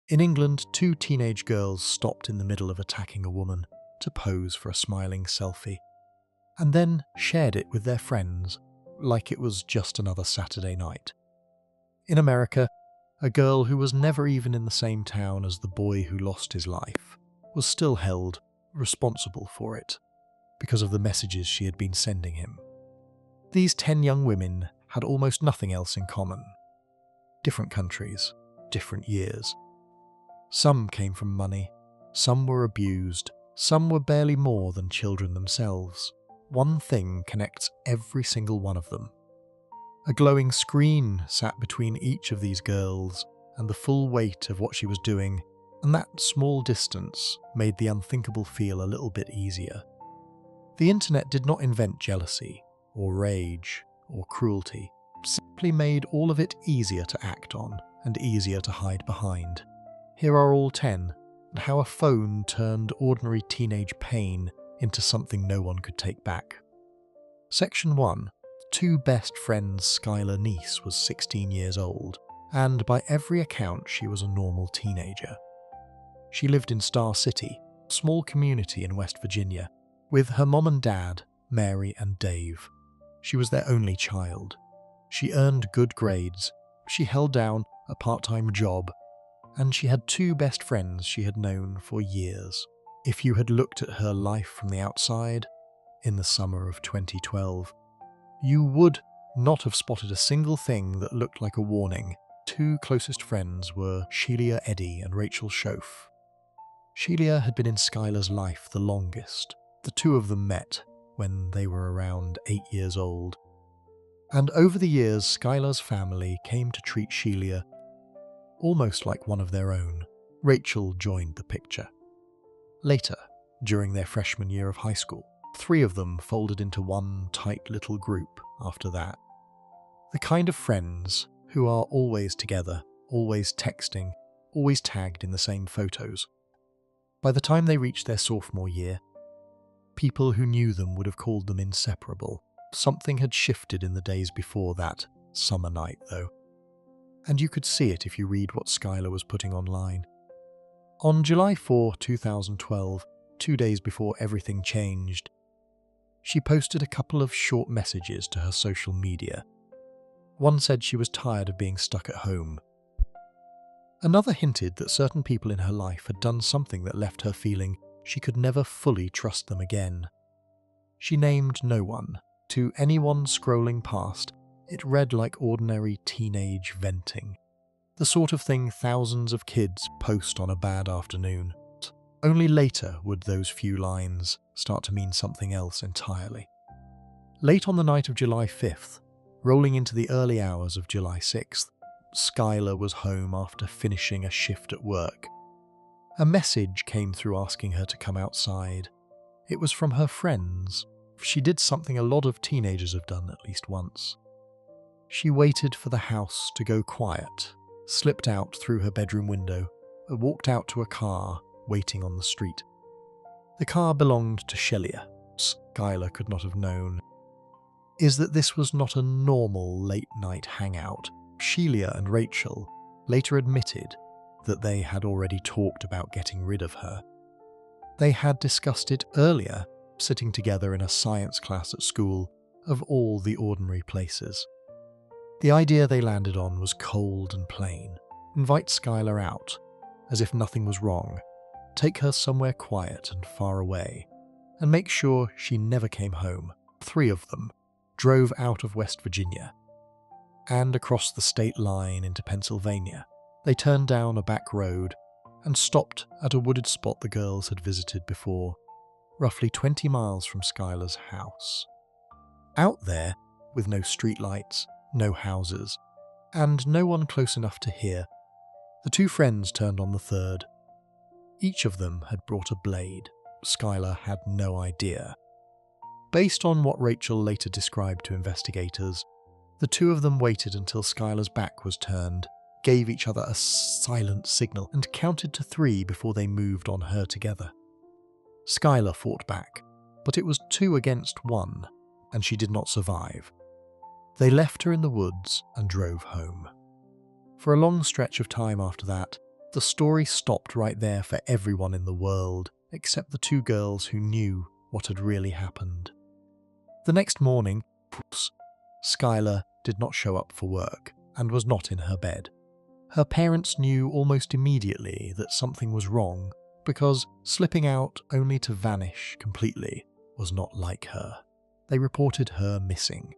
In England, two teenage girls stopped in the middle of attacking a woman to pose for a smiling selfie, and then shared it with their friends like it was just another Saturday night. In America, a girl who was never even in the same town as the boy who lost his life was still held responsible for it because of the messages she had been sending him. These 10 young women had almost nothing else in common. Different countries, different years. Some came from money, some were abused, some were barely more than children themselves. One thing connects every single one of them. A glowing screen sat between each of these girls and the full weight of what she was doing, and that small distance made the unthinkable feel a little bit easier. The internet did not invent jealousy, or rage, or cruelty. It simply made all of it easier to act on and easier to hide behind. Here are all 10, and how a phone turned ordinary teenage pain into something no one could take back. Section 1. Two best friends Skylar Neese was 16 years old, and by every account she was a normal teenager. She lived in Star City, a small community in West Virginia, with her mom and dad, Mary and Dave. She was their only child. She earned good grades, she held down a part-time job, and she had two best friends she had known for years. If you had looked at her life from the outside, in the summer of 2012, you would not have spotted a single thing that looked like a warning. Two closest friends were Sheila Eddy and Rachel Schoaf. Sheila had been in Skylar's life the longest. The two of them met when they were around 8 years old. And over the years, Skylar's family came to treat Sheila almost like one of their own. Rachel joined the picture. Later, during their freshman year of high school, 3 of them folded into one tight little group after that. The kind of friends who are always together, always texting, always tagged in the same photos. By the time they reached their sophomore year, people who knew them would have called them inseparable. Something had shifted in the days before that summer night, though. And you could see it if you read what Skylar was putting online. On July 4, 2012, 2 days before everything changed, she posted a couple of short messages to her social media. One said she was tired of being stuck at home. Another hinted that certain people in her life had done something that left her feeling she could never fully trust them again. She named no one. To anyone scrolling past, it read like ordinary teenage venting. The sort of thing thousands of kids post on a bad afternoon. Only later would those few lines start to mean something else entirely. Late on the night of July 5th, rolling into the early hours of July 6th, Skylar was home after finishing a shift at work. A message came through asking her to come outside. It was from her friends. She did something a lot of teenagers have done at least once. She waited for the house to go quiet, slipped out through her bedroom window, and walked out to a car waiting on the street. The car belonged to Sheila. Skylar could not have known is that this was not a normal late-night hangout. Sheila and Rachel later admitted that they had already talked about getting rid of her. They had discussed it earlier, sitting together in a science class at school, of all the ordinary places. The idea they landed on was cold and plain. Invite Skylar out, as if nothing was wrong, take her somewhere quiet and far away, and make sure she never came home. 3 of them drove out of West Virginia and across the state line into Pennsylvania. They turned down a back road and stopped at a wooded spot the girls had visited before, roughly 20 miles from Skylar's house. Out there, with no streetlights, no houses, and no one close enough to hear, the 2 friends turned on the third. Each of them had brought a blade. Skylar had no idea. Based on what Rachel later described to investigators, the 2 of them waited until Skylar's back was turned, gave each other a silent signal, and counted to 3 before they moved on her together. Skylar fought back, but it was 2 against 1, and she did not survive. They left her in the woods and drove home. For a long stretch of time after that, The story stopped right there for everyone in the world, except the two girls who knew what had really happened. The next morning, Skylar did not show up for work and was not in her bed. Her parents knew almost immediately that something was wrong because slipping out only to vanish completely was not like her. They reported her missing.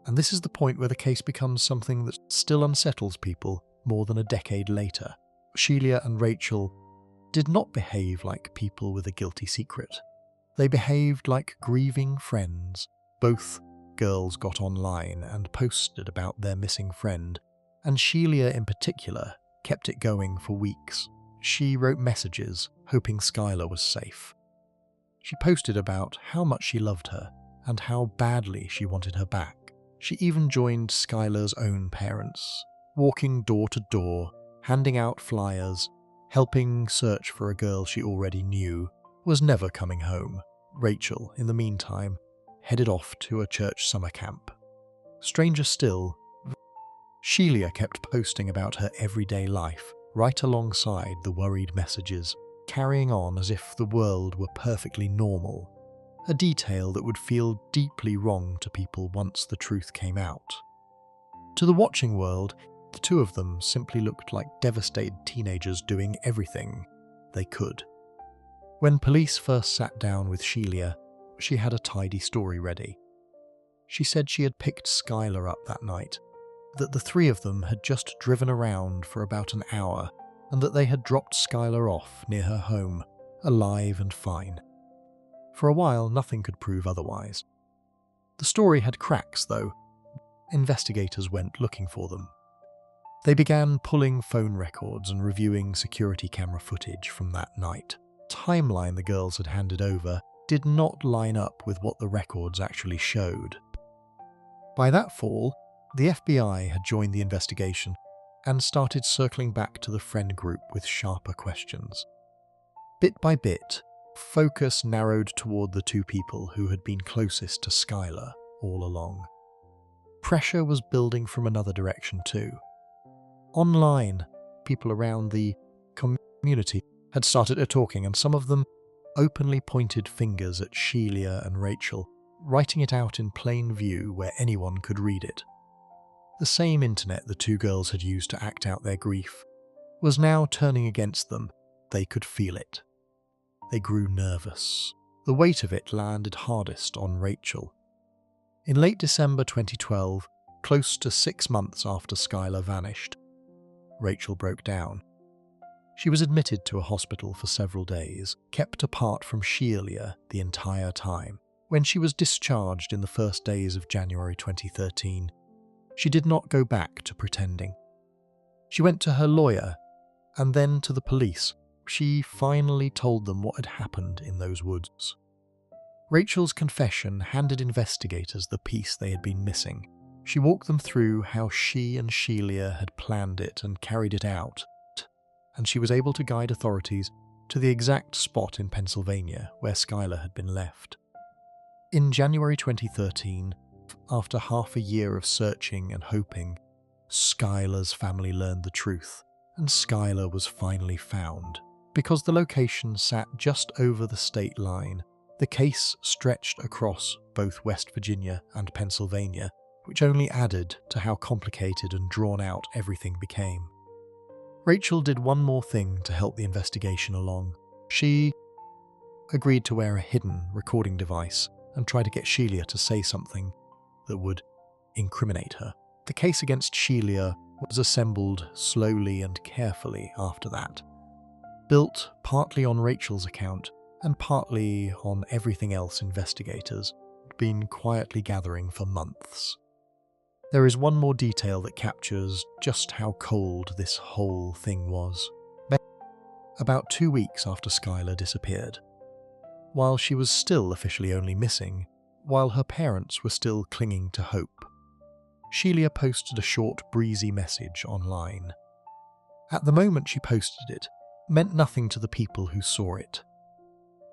And this is the point where the case becomes something that still unsettles people more than a decade later. Sheila and Rachel did not behave like people with a guilty secret. They behaved like grieving friends. Both girls got online and posted about their missing friend, and Sheila in particular kept it going for weeks. She wrote messages hoping Skylar was safe. She posted about how much she loved her and how badly she wanted her back. She even joined Skylar's own parents, walking door to door, handing out flyers, helping search for a girl she already knew was never coming home. Rachel, in the meantime, headed off to a church summer camp. Stranger still, Sheila kept posting about her everyday life, right alongside the worried messages, carrying on as if the world were perfectly normal, a detail that would feel deeply wrong to people once the truth came out. To the watching world, the two of them simply looked like devastated teenagers doing everything they could. When police first sat down with Sheila, she had a tidy story ready. She said she had picked Skylar up that night, that the three of them had just driven around for about an hour, and that they had dropped Skylar off near her home, alive and fine. For a while, nothing could prove otherwise. The story had cracks, though. Investigators went looking for them. They began pulling phone records and reviewing security camera footage from that night. The timeline the girls had handed over did not line up with what the records actually showed. By that fall, the FBI had joined the investigation and started circling back to the friend group with sharper questions. Bit by bit, focus narrowed toward the two people who had been closest to Skylar all along. Pressure was building from another direction too. Online, people around the community had started talking, and some of them openly pointed fingers at Sheila and Rachel, writing it out in plain view where anyone could read it. The same internet the two girls had used to act out their grief was now turning against them. They could feel it. They grew nervous. The weight of it landed hardest on Rachel. In late December 2012, close to 6 months after Skylar vanished, Rachel broke down. She was admitted to a hospital for several days, kept apart from Sheila the entire time. When she was discharged in the first days of January 2013, she did not go back to pretending. She went to her lawyer and then to the police. She finally told them what had happened in those woods. Rachel's confession handed investigators the piece they had been missing. She walked them through how she and Sheila had planned it and carried it out, and she was able to guide authorities to the exact spot in Pennsylvania where Skylar had been left. In January 2013, after half a year of searching and hoping, Skylar's family learned the truth, and Skylar was finally found. Because the location sat just over the state line, the case stretched across both West Virginia and Pennsylvania, which only added to how complicated and drawn out everything became. Rachel did one more thing to help the investigation along. She agreed to wear a hidden recording device and try to get Sheila to say something that would incriminate her. The case against Sheila was assembled slowly and carefully after that, built partly on Rachel's account and partly on everything else investigators had been quietly gathering for months. There is one more detail that captures just how cold this whole thing was. About 2 weeks after Skylar disappeared, while she was still officially only missing, while her parents were still clinging to hope, Sheila posted a short, breezy message online. At the moment she posted it, meant nothing to the people who saw it.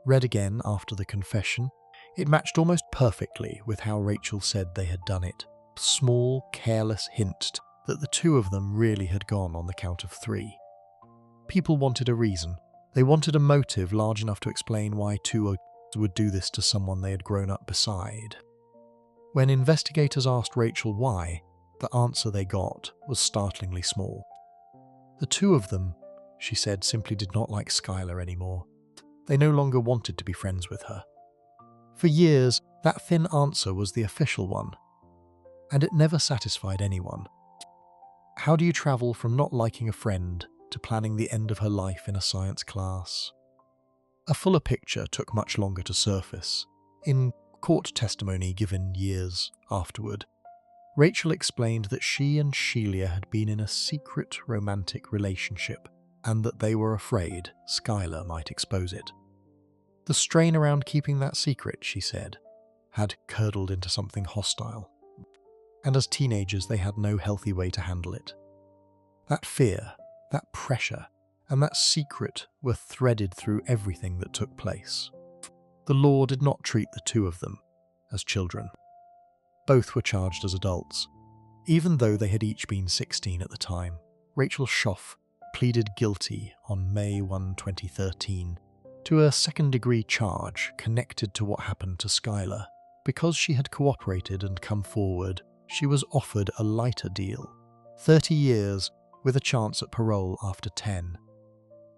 Read again after the confession, it matched almost perfectly with how Rachel said they had done it. Small, careless hint that the two of them really had gone on the count of 3. People wanted a reason. They wanted a motive large enough to explain why two would do this to someone they had grown up beside. When investigators asked Rachel why, the answer they got was startlingly small. The two of them, she said, simply did not like Skylar anymore. They no longer wanted to be friends with her. For years, that thin answer was the official one, and it never satisfied anyone. How do you travel from not liking a friend to planning the end of her life in a science class? A fuller picture took much longer to surface. In court testimony given years afterward, Rachel explained that she and Sheila had been in a secret romantic relationship and that they were afraid Skylar might expose it. The strain around keeping that secret, she said, had curdled into something hostile, and as teenagers they had no healthy way to handle it. That fear, that pressure, and that secret were threaded through everything that took place. The law did not treat the two of them as children. Both were charged as adults. Even though they had each been 16 at the time, Rachel Schoff pleaded guilty on May 1, 2013, to a second-degree charge connected to what happened to Skylar. Because she had cooperated and come forward, she was offered a lighter deal, 30 years with a chance at parole after 10.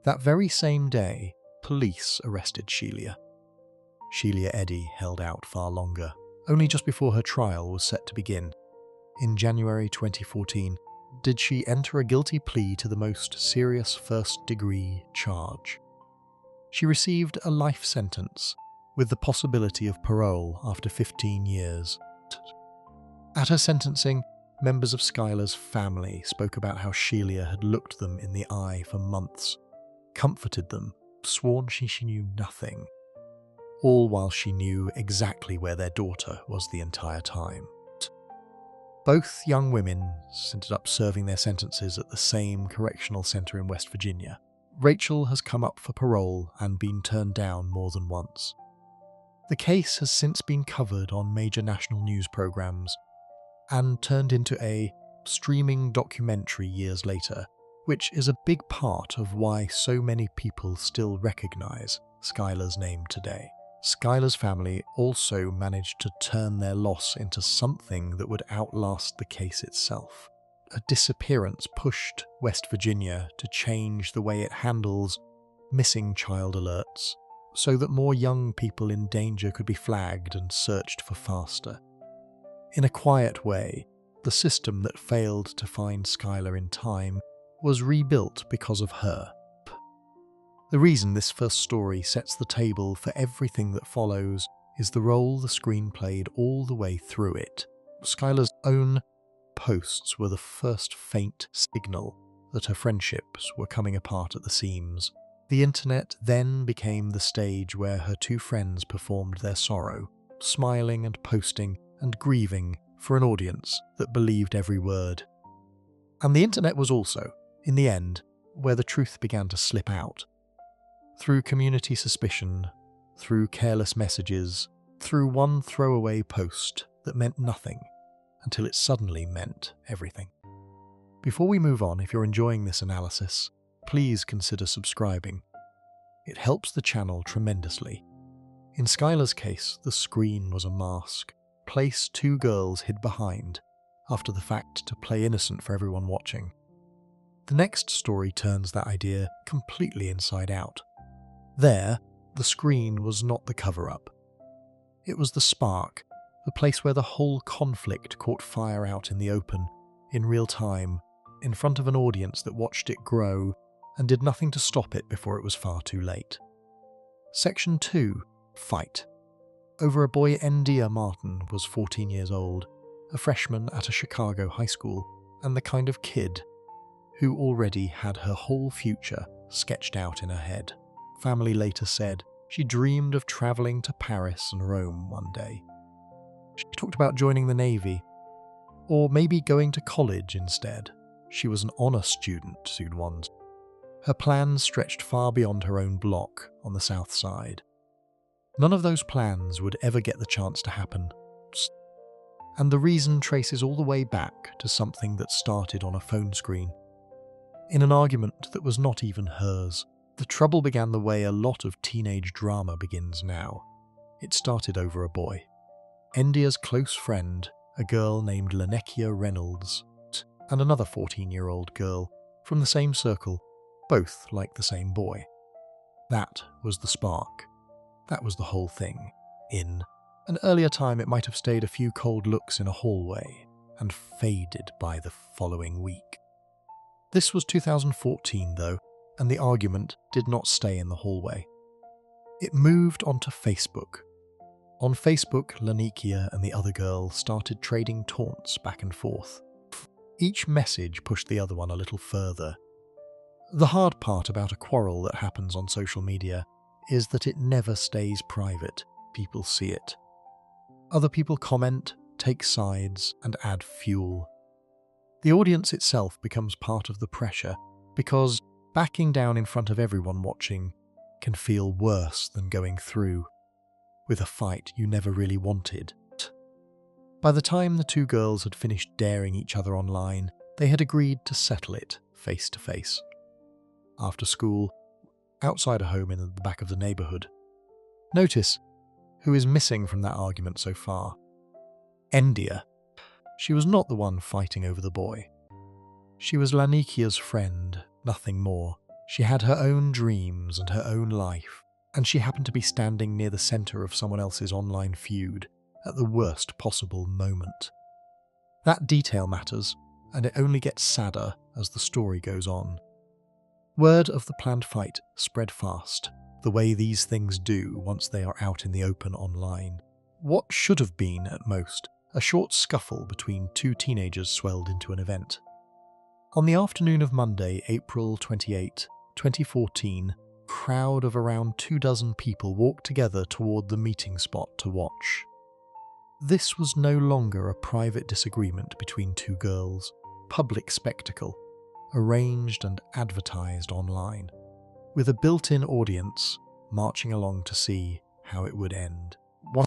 That very same day, police arrested Sheila. Sheila Eddy held out far longer, only just before her trial was set to begin. In January 2014, did she enter a guilty plea to the most serious first-degree charge. She received a life sentence, with the possibility of parole after 15 years. At her sentencing, members of Skylar's family spoke about how Sheila had looked them in the eye for months, comforted them, sworn she knew nothing, all while she knew exactly where their daughter was the entire time. Both young women ended up serving their sentences at the same correctional centre in West Virginia. Rachel has come up for parole and been turned down more than once. The case has since been covered on major national news programs and turned into a streaming documentary years later, which is a big part of why so many people still recognise Skylar's name today. Skylar's family also managed to turn their loss into something that would outlast the case itself. A disappearance pushed West Virginia to change the way it handles missing child alerts, so that more young people in danger could be flagged and searched for faster. In a quiet way, the system that failed to find Skylar in time was rebuilt because of her. The reason this first story sets the table for everything that follows is the role the screen played all the way through it. Skylar's own posts were the first faint signal that her friendships were coming apart at the seams. The internet then became the stage where her two friends performed their sorrow, smiling and posting and grieving for an audience that believed every word. And the internet was also, in the end, where the truth began to slip out. Through community suspicion, through careless messages, through one throwaway post that meant nothing, until it suddenly meant everything. Before we move on, if you're enjoying this analysis, please consider subscribing. It helps the channel tremendously. In Skylar's case, the screen was a mask, placed two girls hid behind, after the fact to play innocent for everyone watching. The next story turns that idea completely inside out. There, the screen was not the cover-up. It was the spark, the place where the whole conflict caught fire out in the open, in real time, in front of an audience that watched it grow and did nothing to stop it before it was far too late. Section 2. Fight. Over a boy Ndia Martin was 14 years old, a freshman at a Chicago high school, and the kind of kid who already had her whole future sketched out in her head. Family later said she dreamed of travelling to Paris and Rome one day. She talked about joining the Navy, or maybe going to college instead. She was an honour student, Sud Wons. Her plans stretched far beyond her own block on the south side. None of those plans would ever get the chance to happen. and the reason traces all the way back to something that started on a phone screen. In an argument that was not even hers, the trouble began the way a lot of teenage drama begins now. It started over a boy. Endia's close friend, a girl named Lanekia Reynolds, and another 14-year-old girl from the same circle, both like the same boy. That was the spark. That was the whole thing. In an earlier time, it might have stayed a few cold looks in a hallway and faded by the following week. This was 2014, though, and the argument did not stay in the hallway. It moved onto Facebook. On Facebook, Lanekia and the other girl started trading taunts back and forth. Each message pushed the other one a little further. The hard part about a quarrel that happens on social media is that it never stays private. People see it. Other people comment, take sides, and add fuel. The audience itself becomes part of the pressure because backing down in front of everyone watching can feel worse than going through with a fight you never really wanted. By the time the two girls had finished daring each other online, they had agreed to settle it face to face. After school, outside a home in the back of the neighbourhood. Notice who is missing from that argument so far. Endia. She was not the one fighting over the boy. She was Lanekia's friend, nothing more. She had her own dreams and her own life, and she happened to be standing near the centre of someone else's online feud at the worst possible moment. That detail matters, and it only gets sadder as the story goes on. Word of the planned fight spread fast, the way these things do once they are out in the open online. What should have been, at most, a short scuffle between two teenagers swelled into an event. On the afternoon of Monday, April 28, 2014, a crowd of around 24 people walked together toward the meeting spot to watch. This was no longer a private disagreement between two girls, public spectacle, arranged and advertised online, with a built-in audience marching along to see how it would end. One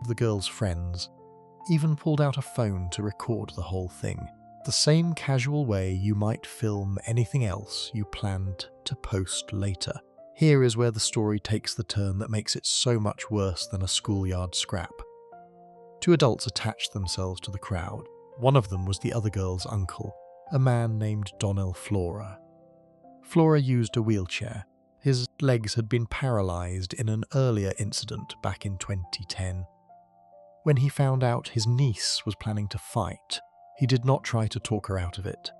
of the girl's friends even pulled out a phone to record the whole thing, the same casual way you might film anything else you planned to post later. Here is where the story takes the turn that makes it so much worse than a schoolyard scrap. Two adults attached themselves to the crowd. One of them was the other girl's uncle, a man named Donnell Flora. Flora used a wheelchair. His legs had been paralysed in an earlier incident back in 2010. When he found out his niece was planning to fight, he did not try to talk her out of it.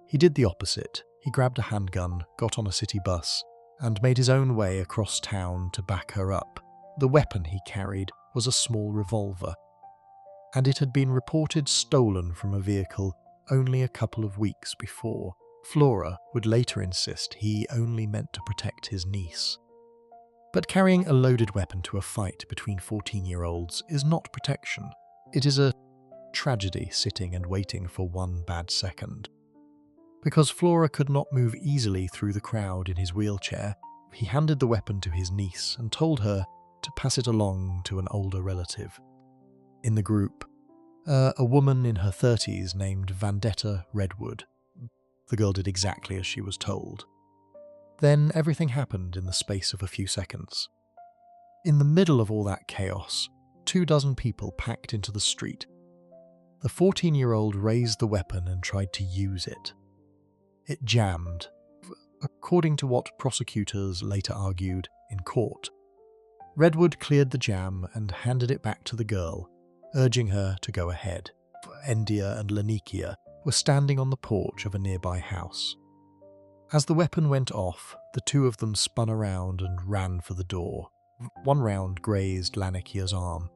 He did the opposite. He grabbed a handgun, got on a city bus, and made his own way across town to back her up. The weapon he carried was a small revolver, and it had been reported stolen from a vehicle only a couple of weeks before. Flora would later insist he only meant to protect his niece. But carrying a loaded weapon to a fight between 14-year-olds is not protection. It is a tragedy sitting and waiting for one bad second. Because Flora could not move easily through the crowd in his wheelchair, he handed the weapon to his niece and told her to pass it along to an older relative. In the group, a woman in her 30s named Vendetta Redwood. The girl did exactly as she was told. Then everything happened in the space of a few seconds. In the middle of all that chaos, 24 people packed into the street. The 14-year-old raised the weapon and tried to use it. It jammed, according to what prosecutors later argued in court. Redwood cleared the jam and handed it back to the girl, urging her to go ahead. Endia and Lanekia were standing on the porch of a nearby house. As the weapon went off, the two of them spun around and ran for the door. One round grazed Lanekia's arm.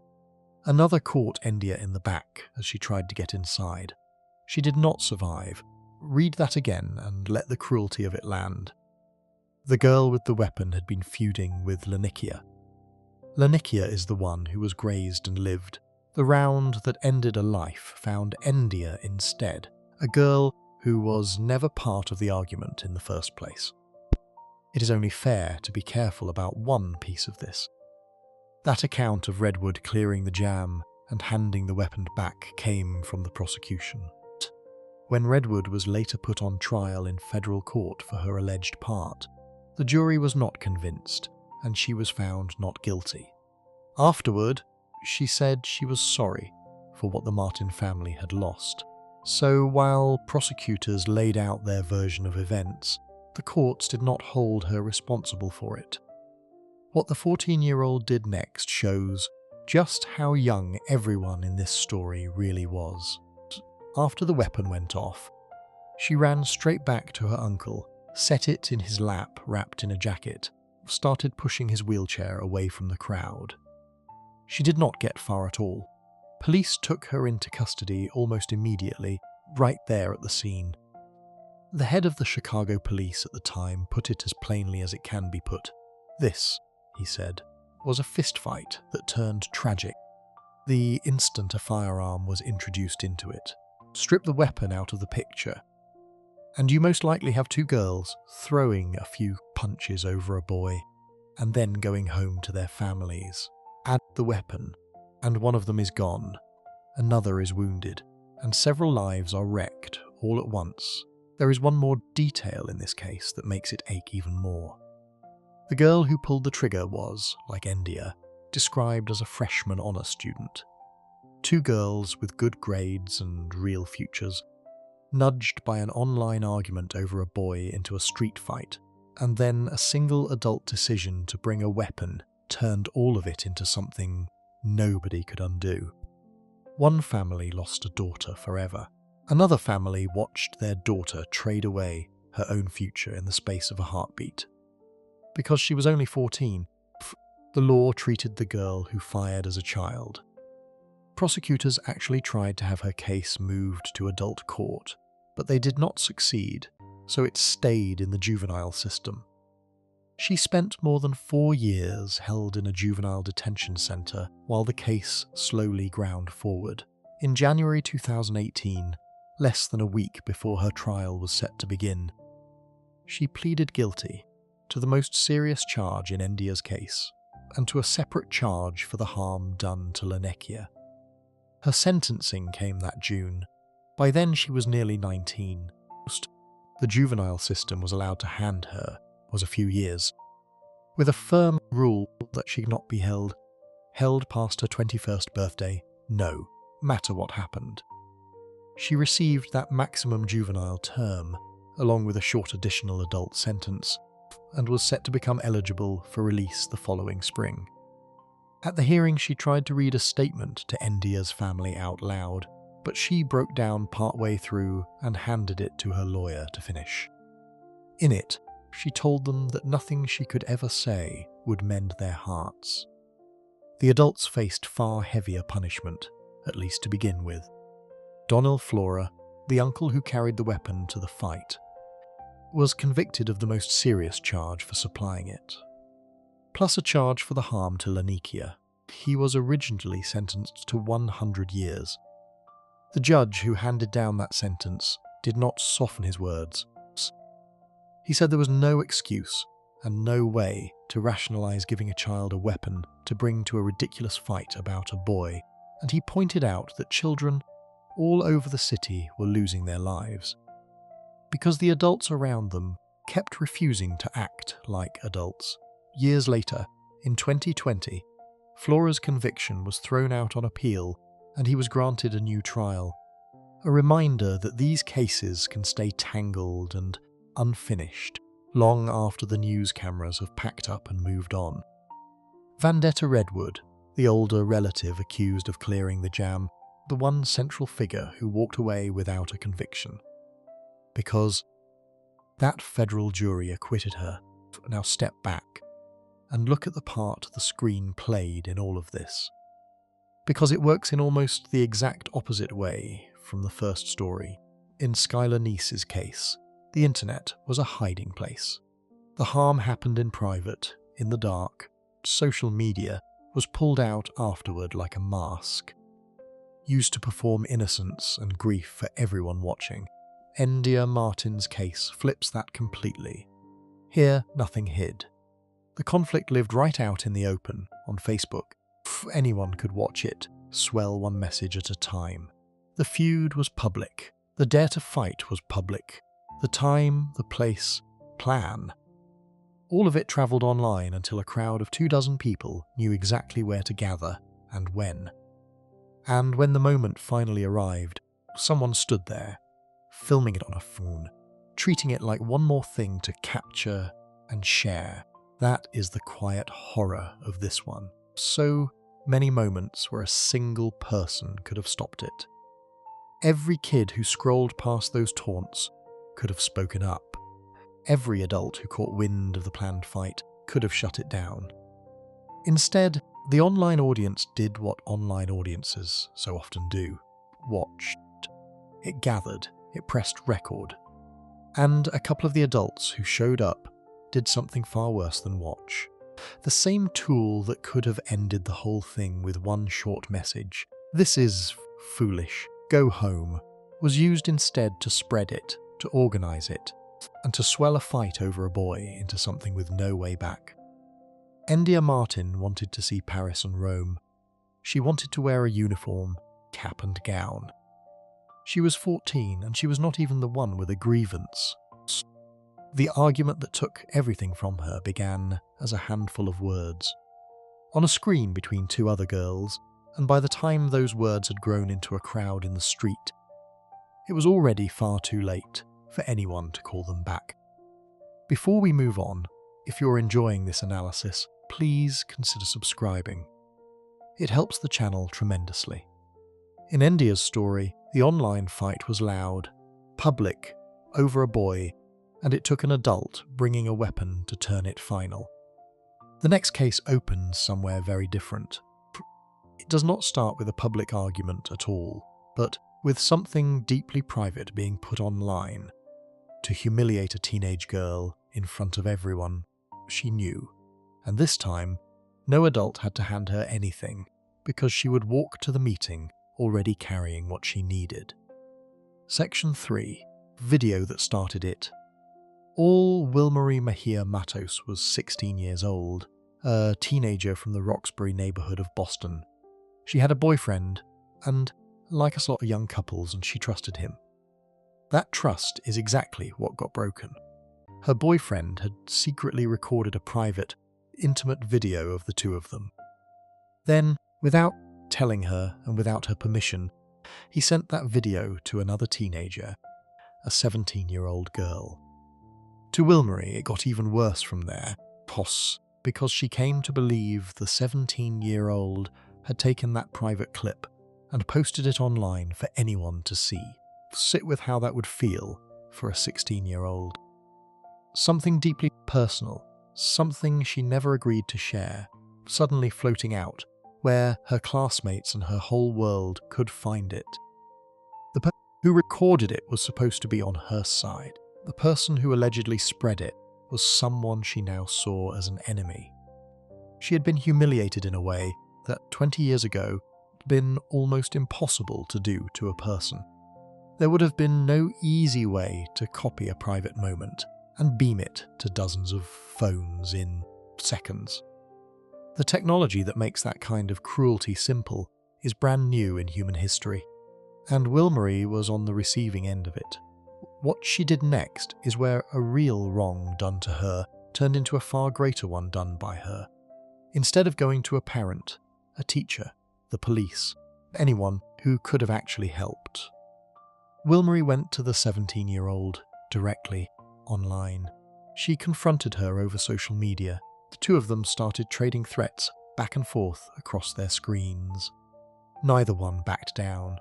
Another caught Endia in the back as she tried to get inside. She did not survive. Read that again and let the cruelty of it land. The girl with the weapon had been feuding with Lanekia. Lanekia is the one who was grazed and lived. The round that ended a life found Endia instead, a girl who was never part of the argument in the first place. It is only fair to be careful about one piece of this. That account of Redwood clearing the jam and handing the weapon back came from the prosecution. When Redwood was later put on trial in federal court for her alleged part, the jury was not convinced, and she was found not guilty. Afterward, she said she was sorry for what the Martin family had lost. So while prosecutors laid out their version of events, the courts did not hold her responsible for it. What the 14-year-old did next shows just how young everyone in this story really was. After the weapon went off, she ran straight back to her uncle, set it in his lap wrapped in a jacket, started pushing his wheelchair away from the crowd. She did not get far at all. Police took her into custody almost immediately, right there at the scene. The head of the Chicago police at the time put it as plainly as it can be put. This, he said, was a fistfight that turned tragic. The instant a firearm was introduced into it, strip the weapon out of the picture, and you most likely have two girls throwing a few punches over a boy and then going home to their families. Add the weapon, and one of them is gone, another is wounded, and several lives are wrecked all at once. There is one more detail in this case that makes it ache even more. The girl who pulled the trigger was, like Endia, described as a freshman honor student. Two girls with good grades and real futures, nudged by an online argument over a boy into a street fight, and then a single adult decision to bring a weapon turned all of it into something nobody could undo. One family lost a daughter forever. Another family watched their daughter trade away her own future in the space of a heartbeat. Because she was only 14, the law treated the girl who fired as a child. Prosecutors actually tried to have her case moved to adult court, but they did not succeed, so it stayed in the juvenile system. She spent more than 4 years held in a juvenile detention center while the case slowly ground forward. In January 2018, less than a week before her trial was set to begin, she pleaded guilty to the most serious charge in Endia's case, and to a separate charge for the harm done to Lanekia. Her sentencing came that June. By then she was nearly 19. The juvenile system was allowed to hand her was a few years, with a firm rule that she could not be held past her 21st birthday, no matter what happened. She received that maximum juvenile term, along with a short additional adult sentence, and was set to become eligible for release the following spring. At the hearing, she tried to read a statement to Endia's family out loud, but she broke down partway through and handed it to her lawyer to finish. In it, she told them that nothing she could ever say would mend their hearts. The adults faced far heavier punishment, at least to begin with. Donald Flora, the uncle who carried the weapon to the fight, was convicted of the most serious charge for supplying it, plus a charge for the harm to Lanekia. He was originally sentenced to 100 years. The judge who handed down that sentence did not soften his words. He said there was no excuse and no way to rationalize giving a child a weapon to bring to a ridiculous fight about a boy, and he pointed out that children all over the city were losing their lives because the adults around them kept refusing to act like adults. Years later, in 2020, Flora's conviction was thrown out on appeal and he was granted a new trial, a reminder that these cases can stay tangled and unfinished long after the news cameras have packed up and moved on. Vandetta Redwood, the older relative accused of clearing the jam, the one central figure who walked away without a conviction. Because that federal jury acquitted her. Now step back and look at the part the screen played in all of this. Because it works in almost the exact opposite way from the first story. In Skylar Neese's case, the internet was a hiding place. The harm happened in private, in the dark. Social media was pulled out afterward like a mask, used to perform innocence and grief for everyone watching. Endia Martin's case flips that completely. Here, nothing hid. The conflict lived right out in the open, on Facebook. Anyone could watch it, swell one message at a time. The feud was public. The dare to fight was public. The time, the place, plan. All of it travelled online until a crowd of 24 people knew exactly where to gather and when. And when the moment finally arrived, someone stood there, filming it on a phone, treating it like one more thing to capture and share. That is the quiet horror of this one. So many moments where a single person could have stopped it. Every kid who scrolled past those taunts could have spoken up. Every adult who caught wind of the planned fight could have shut it down. Instead, the online audience did what online audiences so often do. Watched. It gathered. It pressed record. And a couple of the adults who showed up did something far worse than watch. The same tool that could have ended the whole thing with one short message, "This is foolish, go home," was used instead to spread it, to organise it, and to swell a fight over a boy into something with no way back. Endia Martin wanted to see Paris and Rome. She wanted to wear a uniform, cap and gown. She was 14 and she was not even the one with a grievance. The argument that took everything from her began as a handful of words, on a screen between two other girls, and by the time those words had grown into a crowd in the street, it was already far too late for anyone to call them back. Before we move on, if you're enjoying this analysis, please consider subscribing. It helps the channel tremendously. In Endia's story, the online fight was loud, public, over a boy, and it took an adult bringing a weapon to turn it final. The next case opens somewhere very different. It does not start with a public argument at all, but with something deeply private being put online to humiliate a teenage girl in front of everyone she knew. And this time, no adult had to hand her anything because she would walk to the meeting already carrying what she needed. Section 3. Video that started it. All Wilmarie Mejia Matos was 16 years old, a teenager from the Roxbury neighbourhood of Boston. She had a boyfriend, and like a lot of young couples, and she trusted him. That trust is exactly what got broken. Her boyfriend had secretly recorded a private, intimate video of the two of them. Then, without telling her and without her permission, he sent that video to another teenager, a 17-year-old girl. To Wilmarie, it got even worse from there, because she came to believe the 17-year-old had taken that private clip and posted it online for anyone to see. Sit with how that would feel for a 16-year-old. Something deeply personal, something she never agreed to share, suddenly floating out, where her classmates and her whole world could find it. The person who recorded it was supposed to be on her side. The person who allegedly spread it was someone she now saw as an enemy. She had been humiliated in a way that 20 years ago had been almost impossible to do to a person. There would have been no easy way to copy a private moment and beam it to dozens of phones in seconds. The technology that makes that kind of cruelty simple is brand new in human history, and Wilmarie was on the receiving end of it. What she did next is where a real wrong done to her turned into a far greater one done by her. Instead of going to a parent, a teacher, the police, anyone who could have actually helped, Wilmarie went to the 17-year-old directly, online. She confronted her over social media. The two of them started trading threats back and forth across their screens. Neither one backed down.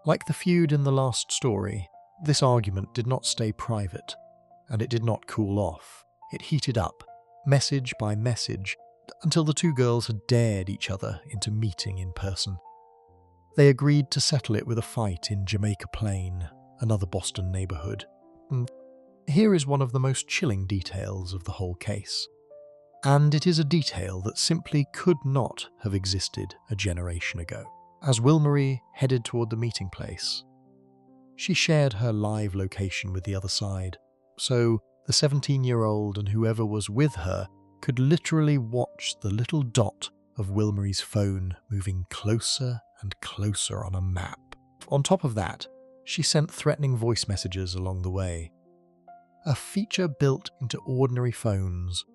Like the feud in the last story, this argument did not stay private, and it did not cool off. It heated up, message by message, until the two girls had dared each other into meeting in person. They agreed to settle it with a fight in Jamaica Plain, another Boston neighbourhood. And here is one of the most chilling details of the whole case. And it is a detail that simply could not have existed a generation ago. As Wilmarie headed toward the meeting place, she shared her live location with the other side, so the 17-year-old and whoever was with her could literally watch the little dot of Wilmary's phone moving closer and closer on a map. On top of that, she sent threatening voice messages along the way. A feature built into ordinary phones,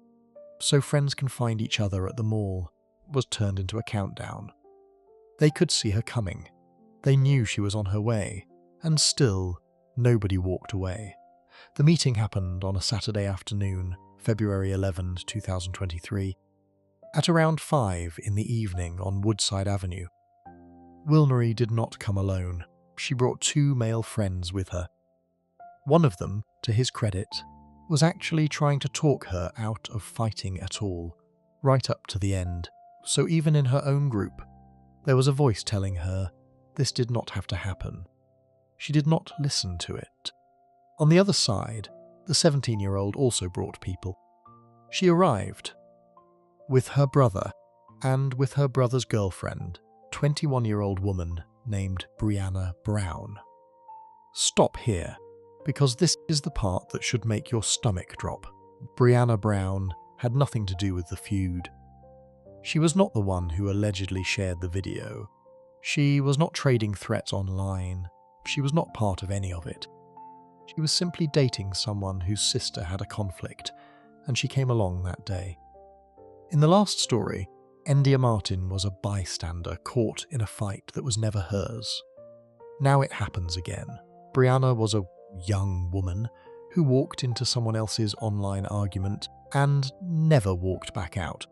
so friends can find each other at the mall, was turned into a countdown. They could see her coming. They knew she was on her way, and still, nobody walked away. The meeting happened on a Saturday afternoon, February 11, 2023, at around 5 in the evening on Woodside Avenue. Wilmary did not come alone. She brought 2 male friends with her. One of them, to his credit, was actually trying to talk her out of fighting at all, right up to the end. So even in her own group, there was a voice telling her this did not have to happen. She did not listen to it. On the other side, the 17-year-old also brought people. She arrived with her brother and with her brother's girlfriend, 21-year-old woman named Brianna Brown. Stop here, because this is the part that should make your stomach drop. Brianna Brown had nothing to do with the feud. She was not the one who allegedly shared the video. She was not trading threats online. She was not part of any of it. She was simply dating someone whose sister had a conflict, and she came along that day. In the last story, Endia Martin was a bystander caught in a fight that was never hers. Now it happens again. Brianna was a young woman who walked into someone else's online argument and never walked back out.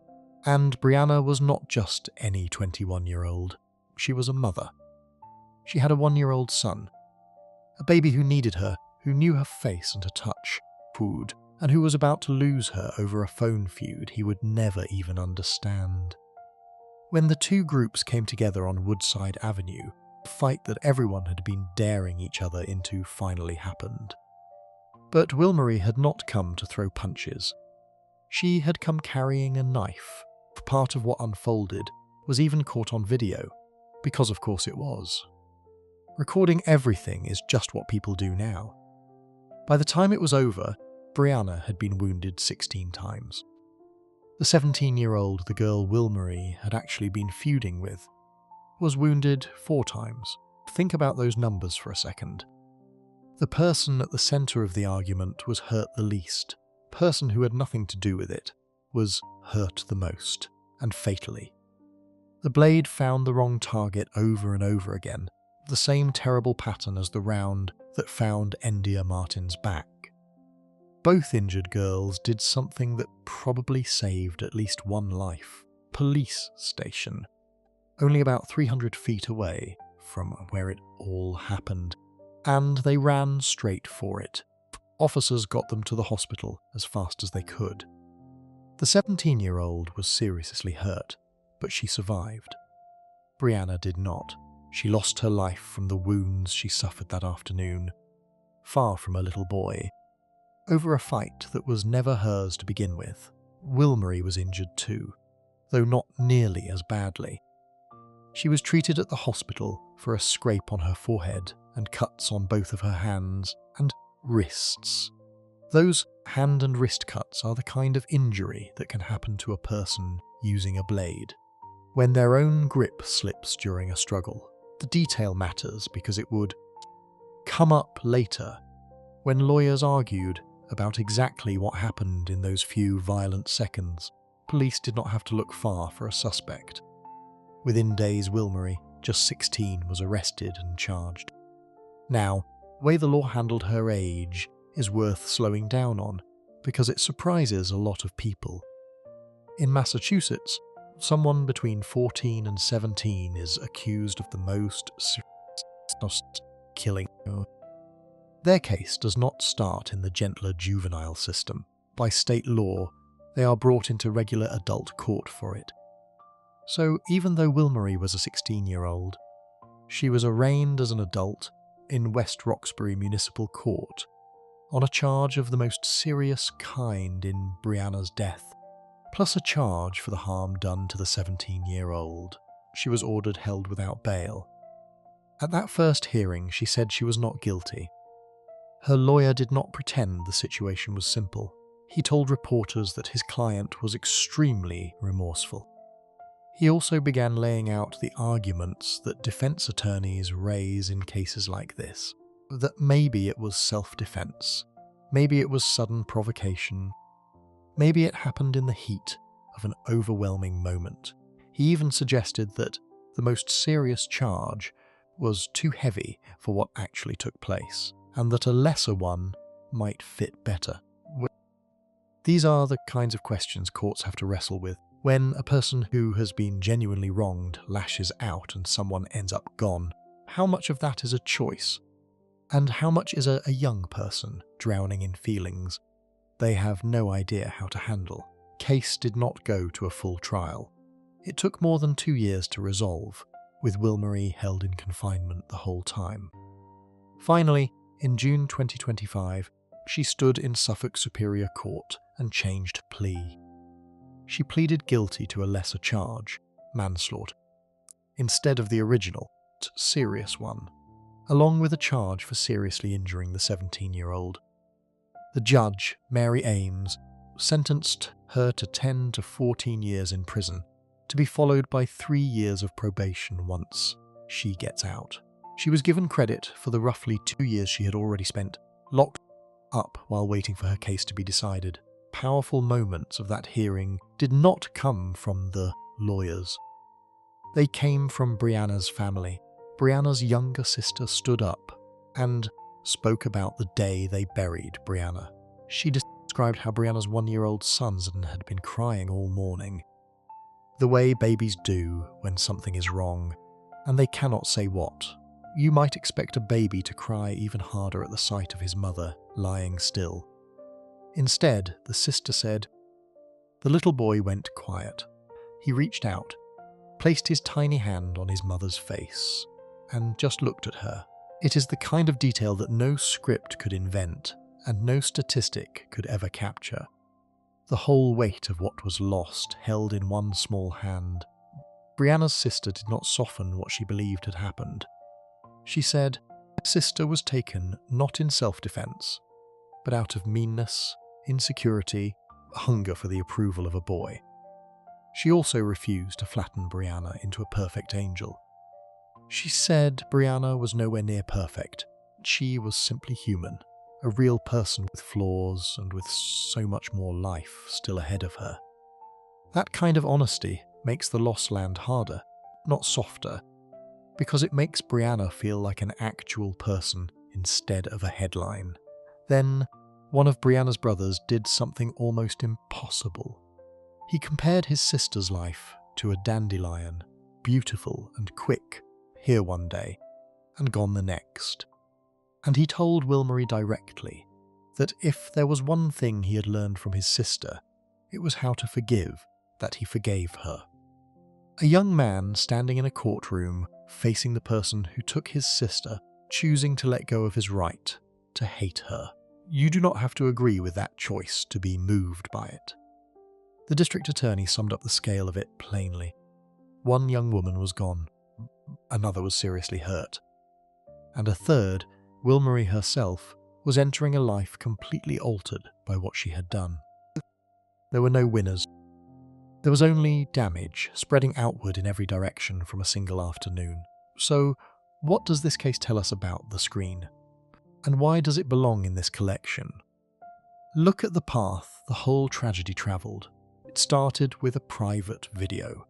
And Brianna was not just any 21-year-old. She was a mother. She had a 1-year-old son, a baby who needed her, who knew her face and her touch, food, and who was about to lose her over a phone feud he would never even understand. When the 2 groups came together on Woodside Avenue, the fight that everyone had been daring each other into finally happened. But Wilmary had not come to throw punches. She had come carrying a knife. Part of what unfolded was even caught on video, because of course it was. Recording everything is just what people do now. By the time it was over, Brianna had been wounded 16 times. The 17-year-old the girl Wilmary had actually been feuding with was wounded 4 times. Think about those numbers for a second. The person at the centre of the argument was hurt the least. The person who had nothing to do with it was hurt the most, and fatally. The blade found the wrong target over and over again, the same terrible pattern as the round that found Endia Martin's back. Both injured girls did something that probably saved at least one life. Police station, only about 300 feet away from where it all happened, and they ran straight for it. Officers got them to the hospital as fast as they could. The 17-year-old was seriously hurt, but she survived. Brianna did not. She lost her life from the wounds she suffered that afternoon, far from a little boy, over a fight that was never hers to begin with. Wilmary was injured too, though not nearly as badly. She was treated at the hospital for a scrape on her forehead and cuts on both of her hands and wrists. Those hand and wrist cuts are the kind of injury that can happen to a person using a blade. When their own grip slips during a struggle, the detail matters because it would come up later when lawyers argued about exactly what happened in those few violent seconds. Police did not have to look far for a suspect. Within days, Wilmary, just 16, was arrested and charged. Now, the way the law handled her age is worth slowing down on because it surprises a lot of people. In Massachusetts, someone between 14 and 17 is accused of the most killing. Their case does not start in the gentler juvenile system. By state law, they are brought into regular adult court for it. So even though Wilmary was a 16-year-old, she was arraigned as an adult in West Roxbury Municipal Court on a charge of the most serious kind in Brianna's death, plus a charge for the harm done to the 17-year-old. She was ordered held without bail. At that first hearing, she said she was not guilty. Her lawyer did not pretend the situation was simple. He told reporters that his client was extremely remorseful. He also began laying out the arguments that defense attorneys raise in cases like this, that maybe it was self-defense, maybe it was sudden provocation, maybe it happened in the heat of an overwhelming moment. He even suggested that the most serious charge was too heavy for what actually took place, and that a lesser one might fit better. These are the kinds of questions courts have to wrestle with. When a person who has been genuinely wronged lashes out and someone ends up gone, how much of that is a choice? And how much is a young person drowning in feelings they have no idea how to handle? Case did not go to a full trial. It took more than 2 years to resolve, with Will-Marie held in confinement the whole time. Finally, in June 2025, she stood in Suffolk Superior Court and changed plea. She pleaded guilty to a lesser charge, manslaughter, instead of the original, serious one, along with a charge for seriously injuring the 17-year-old. The judge, Mary Ames, sentenced her to 10 to 14 years in prison, to be followed by 3 years of probation once she gets out. She was given credit for the roughly 2 years she had already spent locked up while waiting for her case to be decided. Powerful moments of that hearing did not come from the lawyers. They came from Brianna's family. Brianna's younger sister stood up and spoke about the day they buried Brianna. She described how Brianna's 1-year-old son had been crying all morning, the way babies do when something is wrong, and they cannot say what. You might expect a baby to cry even harder at the sight of his mother lying still. Instead, the sister said, the little boy went quiet. He reached out, placed his tiny hand on his mother's face, and just looked at her. It is the kind of detail that no script could invent, and no statistic could ever capture. The whole weight of what was lost held in one small hand. Brianna's sister did not soften what she believed had happened. She said, her sister was taken not in self-defense, but out of meanness, insecurity, hunger for the approval of a boy. She also refused to flatten Brianna into a perfect angel. She said Brianna was nowhere near perfect. She was simply human, a real person with flaws and with so much more life still ahead of her. That kind of honesty makes the loss land harder, not softer, because it makes Brianna feel like an actual person instead of a headline. Then, one of Brianna's brothers did something almost impossible. He compared his sister's life to a dandelion, beautiful and quick, here one day, and gone the next. And he told Will-Marie directly that if there was one thing he had learned from his sister, it was how to forgive that he forgave her. A young man standing in a courtroom facing the person who took his sister, choosing to let go of his right to hate her. You do not have to agree with that choice to be moved by it. The district attorney summed up the scale of it plainly. One young woman was gone, another was seriously hurt, and a third, Will-Marie herself, was entering a life completely altered by what she had done. There were no winners. There was only damage spreading outward in every direction from a single afternoon. So, what does this case tell us about the screen? And why does it belong in this collection? Look at the path the whole tragedy travelled. It started with a private video,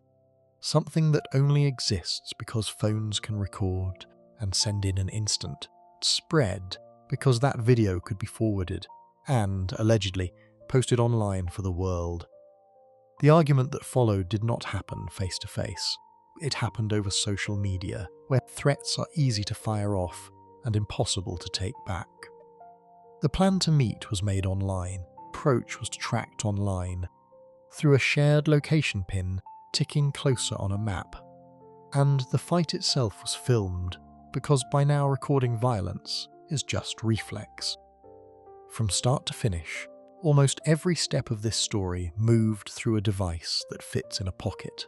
something that only exists because phones can record and send in an instant. It spread because that video could be forwarded and, allegedly, posted online for the world. The argument that followed did not happen face to face. It happened over social media, where threats are easy to fire off and impossible to take back. The plan to meet was made online. Approach was tracked online through a shared location pin ticking closer on a map. And the fight itself was filmed because by now recording violence is just reflex. From start to finish, almost every step of this story moved through a device that fits in a pocket.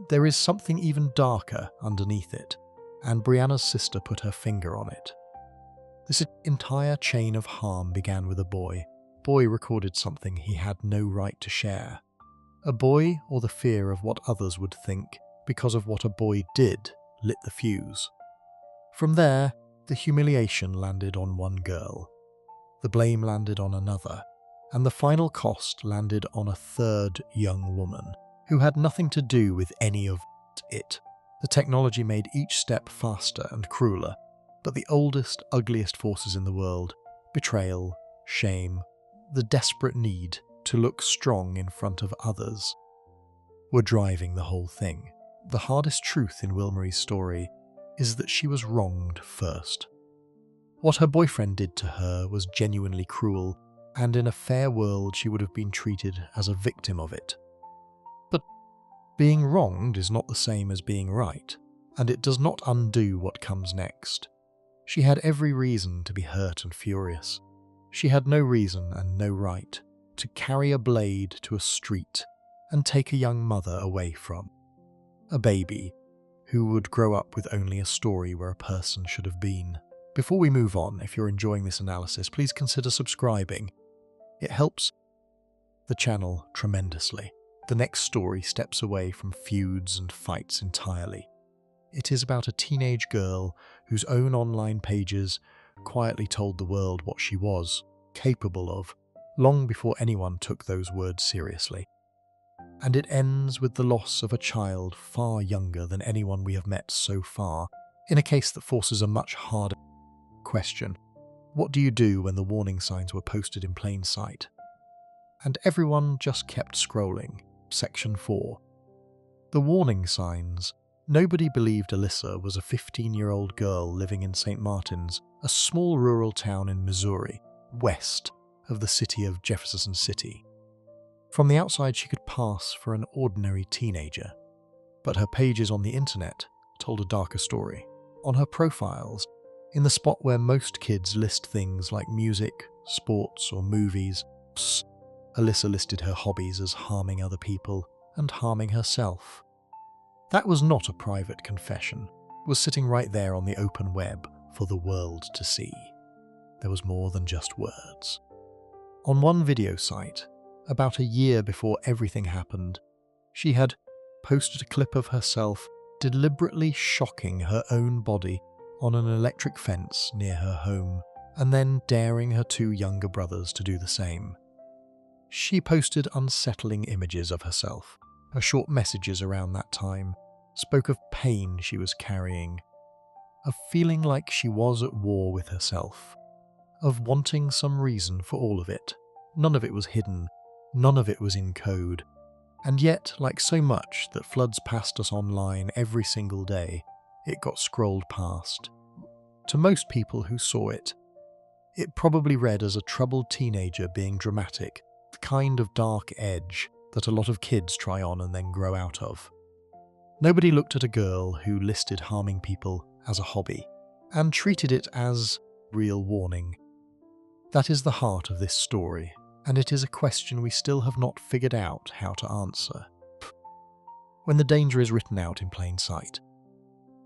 There is something even darker underneath it, and Brianna's sister put her finger on it. This entire chain of harm began with a boy. Boy recorded something he had no right to share. A boy, or the fear of what others would think because of what a boy did, lit the fuse. From there, the humiliation landed on one girl. The blame landed on another, and the final cost landed on a third young woman who had nothing to do with any of it. The technology made each step faster and crueler, but the oldest, ugliest forces in the world, betrayal, shame, the desperate need to look strong in front of others, were driving the whole thing. The hardest truth in Wilmarie's story is that she was wronged first. What her boyfriend did to her was genuinely cruel, and in a fair world she would have been treated as a victim of it. But being wronged is not the same as being right, and it does not undo what comes next. She had every reason to be hurt and furious. She had no reason and no right to carry a blade to a street and take a young mother away from a baby who would grow up with only a story where a person should have been. Before we move on, if you're enjoying this analysis, please consider subscribing. It helps the channel tremendously. The next story steps away from feuds and fights entirely. It is about a teenage girl whose own online pages quietly told the world what she was capable of, long before anyone took those words seriously. And it ends with the loss of a child far younger than anyone we have met so far, in a case that forces a much harder question. What do you do when the warning signs were posted in plain sight? And everyone just kept scrolling. Section 4. The warning signs. Nobody believed Alyssa was a 15-year-old girl living in St. Martins, a small rural town in Missouri, west of the city of Jefferson City. From the outside, she could pass for an ordinary teenager, but her pages on the internet told a darker story. On her profiles, in the spot where most kids list things like music, sports, or movies, Alyssa listed her hobbies as harming other people and harming herself. That was not a private confession. It was sitting right there on the open web for the world to see. There was more than just words. On one video site, about a year before everything happened, she had posted a clip of herself deliberately shocking her own body on an electric fence near her home, and then daring her two younger brothers to do the same. She posted unsettling images of herself. Her short messages around that time spoke of pain she was carrying, of feeling like she was at war with herself, of wanting some reason for all of it. None of it was hidden, none of it was in code, and yet, like so much that floods past us online every single day, it got scrolled past. To most people who saw it, it probably read as a troubled teenager being dramatic, the kind of dark edge that a lot of kids try on and then grow out of. Nobody looked at a girl who listed harming people as a hobby and treated it as real warning. That is the heart of this story, and it is a question we still have not figured out how to answer. When the danger is written out in plain sight,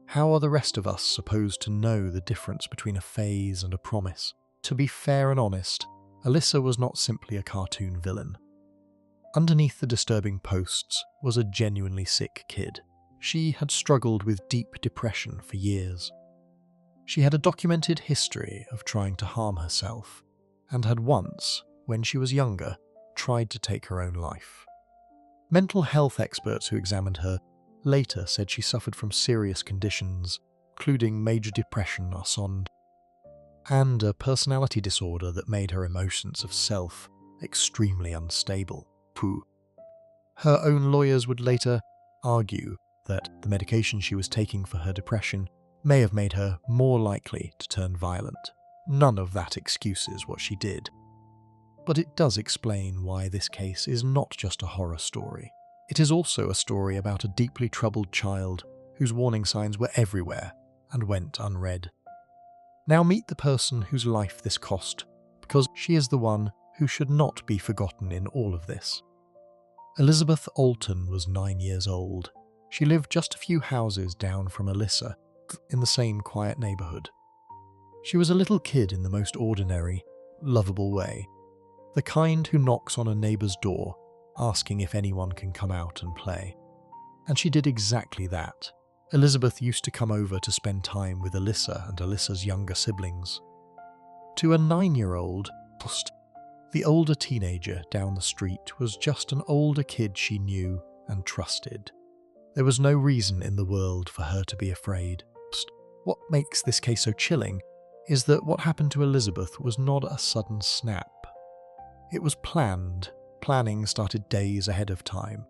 how are the rest of us supposed to know the difference between a phase and a promise? To be fair and honest, Alyssa was not simply a cartoon villain. Underneath the disturbing posts was a genuinely sick kid. She had struggled with deep depression for years. She had a documented history of trying to harm herself, and had once, when she was younger, tried to take her own life. Mental health experts who examined her later said she suffered from serious conditions, including major depression and a personality disorder that made her emotions of self extremely unstable. Her own lawyers would later argue that the medication she was taking for her depression may have made her more likely to turn violent. None of that excuses what she did. But it does explain why this case is not just a horror story. It is also a story about a deeply troubled child whose warning signs were everywhere and went unread. Now meet the person whose life this cost, because she is the one who should not be forgotten in all of this. Elizabeth Alton was 9 years old. She lived just a few houses down from Alyssa, in the same quiet neighborhood. She was a little kid in the most ordinary, lovable way. The kind who knocks on a neighbor's door, asking if anyone can come out and play. And she did exactly that. Elizabeth used to come over to spend time with Alyssa and Alyssa's younger siblings. To a 9-year-old, the older teenager down the street was just an older kid she knew and trusted. There was no reason in the world for her to be afraid. What makes this case so chilling is that what happened to Elizabeth was not a sudden snap. It was planned. Planning started days ahead of time.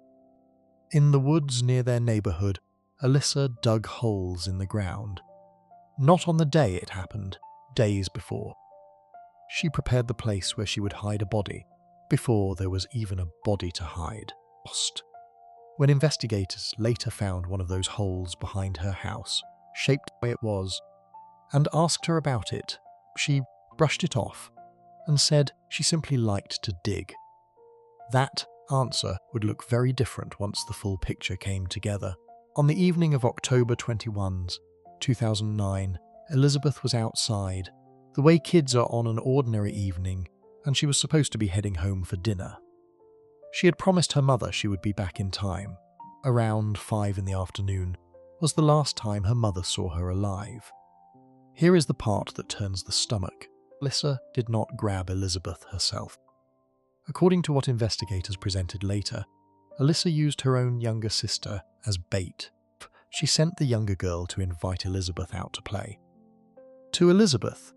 In the woods near their neighbourhood, Alyssa dug holes in the ground. Not on the day it happened, days before. She prepared the place where she would hide a body, before there was even a body to hide. When investigators later found one of those holes behind her house, shaped the way it was, and asked her about it, she brushed it off and said she simply liked to dig. That answer would look very different once the full picture came together. On the evening of October 21, 2009, Elizabeth was outside, the way kids are on an ordinary evening, and she was supposed to be heading home for dinner. She had promised her mother she would be back in time. Around 5 in the afternoon was the last time her mother saw her alive. Here is the part that turns the stomach. Alyssa did not grab Elizabeth herself. According to what investigators presented later, Alyssa used her own younger sister as bait. She sent the younger girl to invite Elizabeth out to play. To Elizabeth,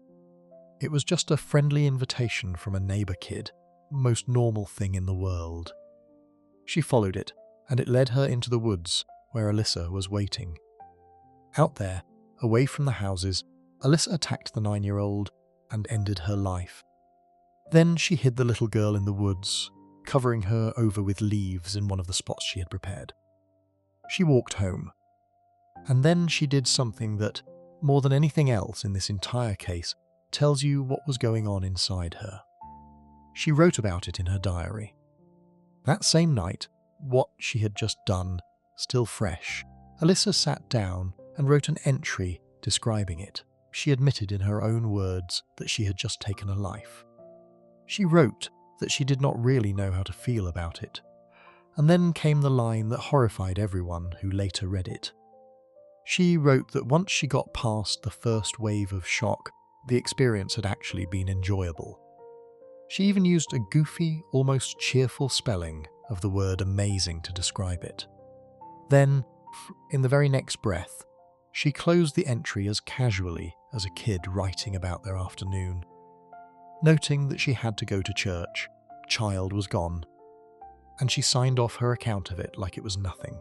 it was just a friendly invitation from a neighbour kid, most normal thing in the world. She followed it, and it led her into the woods where Alyssa was waiting. Out there, away from the houses, Alyssa attacked the 9-year-old and ended her life. Then she hid the little girl in the woods, covering her over with leaves in one of the spots she had prepared. She walked home. And then she did something that, more than anything else in this entire case, tells you what was going on inside her. She wrote about it in her diary. That same night, what she had just done, still fresh, Alyssa sat down and wrote an entry describing it. She admitted in her own words that she had just taken a life. She wrote that she did not really know how to feel about it. And then came the line that horrified everyone who later read it. She wrote that once she got past the first wave of shock, the experience had actually been enjoyable. She even used a goofy, almost cheerful spelling of the word amazing to describe it. Then, in the very next breath, she closed the entry as casually as a kid writing about their afternoon. Noting that she had to go to church, child was gone, and she signed off her account of it like it was nothing.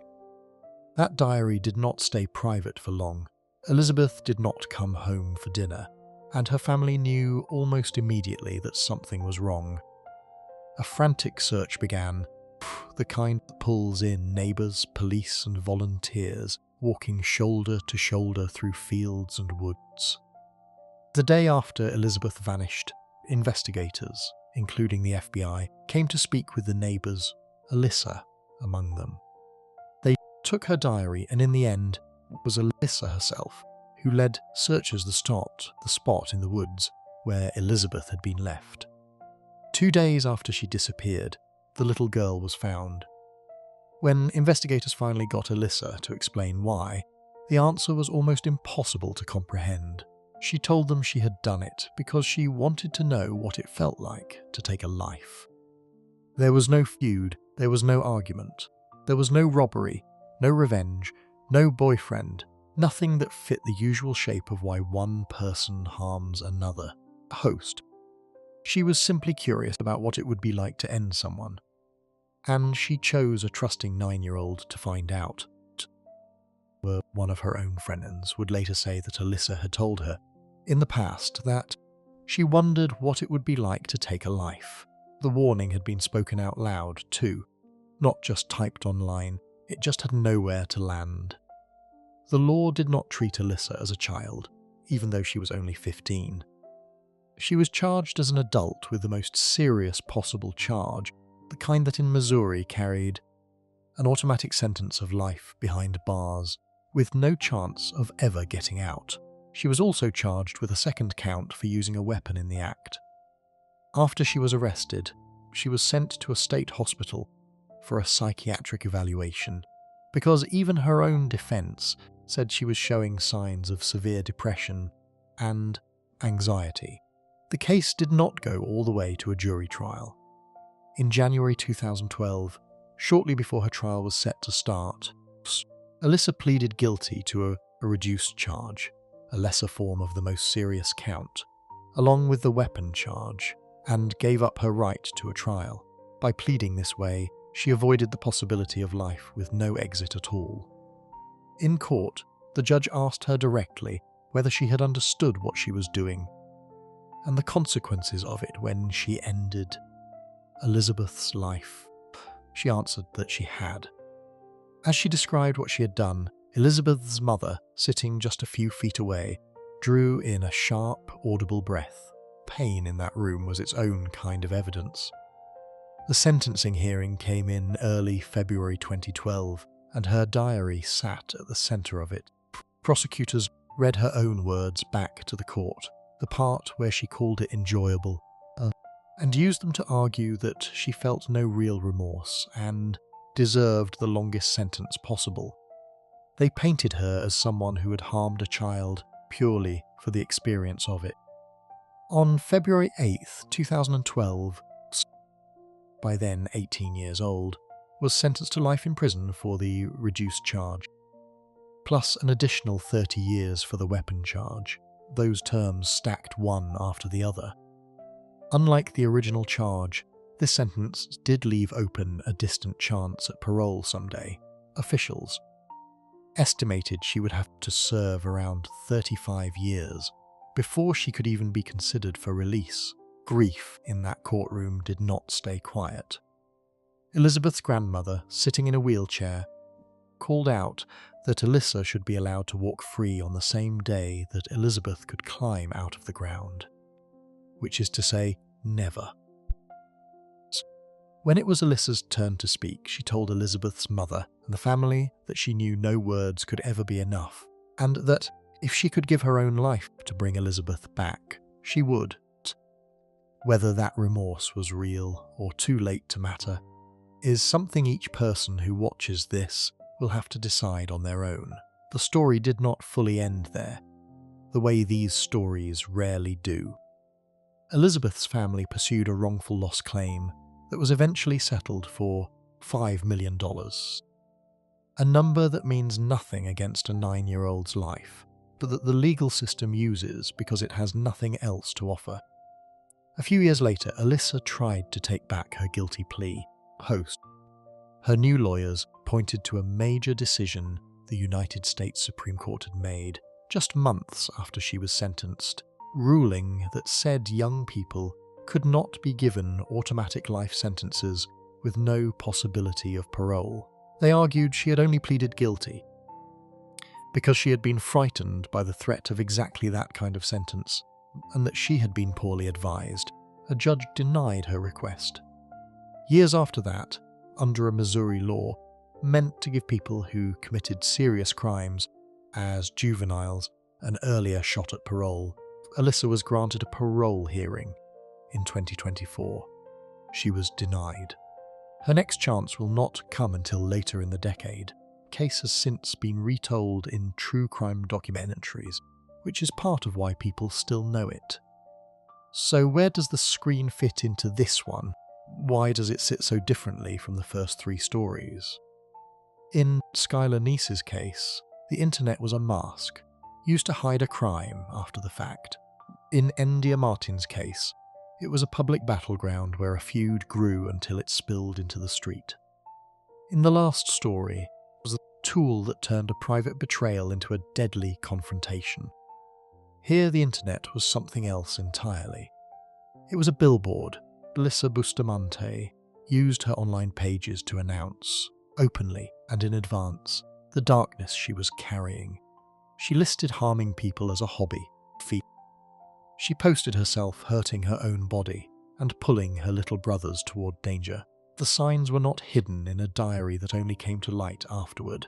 That diary did not stay private for long. Elizabeth did not come home for dinner, and her family knew almost immediately that something was wrong. A frantic search began, the kind that pulls in neighbours, police and volunteers, walking shoulder to shoulder through fields and woods. The day after Elizabeth vanished, investigators, including the FBI, came to speak with the neighbours, Alyssa among them. They took her diary, and in the end, it was Alyssa herself who led searchers to the spot in the woods where Elizabeth had been left. 2 days after she disappeared, the little girl was found. When investigators finally got Alyssa to explain why, the answer was almost impossible to comprehend. She told them she had done it because she wanted to know what it felt like to take a life. There was no feud, there was no argument, there was no robbery, no revenge, no boyfriend, nothing that fit the usual shape of why one person harms another. A host. She was simply curious about what it would be like to end someone. And she chose a trusting 9-year-old to find out. One of her own friends would later say that Alyssa had told her, in the past, that she wondered what it would be like to take a life. The warning had been spoken out loud, too, not just typed online. It just had nowhere to land. The law did not treat Alyssa as a child, even though she was only 15. She was charged as an adult with the most serious possible charge, the kind that in Missouri carried an automatic sentence of life behind bars, with no chance of ever getting out. She was also charged with a second count for using a weapon in the act. After she was arrested, she was sent to a state hospital for a psychiatric evaluation because even her own defense said she was showing signs of severe depression and anxiety. The case did not go all the way to a jury trial. In January 2012, shortly before her trial was set to start, Alyssa pleaded guilty to a reduced charge, a lesser form of the most serious count, along with the weapon charge, and gave up her right to a trial. By pleading this way, she avoided the possibility of life with no exit at all. In court, the judge asked her directly whether she had understood what she was doing and the consequences of it when she ended Elizabeth's life. She answered that she had. As she described what she had done, Elizabeth's mother, sitting just a few feet away, drew in a sharp, audible breath. Pain in that room was its own kind of evidence. The sentencing hearing came in early February 2012, and her diary sat at the centre of it. Prosecutors read her own words back to the court, the part where she called it enjoyable, and used them to argue that she felt no real remorse and deserved the longest sentence possible. They painted her as someone who had harmed a child purely for the experience of it. On February 8, 2012, by then 18 years old, was sentenced to life in prison for the reduced charge, plus an additional 30 years for the weapon charge, those terms stacked one after the other. Unlike the original charge, this sentence did leave open a distant chance at parole someday. Officials estimated she would have to serve around 35 years before she could even be considered for release. Grief in that courtroom did not stay quiet. Elizabeth's grandmother, sitting in a wheelchair, called out that Alyssa should be allowed to walk free on the same day that Elizabeth could climb out of the ground, which is to say, never. When it was Alyssa's turn to speak, she told Elizabeth's mother and the family that she knew no words could ever be enough, and that if she could give her own life to bring Elizabeth back, she would. Whether that remorse was real or too late to matter is something each person who watches this will have to decide on their own. The story did not fully end there, the way these stories rarely do. Elizabeth's family pursued a wrongful loss claim that was eventually settled for $5 million, a number that means nothing against a 9-year-old's life, but that the legal system uses because it has nothing else to offer. A few years later, Alyssa tried to take back her guilty plea. Her new lawyers pointed to a major decision the United States Supreme Court had made just months after she was sentenced, ruling that said young people could not be given automatic life sentences with no possibility of parole. They argued she had only pleaded guilty because she had been frightened by the threat of exactly that kind of sentence, and that she had been poorly advised. A judge denied her request. Years after that, under a Missouri law, meant to give people who committed serious crimes as juveniles an earlier shot at parole, Alyssa was granted a parole hearing in 2024. She was denied. Her next chance will not come until later in the decade. The case has since been retold in true crime documentaries, which is part of why people still know it. So where does the screen fit into this one? Why does it sit so differently from the first 3 stories? In Skylar Neese's case, the internet was a mask, used to hide a crime after the fact. In Endia Martin's case, it was a public battleground where a feud grew until it spilled into the street. In the last story, it was a tool that turned a private betrayal into a deadly confrontation. Here the internet was something else entirely. It was a billboard. Alyssa Bustamante used her online pages to announce, openly and in advance, the darkness she was carrying. She listed harming people as a hobby. She posted herself hurting her own body and pulling her little brothers toward danger. The signs were not hidden in a diary that only came to light afterward.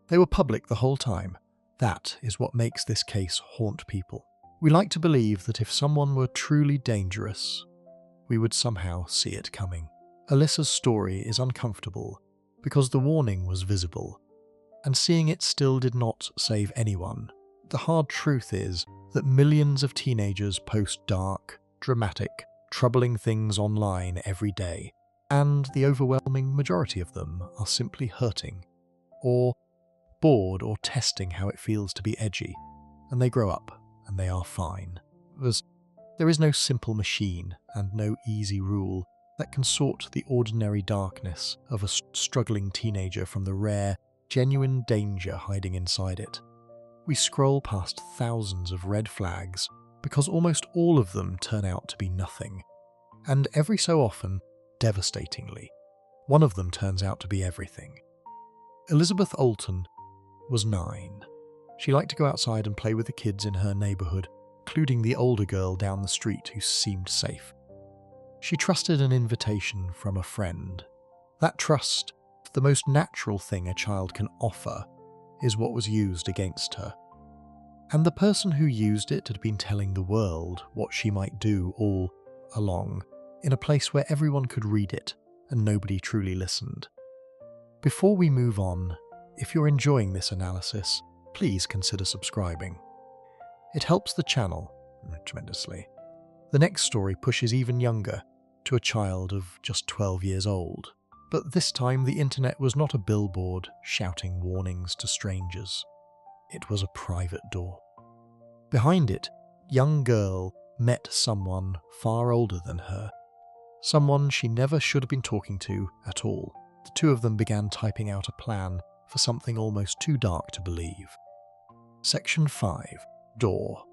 They were public the whole time. That is what makes this case haunt people. We like to believe that if someone were truly dangerous, we would somehow see it coming. Alyssa's story is uncomfortable because the warning was visible, and seeing it still did not save anyone. The hard truth is that millions of teenagers post dark, dramatic, troubling things online every day, and the overwhelming majority of them are simply hurting, or bored, or testing how it feels to be edgy, and they grow up and they are fine. There is no simple machine and no easy rule that can sort the ordinary darkness of a struggling teenager from the rare, genuine danger hiding inside it. We scroll past thousands of red flags because almost all of them turn out to be nothing. And every so often, devastatingly, one of them turns out to be everything. Elizabeth Alton was 9. She liked to go outside and play with the kids in her neighbourhood, including the older girl down the street who seemed safe. She trusted an invitation from a friend. That trust, the most natural thing a child can offer, is what was used against her. And the person who used it had been telling the world what she might do all along, in a place where everyone could read it and nobody truly listened. Before we move on, if you're enjoying this analysis, please consider subscribing. It helps the channel tremendously. The next story pushes even younger, to a child of just 12 years old. But this time the internet was not a billboard shouting warnings to strangers. It was a private door. Behind it, young girl met someone far older than her. Someone she never should have been talking to at all. The two of them began typing out a plan for something almost too dark to believe. Section 5. Door.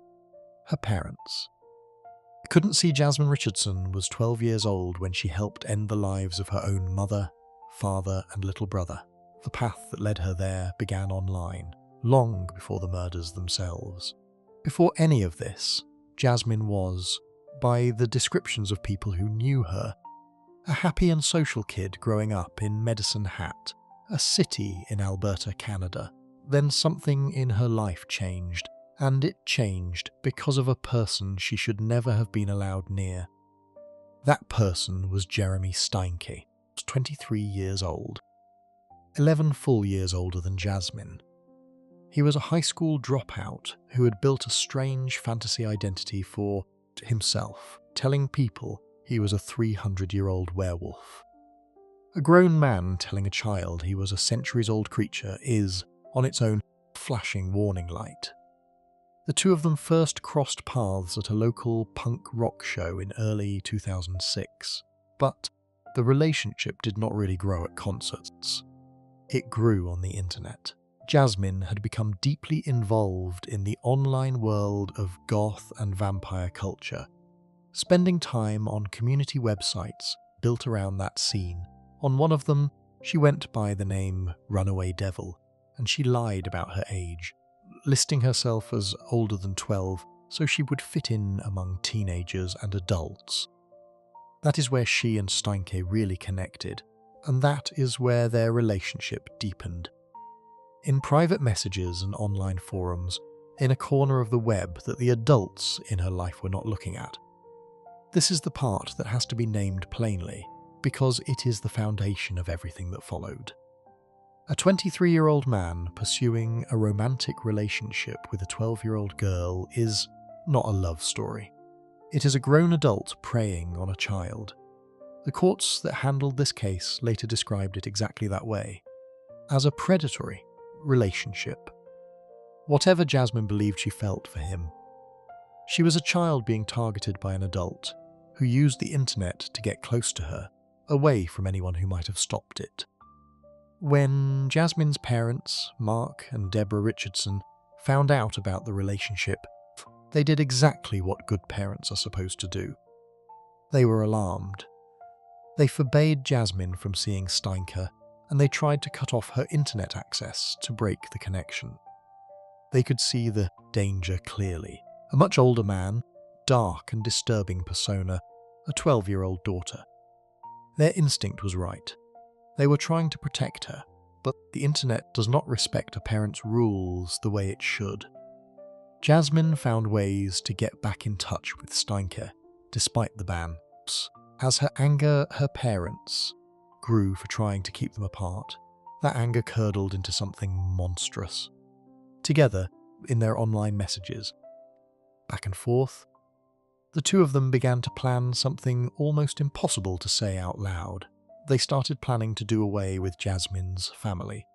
Her parents. Couldn't see Jasmine Richardson was 12 years old when she helped end the lives of her own mother, father and little brother. The path that led her there began online, long before the murders themselves. Before any of this, Jasmine was, by the descriptions of people who knew her, a happy and social kid growing up in Medicine Hat, a city in Alberta, Canada. Then something in her life changed, and it changed because of a person she should never have been allowed near. That person was Jeremy Steinke, 23 years old, 11 full years older than Jasmine. He was a high school dropout who had built a strange fantasy identity for himself, telling people he was a 300-year-old werewolf. A grown man telling a child he was a centuries-old creature is, on its own, a flashing warning light. The two of them first crossed paths at a local punk rock show in early 2006, but the relationship did not really grow at concerts. It grew on the internet. Jasmine had become deeply involved in the online world of goth and vampire culture, spending time on community websites built around that scene. On one of them, she went by the name Runaway Devil, and she lied about her age, listing herself as older than 12 so she would fit in among teenagers and adults. That is where she and Steinke really connected, and that is where their relationship deepened. In private messages and online forums, in a corner of the web that the adults in her life were not looking at. This is the part that has to be named plainly, because it is the foundation of everything that followed. A 23-year-old man pursuing a romantic relationship with a 12-year-old girl is not a love story. It is a grown adult preying on a child. The courts that handled this case later described it exactly that way, as a predatory relationship. Whatever Jasmine believed she felt for him, she was a child being targeted by an adult who used the internet to get close to her, away from anyone who might have stopped it. When Jasmine's parents, Mark and Deborah Richardson, found out about the relationship, they did exactly what good parents are supposed to do. They were alarmed. They forbade Jasmine from seeing Steinke, and they tried to cut off her internet access to break the connection. They could see the danger clearly. A much older man, dark and disturbing persona, a 12-year-old daughter. Their instinct was right. They were trying to protect her, but the internet does not respect a parent's rules the way it should. Jasmine found ways to get back in touch with Steinke, despite the ban. As her anger at her parents grew for trying to keep them apart, that anger curdled into something monstrous. Together, in their online messages, back and forth, the two of them began to plan something almost impossible to say out loud. They started planning to do away with Jasmine's family.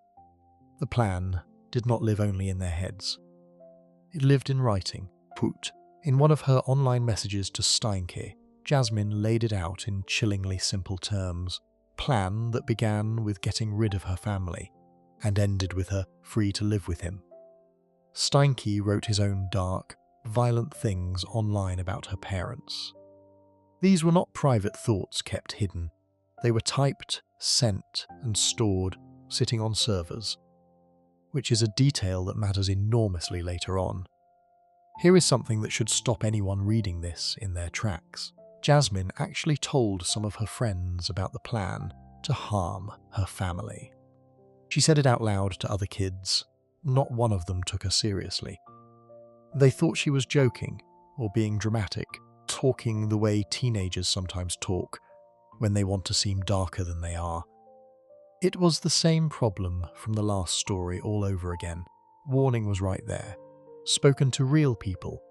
The plan did not live only in their heads. It lived in writing. Put. In one of her online messages to Steinke, Jasmine laid it out in chillingly simple terms. Plan that began with getting rid of her family and ended with her free to live with him. Steinke wrote his own dark, violent things online about her parents. These were not private thoughts kept hidden. They were typed, sent, and stored, sitting on servers, which is a detail that matters enormously later on. Here is something that should stop anyone reading this in their tracks. Jasmine actually told some of her friends about the plan to harm her family. She said it out loud to other kids. Not one of them took her seriously. They thought she was joking or being dramatic, talking the way teenagers sometimes talk when they want to seem darker than they are. It was the same problem from the last story all over again. Warning was right there, spoken to real people,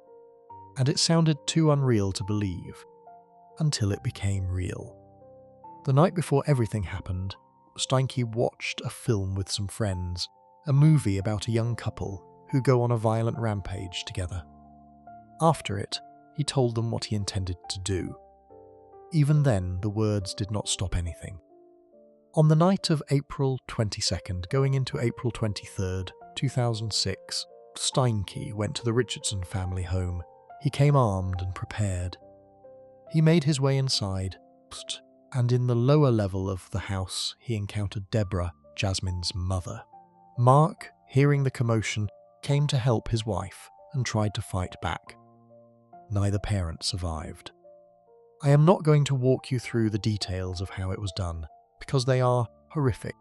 and it sounded too unreal to believe, until it became real. The night before everything happened, Steinke watched a film with some friends, a movie about a young couple who go on a violent rampage together. After it, he told them what he intended to do. Even then, the words did not stop anything. On the night of April 22nd, going into April 23rd, 2006, Steinke went to the Richardson family home. He came armed and prepared. He made his way inside, and in the lower level of the house he encountered Deborah, Jasmine's mother. Mark, hearing the commotion, came to help his wife and tried to fight back. Neither parent survived. I am not going to walk you through the details of how it was done, because they are horrific,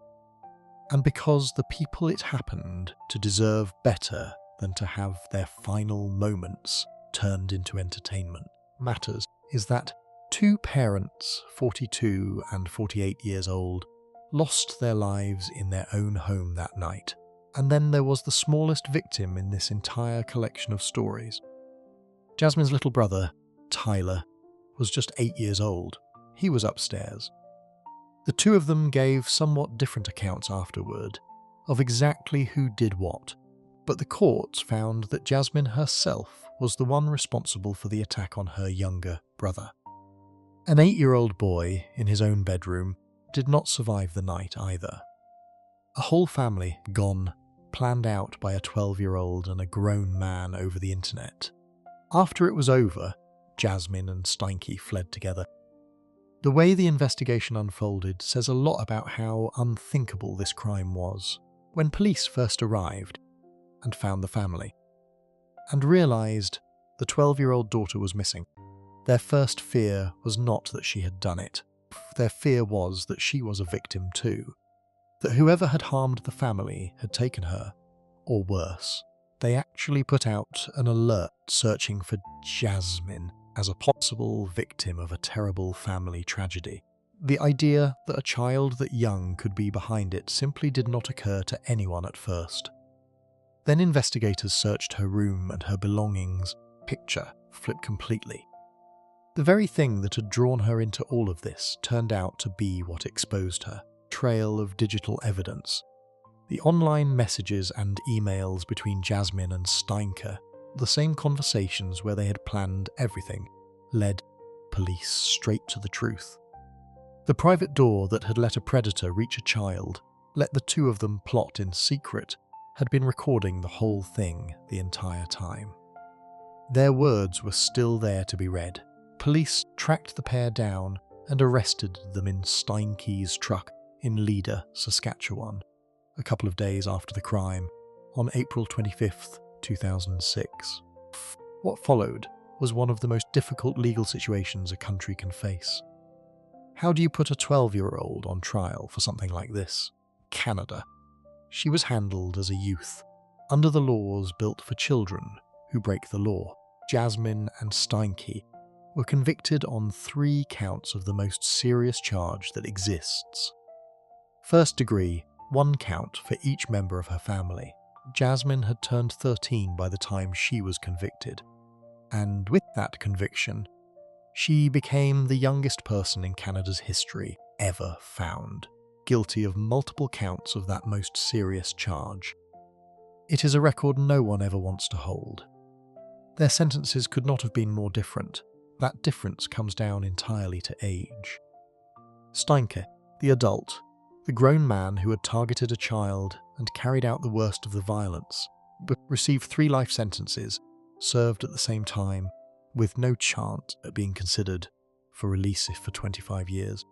and because the people it happened to deserve better than to have their final moments turned into entertainment. Matters is that two parents, 42 and 48 years old, lost their lives in their own home that night. And then there was the smallest victim in this entire collection of stories. Jasmine's little brother, Tyler, was just 8 years old. He was upstairs. The two of them gave somewhat different accounts afterward of exactly who did what, but the courts found that Jasmine herself was the one responsible for the attack on her younger brother. An 8-year-old boy in his own bedroom did not survive the night either. A whole family gone, planned out by a 12-year-old and a grown man over the internet. After it was over, Jasmine and Steinke fled together. The way the investigation unfolded says a lot about how unthinkable this crime was. When police first arrived and found the family, and realised the 12-year-old daughter was missing, their first fear was not that she had done it. Their fear was that she was a victim too, that whoever had harmed the family had taken her, or worse. They actually put out an alert searching for Jasmine as a possible victim of a terrible family tragedy. The idea that a child that young could be behind it simply did not occur to anyone at first. Then investigators searched her room and her belongings. Picture flipped completely. The very thing that had drawn her into all of this turned out to be what exposed her. Trail of digital evidence. The online messages and emails between Jasmine and Steinke, the same conversations where they had planned everything, led police straight to the truth. The private door that had let a predator reach a child, let the two of them plot in secret, had been recording the whole thing the entire time. Their words were still there to be read. Police tracked the pair down and arrested them in Steinke's truck in Leader, Saskatchewan, a couple of days after the crime, on April 25th, 2006. What followed was one of the most difficult legal situations a country can face. How do you put a 12-year-old on trial for something like this? Canada. She was handled as a youth, under the laws built for children who break the law. Jasmine and Steinke were convicted on 3 counts of the most serious charge that exists. First degree, 1 count for each member of her family. Jasmine had turned 13 by the time she was convicted, and with that conviction, she became the youngest person in Canada's history ever found guilty of multiple counts of that most serious charge. It is a record no one ever wants to hold. Their sentences could not have been more different. That difference comes down entirely to age. Steinke, the adult, the grown man who had targeted a child and carried out the worst of the violence, but received 3 life sentences, served at the same time, with no chance at being considered for release for 25 years.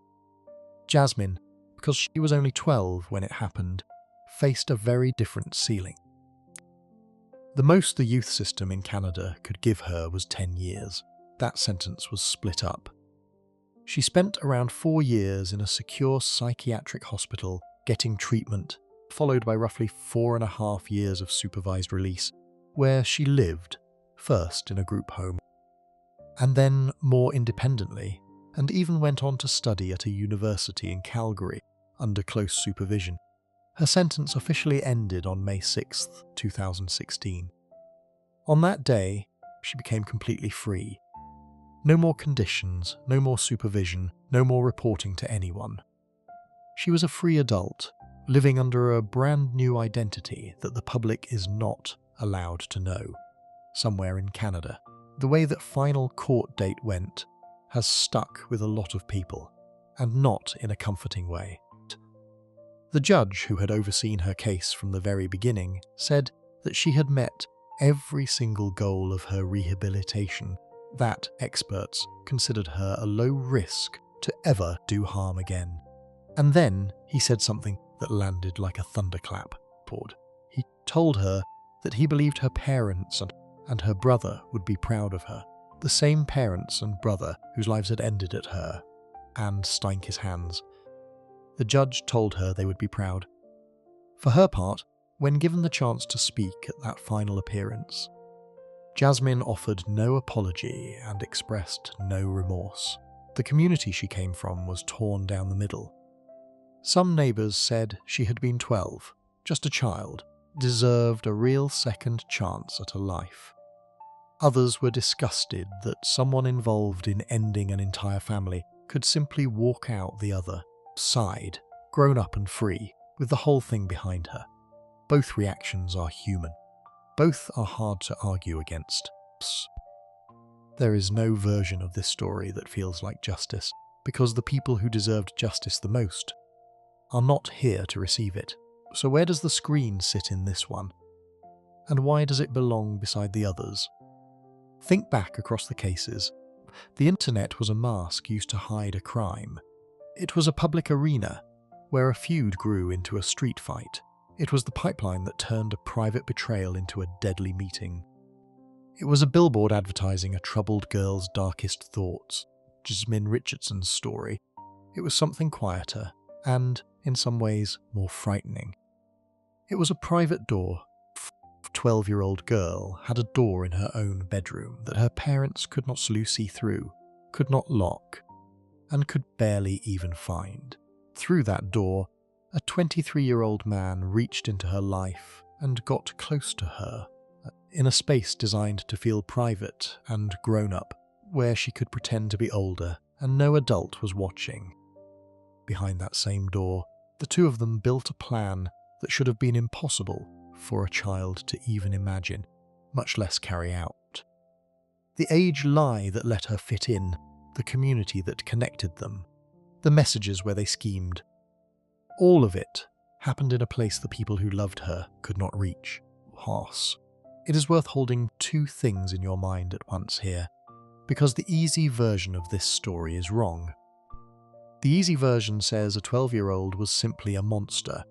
Jasmine, because she was only 12 when it happened, faced a very different ceiling. The most the youth system in Canada could give her was 10 years. That sentence was split up. She spent around 4 years in a secure psychiatric hospital getting treatment, followed by roughly 4.5 years of supervised release, where she lived, first in a group home, and then more independently, and even went on to study at a university in Calgary under close supervision. Her sentence officially ended on May 6, 2016. On that day, she became completely free. No more conditions, no more supervision, no more reporting to anyone. She was a free adult, living under a brand new identity that the public is not allowed to know, somewhere in Canada. The way that final court date went has stuck with a lot of people, and not in a comforting way. The judge who had overseen her case from the very beginning said that she had met every single goal of her rehabilitation, that experts considered her a low risk to ever do harm again. And then he said something that landed like a thunderclap. He told her that he believed her parents and her brother would be proud of her, the same parents and brother whose lives had ended at her and Steinke's hands. The judge told her they would be proud. For her part, when given the chance to speak at that final appearance, Jasmine offered no apology and expressed no remorse. The community she came from was torn down the middle. Some neighbours said she had been 12, just a child, deserved a real second chance at a life. Others were disgusted that someone involved in ending an entire family could simply walk out the other side, grown up and free, with the whole thing behind her. Both reactions are human. Both are hard to argue against. There is no version of this story that feels like justice, because the people who deserved justice the most are not here to receive it. So where does the screen sit in this one? And why does it belong beside the others? Think back across the cases. The internet was a mask used to hide a crime. It was a public arena where a feud grew into a street fight. It was the pipeline that turned a private betrayal into a deadly meeting. It was a billboard advertising a troubled girl's darkest thoughts, Jasmine Richardson's story. It was something quieter and, in some ways, more frightening. It was a private door. A 12-year-old girl had a door in her own bedroom that her parents could not see through, could not lock, and could barely even find. Through that door, a 23-year-old man reached into her life and got close to her, in a space designed to feel private and grown-up, where she could pretend to be older and no adult was watching. Behind that same door, the two of them built a plan that should have been impossible for a child to even imagine, much less carry out. The age lie that let her fit in, the community that connected them, the messages where they schemed. All of it happened in a place the people who loved her could not reach. Horse. It is worth holding 2 things in your mind at once here, because the easy version of this story is wrong. The easy version says a 12-year-old was simply a monster.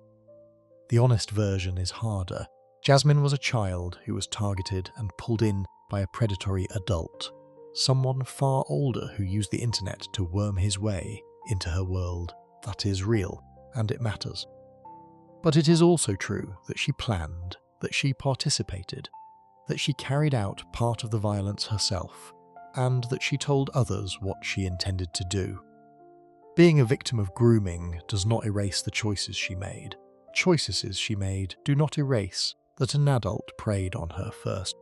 The honest version is harder. Jasmine was a child who was targeted and pulled in by a predatory adult, someone far older who used the internet to worm his way into her world. That is real, and it matters. But it is also true that she planned, that she participated, that she carried out part of the violence herself, and that she told others what she intended to do. Being a victim of grooming does not erase the choices she made. Choices she made do not erase that an adult preyed on her first.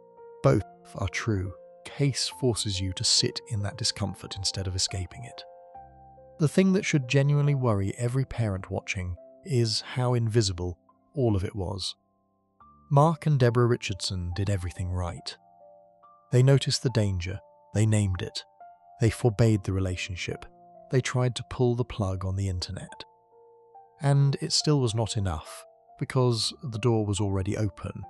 Both are true. Case forces you to sit in that discomfort instead of escaping it. The thing that should genuinely worry every parent watching is how invisible all of it was. Mark and Deborah Richardson did everything right. They noticed the danger, they named it, they forbade the relationship, they tried to pull the plug on the internet. And it still was not enough, because the door was already open,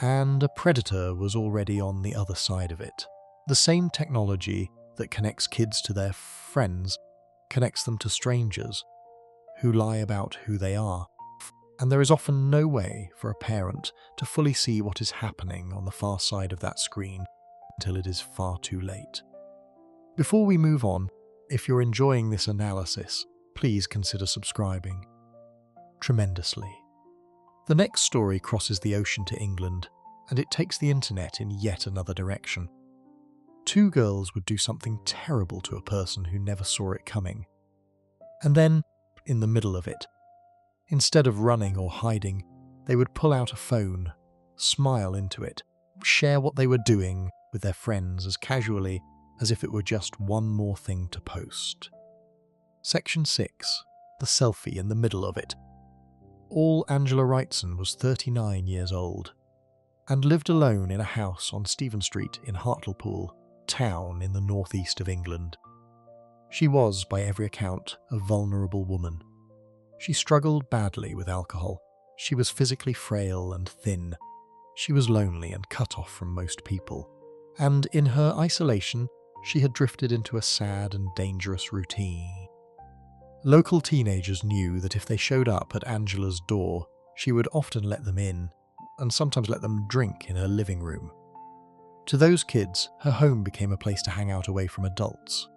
and a predator was already on the other side of it. The same technology that connects kids to their friends connects them to strangers who lie about who they are. And there is often no way for a parent to fully see what is happening on the far side of that screen until it is far too late. Before we move on, if you're enjoying this analysis, please consider subscribing. Tremendously. The next story crosses the ocean to England, and it takes the internet in yet another direction. Two girls would do something terrible to a person who never saw it coming. And then, in the middle of it, instead of running or hiding, they would pull out a phone, smile into it, share what they were doing with their friends as casually as if it were just one more thing to post. Section 6. The selfie in the middle of it. All Angela Wrightson was 39 years old and lived alone in a house on Stephen Street in Hartlepool, town in the northeast of England. She was, by every account, a vulnerable woman. She struggled badly with alcohol. She was physically frail and thin. She was lonely and cut off from most people. And in her isolation, she had drifted into a sad and dangerous routine. Local teenagers knew that if they showed up at Angela's door, she would often let them in, and sometimes let them drink in her living room. To those kids, her home became a place to hang out away from adults.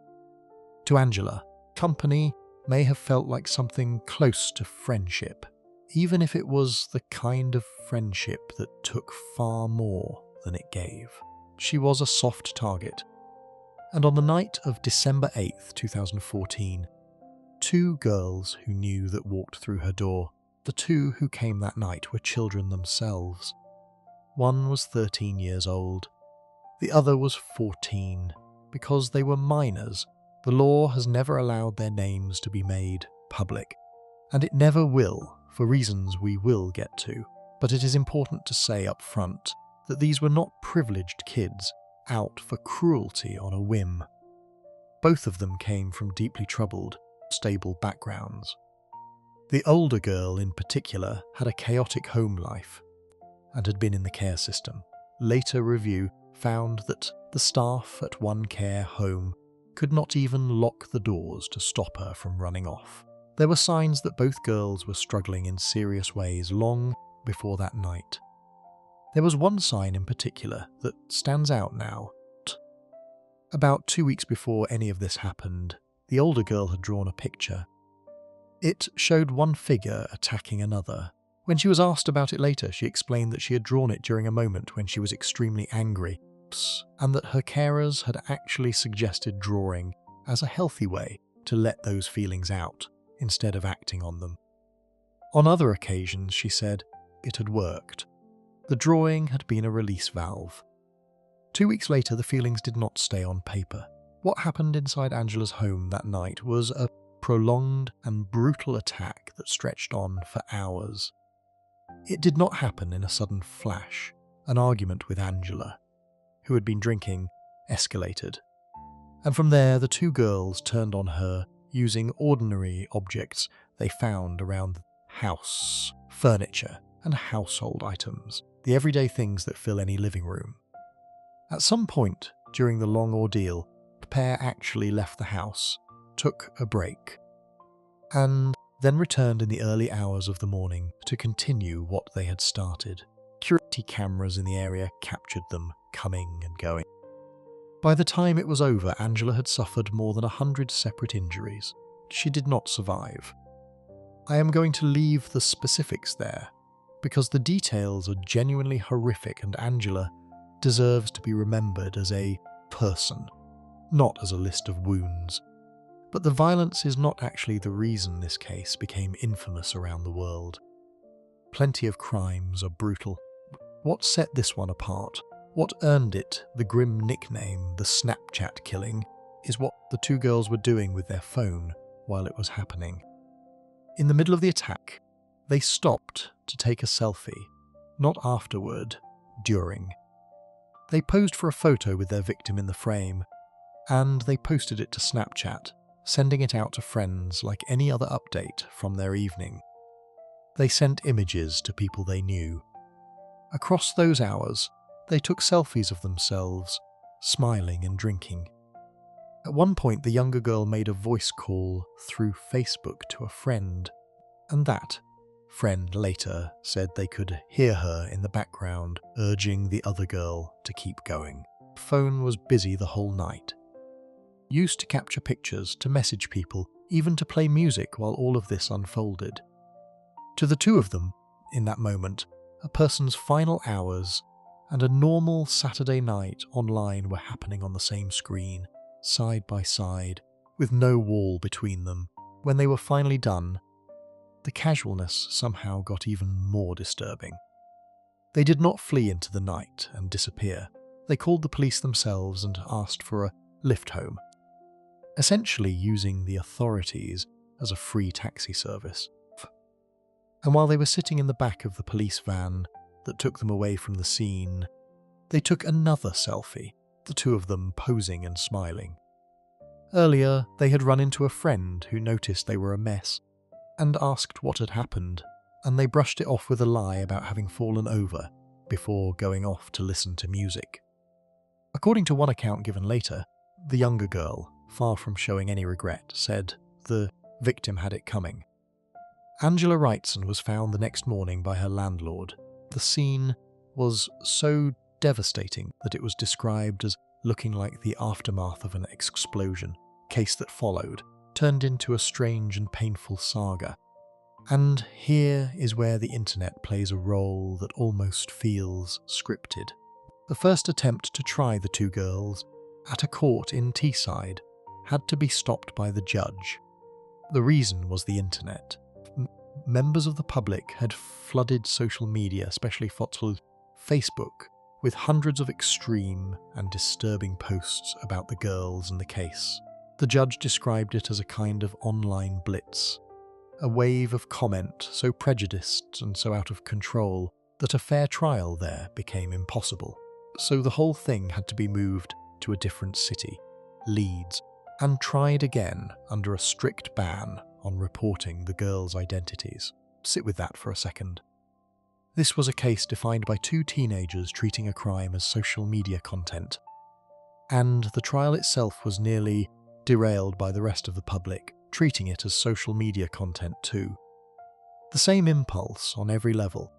To Angela, company may have felt like something close to friendship, even if it was the kind of friendship that took far more than it gave. She was a soft target. And on the night of December 8th, 2014, two girls who knew that walked through her door. The two who came that night were children themselves. One was 13 years old. The other was 14. Because they were minors, the law has never allowed their names to be made public. And it never will, for reasons we will get to. But it is important to say up front that these were not privileged kids out for cruelty on a whim. Both of them came from deeply troubled, stable backgrounds. The older girl in particular had a chaotic home life and had been in the care system. Later review found that the staff at one care home could not even lock the doors to stop her from running off. There were signs that both girls were struggling in serious ways long before that night. There was one sign in particular that stands out now. About 2 weeks before any of this happened, the older girl had drawn a picture. It showed one figure attacking another. When she was asked about it later, she explained that she had drawn it during a moment when she was extremely angry, and that her carers had actually suggested drawing as a healthy way to let those feelings out, instead of acting on them. On other occasions, she said, it had worked. The drawing had been a release valve. 2 weeks later, the feelings did not stay on paper. What happened inside Angela's home that night was a prolonged and brutal attack that stretched on for hours. It did not happen in a sudden flash. An argument with Angela, who had been drinking, escalated. And from there, the two girls turned on her using ordinary objects they found around the house, furniture, and household items, the everyday things that fill any living room. At some point during the long ordeal, the pair actually left the house, took a break, and then returned in the early hours of the morning to continue what they had started. Security cameras in the area captured them coming and going. By the time it was over, Angela had suffered more than 100 separate injuries. She did not survive. I am going to leave the specifics there, because the details are genuinely horrific and Angela deserves to be remembered as a person, not as a list of wounds. But the violence is not actually the reason this case became infamous around the world. Plenty of crimes are brutal. What set this one apart, what earned it the grim nickname, the Snapchat killing, is what the two girls were doing with their phone while it was happening. In the middle of the attack, they stopped to take a selfie, not afterward, during. They posed for a photo with their victim in the frame, and they posted it to Snapchat, sending it out to friends like any other update from their evening. They sent images to people they knew. Across those hours, they took selfies of themselves, smiling and drinking. At one point, the younger girl made a voice call through Facebook to a friend, and that friend later said they could hear her in the background urging the other girl to keep going. The phone was busy the whole night. Used to capture pictures, to message people, even to play music while all of this unfolded. To the two of them, in that moment, a person's final hours and a normal Saturday night online were happening on the same screen, side by side, with no wall between them. When they were finally done, the casualness somehow got even more disturbing. They did not flee into the night and disappear. They called the police themselves and asked for a lift home, essentially using the authorities as a free taxi service. And while they were sitting in the back of the police van that took them away from the scene, they took another selfie, the two of them posing and smiling. Earlier, they had run into a friend who noticed they were a mess and asked what had happened, and they brushed it off with a lie about having fallen over before going off to listen to music. According to one account given later, the younger girl, far from showing any regret, said the victim had it coming. Angela Wrightson was found the next morning by her landlord. The scene was so devastating that it was described as looking like the aftermath of an explosion. Case that followed turned into a strange and painful saga. And here is where the internet plays a role that almost feels scripted. The first attempt to try the two girls at a court in Teesside had to be stopped by the judge. The reason was the internet. Members of the public had flooded social media, especially Facebook, with hundreds of extreme and disturbing posts about the girls and the case. The judge described it as a kind of online blitz, a wave of comment so prejudiced and so out of control that a fair trial there became impossible. So the whole thing had to be moved to a different city, Leeds, and tried again under a strict ban on reporting the girls' identities. Sit with that for a second. This was a case defined by two teenagers treating a crime as social media content, and the trial itself was nearly derailed by the rest of the public, treating it as social media content too. The same impulse on every level.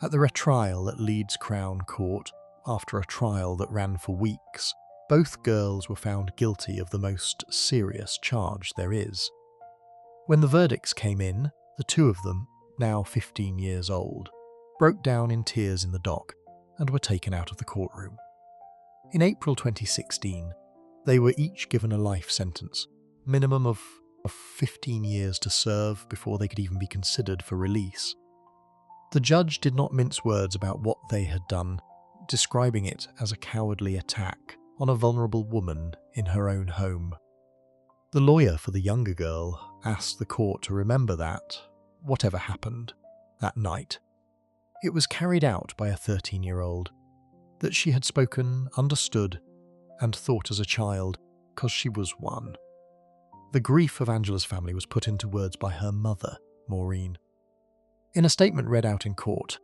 At the retrial at Leeds Crown Court, after a trial that ran for weeks, both girls were found guilty of the most serious charge there is. When the verdicts came in, the two of them, now 15 years old, broke down in tears in the dock and were taken out of the courtroom. In April 2016, they were each given a life sentence, minimum of 15 years to serve before they could even be considered for release. The judge did not mince words about what they had done, describing it as a cowardly attack on a vulnerable woman in her own home. The lawyer for the younger girl asked the court to remember that, whatever happened that night, it was carried out by a 13-year-old, that she had spoken, understood, and thought as a child, because she was one. The grief of Angela's family was put into words by her mother, Maureen. In a statement read out in court,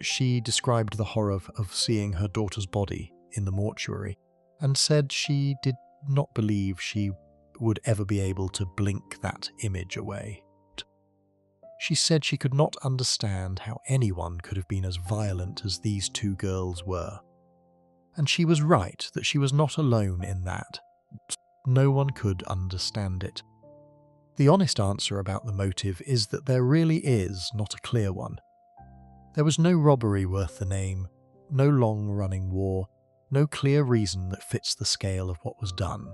she described the horror of seeing her daughter's body in the mortuary, and said she did not believe she would ever be able to blink that image away. She said she could not understand how anyone could have been as violent as these two girls were. And she was right that she was not alone in that. No one could understand it. The honest answer about the motive is that there really is not a clear one. There was no robbery worth the name, no long-running war, no clear reason that fits the scale of what was done.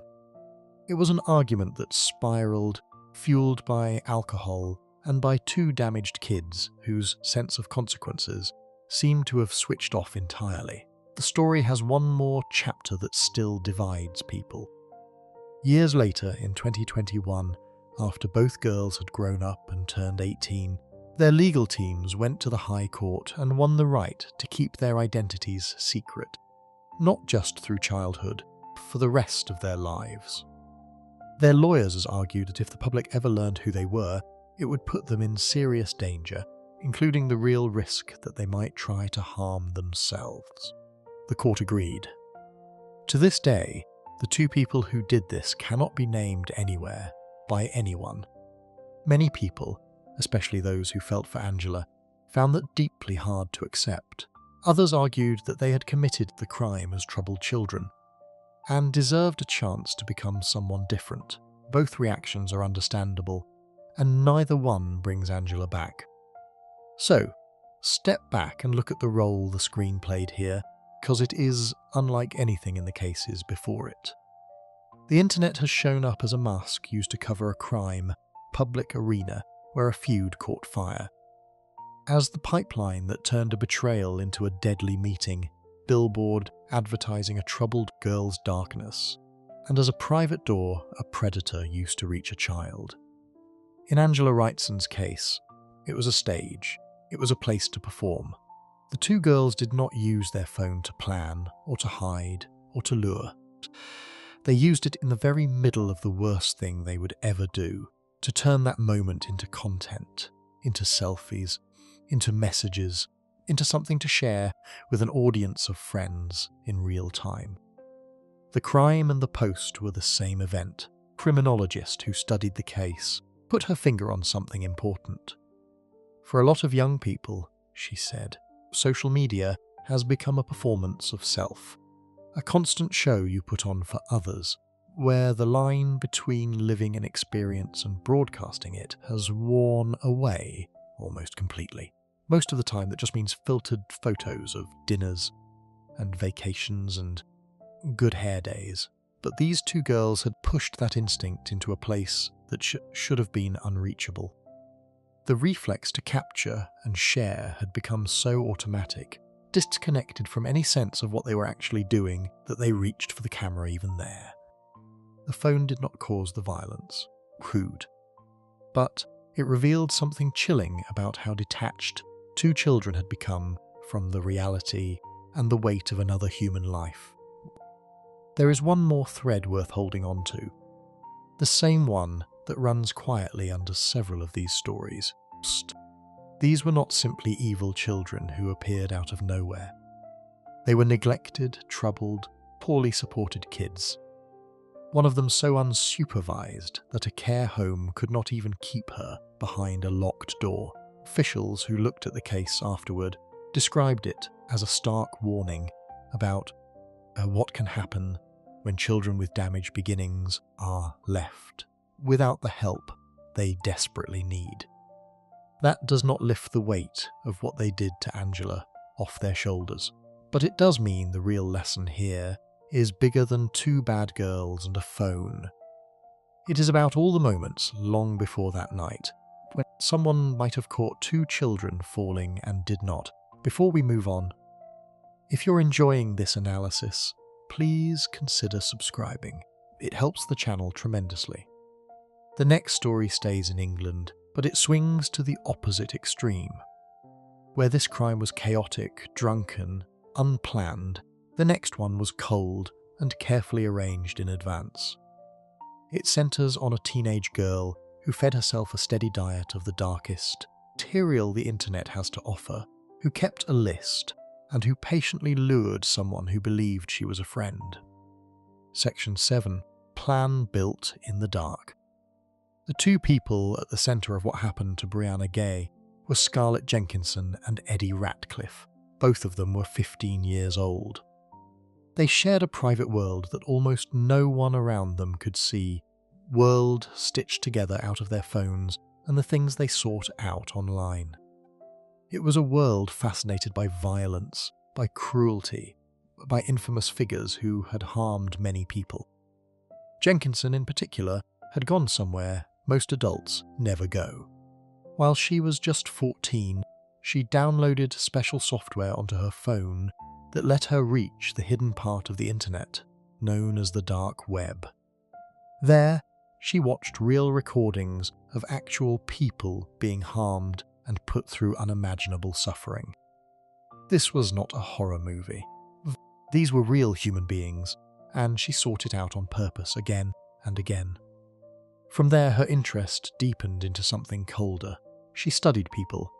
It was an argument that spiraled, fueled by alcohol and by two damaged kids whose sense of consequences seemed to have switched off entirely. The story has one more chapter that still divides people. Years later, in 2021, after both girls had grown up and turned 18, their legal teams went to the High Court and won the right to keep their identities secret, not just through childhood, for the rest of their lives. Their lawyers argued that if the public ever learned who they were, it would put them in serious danger, including the real risk that they might try to harm themselves. The court agreed. To this day, the two people who did this cannot be named anywhere, by anyone. Many people, especially those who felt for Angela, found that deeply hard to accept. Others argued that they had committed the crime as troubled children, and deserved a chance to become someone different. Both reactions are understandable, and neither one brings Angela back. So, step back and look at the role the screen played here, because it is unlike anything in the cases before it. The internet has shown up as a mask used to cover a crime, public arena where a feud caught fire. As the pipeline that turned a betrayal into a deadly meeting, billboard advertising a troubled girl's darkness, and as a private door a predator used to reach a child. In Angela Wrightson's case, it was a stage, it was a place to perform. The two girls did not use their phone to plan, or to hide, or to lure. They used it in the very middle of the worst thing they would ever do, to turn that moment into content, into selfies, into messages, into something to share with an audience of friends in real time. The crime and the post were the same event. A criminologist who studied the case put her finger on something important. For a lot of young people, she said, social media has become a performance of self, a constant show you put on for others, where the line between living an experience and broadcasting it has worn away almost completely. Most of the time that just means filtered photos of dinners and vacations and good hair days. But these two girls had pushed that instinct into a place that should have been unreachable. The reflex to capture and share had become so automatic, disconnected from any sense of what they were actually doing, that they reached for the camera even there. The phone did not cause the violence, crude, but it revealed something chilling about how detached two children had become from the reality and the weight of another human life. There is one more thread worth holding on to, the same one that runs quietly under several of these stories. These were not simply evil children who appeared out of nowhere. They were neglected, troubled, poorly supported kids. One of them so unsupervised that a care home could not even keep her behind a locked door. Officials who looked at the case afterward described it as a stark warning about what can happen when children with damaged beginnings are left without the help they desperately need. That does not lift the weight of what they did to Angela off their shoulders, but it does mean the real lesson here is bigger than two bad girls and a phone. It is about all the moments long before that night when someone might have caught two children falling and did not. Before we move on, if you're enjoying this analysis, please consider subscribing. It helps the channel tremendously. The next story stays in England, but it swings to the opposite extreme. Where this crime was chaotic, drunken, unplanned, the next one was cold and carefully arranged in advance. It centres on a teenage girl who fed herself a steady diet of the darkest material the internet has to offer, who kept a list, and who patiently lured someone who believed she was a friend. Section 7. Plan built in the dark. The two people at the centre of what happened to Brianna Ghey were Scarlett Jenkinson and Eddie Ratcliffe. Both of them were 15 years old. They shared a private world that almost no one around them could see, world stitched together out of their phones and the things they sought out online. It was a world fascinated by violence, by cruelty, by infamous figures who had harmed many people. Jenkinson, in particular, had gone somewhere most adults never go. While she was just 14, she downloaded special software onto her phone that let her reach the hidden part of the internet known as the dark web. There, she watched real recordings of actual people being harmed and put through unimaginable suffering. This was not a horror movie. These were real human beings, and she sought it out on purpose again and again. From there, her interest deepened into something colder. She studied people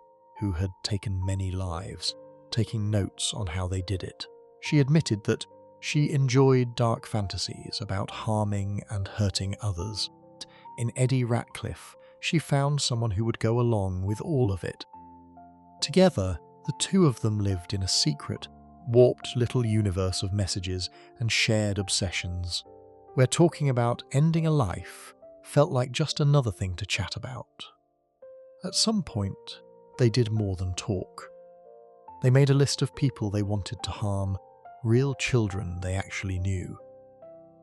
who had taken many lives, taking notes on how they did it. She admitted that she enjoyed dark fantasies about harming and hurting others. In Eddie Ratcliffe, she found someone who would go along with all of it. Together, the two of them lived in a secret, warped little universe of messages and shared obsessions, where talking about ending a life felt like just another thing to chat about. At some point, they did more than talk. They made a list of people they wanted to harm, real children they actually knew.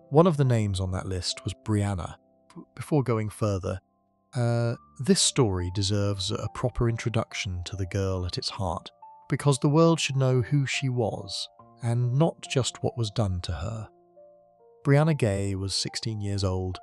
One of the names on that list was Brianna. Before going further, this story deserves a proper introduction to the girl at its heart, because the world should know who she was, and not just what was done to her. Brianna Gay was 16 years old,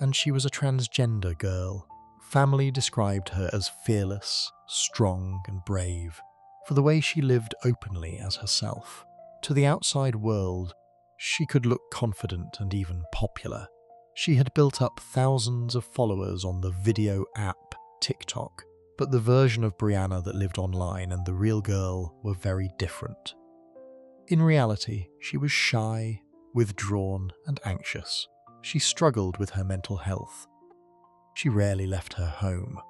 and she was a transgender girl. Family described her as fearless, strong, and brave, for the way she lived openly as herself. To the outside world, she could look confident and even popular. She had built up thousands of followers on the video app TikTok, but the version of Brianna that lived online and the real girl were very different. In reality, she was shy, withdrawn, and anxious. She struggled with her mental health. She rarely left her home.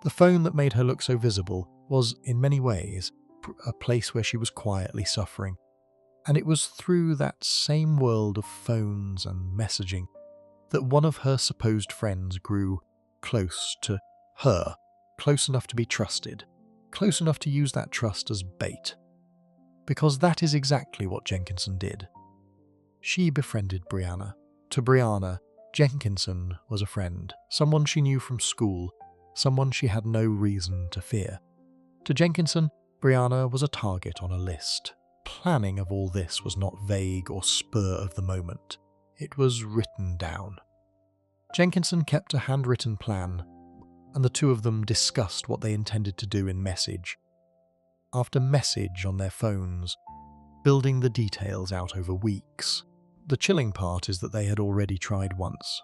The phone that made her look so visible was, in many ways, a place where she was quietly suffering. And it was through that same world of phones and messaging that one of her supposed friends grew close to her, close enough to be trusted, close enough to use that trust as bait. Because that is exactly what Jenkinson did. She befriended Brianna. To Brianna, Jenkinson was a friend, someone she knew from school, someone she had no reason to fear. To Jenkinson, Brianna was a target on a list. Planning of all this was not vague or spur of the moment. It was written down. Jenkinson kept a handwritten plan, and the two of them discussed what they intended to do in message after message on their phones, building the details out over weeks. The chilling part is that they had already tried once.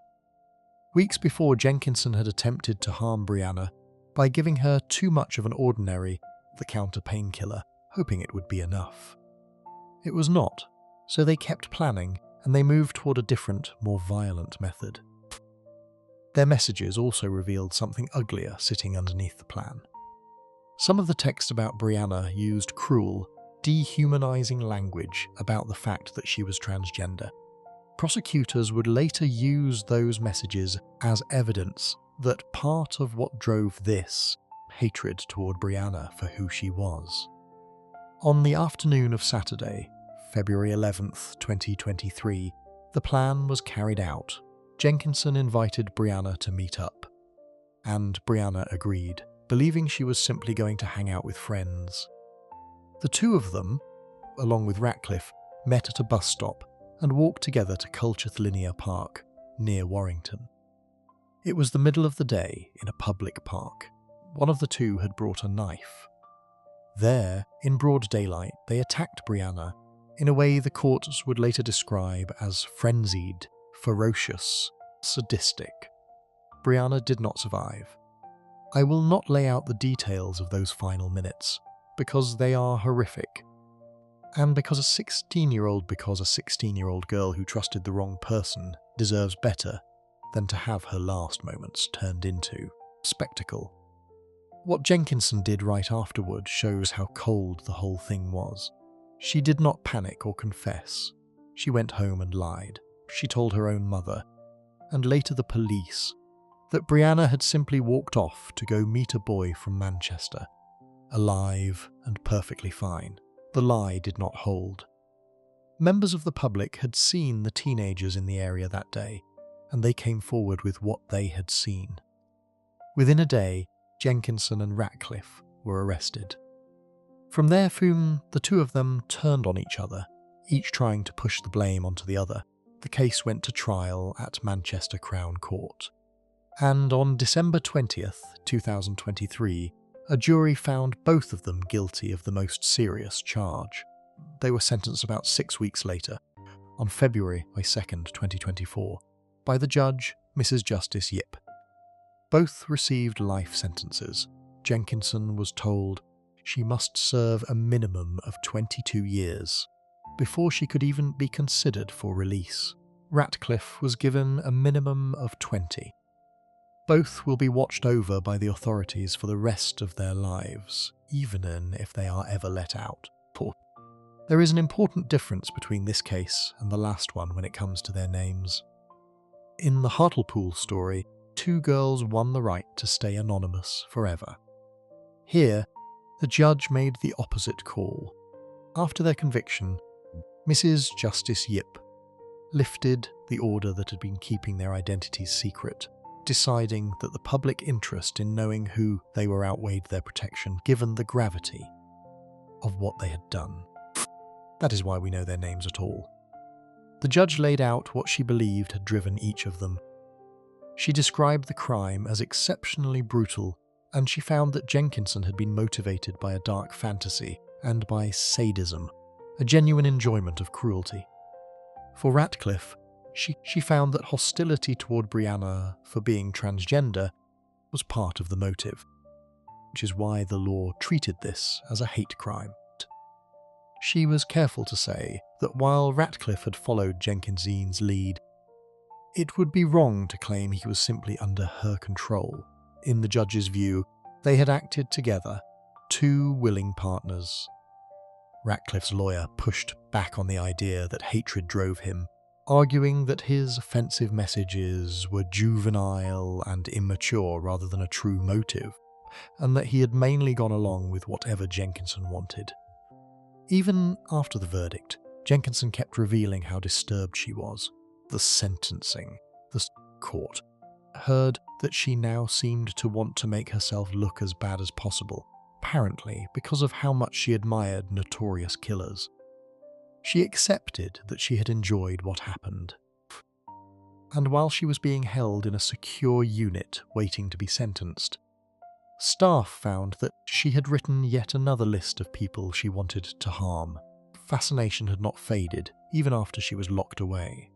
Weeks before, Jenkinson had attempted to harm Brianna by giving her too much of an ordinary, the-counter painkiller, hoping it would be enough. It was not, so they kept planning, and they moved toward a different, more violent method. Their messages also revealed something uglier sitting underneath the plan. Some of the text about Brianna used cruel, dehumanizing language about the fact that she was transgender. Prosecutors would later use those messages as evidence that part of what drove this hatred toward Brianna for who she was. On the afternoon of Saturday, February 11th, 2023, the plan was carried out. Jenkinson invited Brianna to meet up, and Brianna agreed, believing she was simply going to hang out with friends. The two of them, along with Ratcliffe, met at a bus stop and walked together to Culcheth Linear Park, near Warrington. It was the middle of the day in a public park. One of the two had brought a knife. There, in broad daylight, they attacked Brianna in a way the courts would later describe as frenzied, ferocious, sadistic. Brianna did not survive. I will not lay out the details of those final minutes, because they are horrific. And because a 16-year-old girl who trusted the wrong person deserves better than to have her last moments turned into spectacle. What Jenkinson did right afterward shows how cold the whole thing was. She did not panic or confess. She went home and lied. She told her own mother, and later the police, that Brianna had simply walked off to go meet a boy from Manchester, alive and perfectly fine. The lie did not hold. Members of the public had seen the teenagers in the area that day, and they came forward with what they had seen. Within a day, Jenkinson and Ratcliffe were arrested. From there, the two of them turned on each other, each trying to push the blame onto the other. The case went to trial at Manchester Crown Court. And on December 20th, 2023, a jury found both of them guilty of the most serious charge. They were sentenced about 6 weeks later, on February 2nd, 2024, by the judge, Mrs. Justice Yip. Both received life sentences. Jenkinson was told she must serve a minimum of 22 years before she could even be considered for release. Ratcliffe was given a minimum of 20. Both will be watched over by the authorities for the rest of their lives, even if they are ever let out. There is an important difference between this case and the last one when it comes to their names. In the Hartlepool story, 2 girls won the right to stay anonymous forever. Here, the judge made the opposite call. After their conviction, Mrs. Justice Yip lifted the order that had been keeping their identities secret, deciding that the public interest in knowing who they were outweighed their protection, given the gravity of what they had done. That is why we know their names at all. The judge laid out what she believed had driven each of them. She described the crime as exceptionally brutal, and she found that Jenkinson had been motivated by a dark fantasy and by sadism, a genuine enjoyment of cruelty. For Ratcliffe, she found that hostility toward Brianna for being transgender was part of the motive, which is why the law treated this as a hate crime. She was careful to say that while Ratcliffe had followed Jenkinson's lead, it would be wrong to claim he was simply under her control. In the judge's view, they had acted together, 2 willing partners. Ratcliffe's lawyer pushed back on the idea that hatred drove him, arguing that his offensive messages were juvenile and immature rather than a true motive, and that he had mainly gone along with whatever Jenkinson wanted. Even after the verdict, Jenkinson kept revealing how disturbed she was. The sentencing, the court, heard that she now seemed to want to make herself look as bad as possible, apparently because of how much she admired notorious killers. She accepted that she had enjoyed what happened. And while she was being held in a secure unit waiting to be sentenced, staff found that she had written yet another list of people she wanted to harm. Fascination had not faded, even after she was locked away.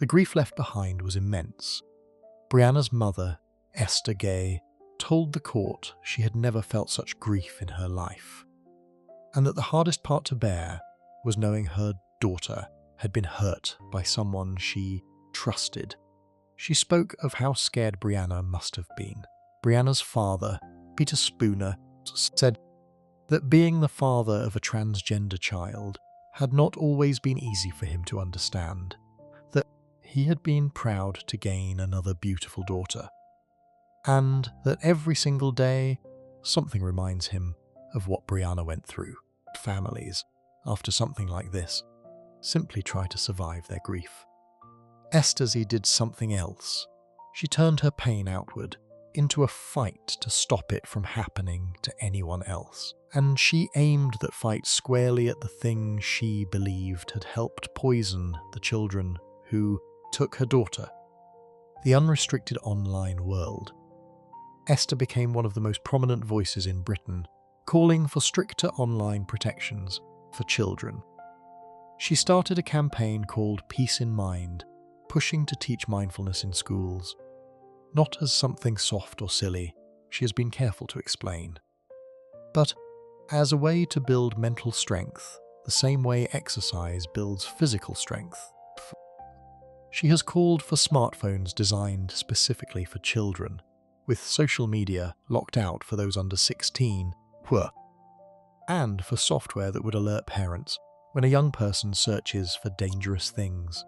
The grief left behind was immense. Brianna's mother, Esther Gay, told the court she had never felt such grief in her life, and that the hardest part to bear was knowing her daughter had been hurt by someone she trusted. She spoke of how scared Brianna must have been. Brianna's father, Peter Spooner, said that being the father of a transgender child had not always been easy for him to understand, that he had been proud to gain another beautiful daughter, and that every single day something reminds him of what Brianna went through. Families, after something like this, simply try to survive their grief. Esterzy did something else. She turned her pain outward, into a fight to stop it from happening to anyone else. And she aimed that fight squarely at the thing she believed had helped poison the children who took her daughter, the unrestricted online world. Esther became one of the most prominent voices in Britain, calling for stricter online protections for children. She started a campaign called Peace in Mind, pushing to teach mindfulness in schools. Not as something soft or silly, she has been careful to explain, but as a way to build mental strength, the same way exercise builds physical strength. She has called for smartphones designed specifically for children, with social media locked out for those under 16, and for software that would alert parents when a young person searches for dangerous things.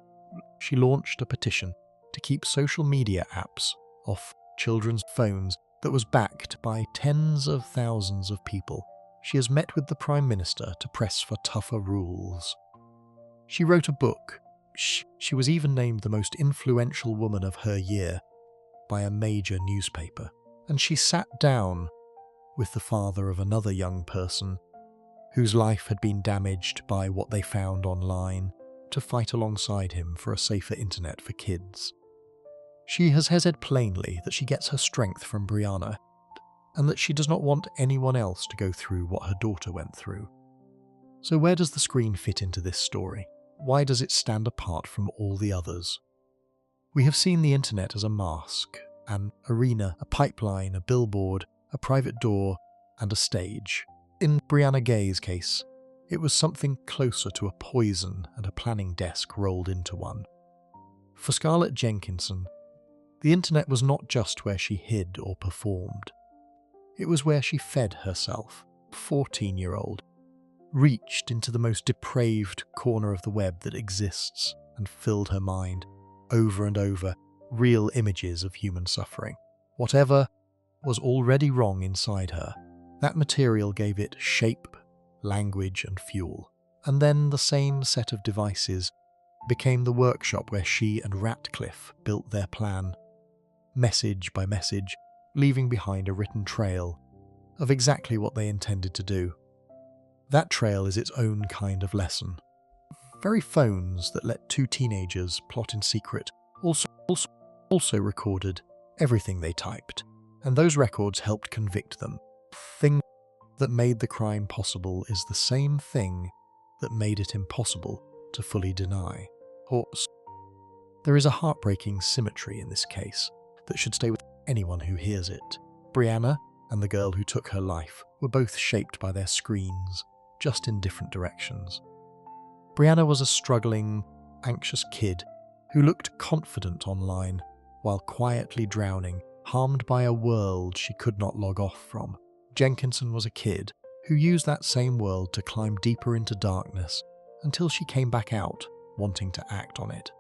She launched a petition to keep social media apps off children's phones that was backed by tens of thousands of people. She has met with the Prime Minister to press for tougher rules. She wrote a book. She was even named the most influential woman of her year by a major newspaper. And she sat down with the father of another young person whose life had been damaged by what they found online to fight alongside him for a safer internet for kids. She has said plainly that she gets her strength from Brianna and that she does not want anyone else to go through what her daughter went through. So where does the screen fit into this story? Why does it stand apart from all the others? We have seen the internet as a mask, an arena, a pipeline, a billboard, a private door, and a stage. In Brianna Ghey's case, it was something closer to a poison and a planning desk rolled into one. For Scarlett Jenkinson, the internet was not just where she hid or performed. It was where she fed herself, 14-year-old, reached into the most depraved corner of the web that exists and filled her mind, over and over, real images of human suffering. Whatever was already wrong inside her, that material gave it shape, language, and fuel. And then the same set of devices became the workshop where she and Ratcliffe built their plan, message by message, leaving behind a written trail of exactly what they intended to do. That trail is its own kind of lesson. Very phones that let two teenagers plot in secret also recorded everything they typed, and those records helped convict them. The thing that made the crime possible is the same thing that made it impossible to fully deny. There is a heartbreaking symmetry in this case that should stay with anyone who hears it. Brianna and the girl who took her life were both shaped by their screens, just in different directions. Brianna was a struggling, anxious kid who looked confident online while quietly drowning, harmed by a world she could not log off from. Jenkinson was a kid who used that same world to climb deeper into darkness until she came back out, wanting to act on it.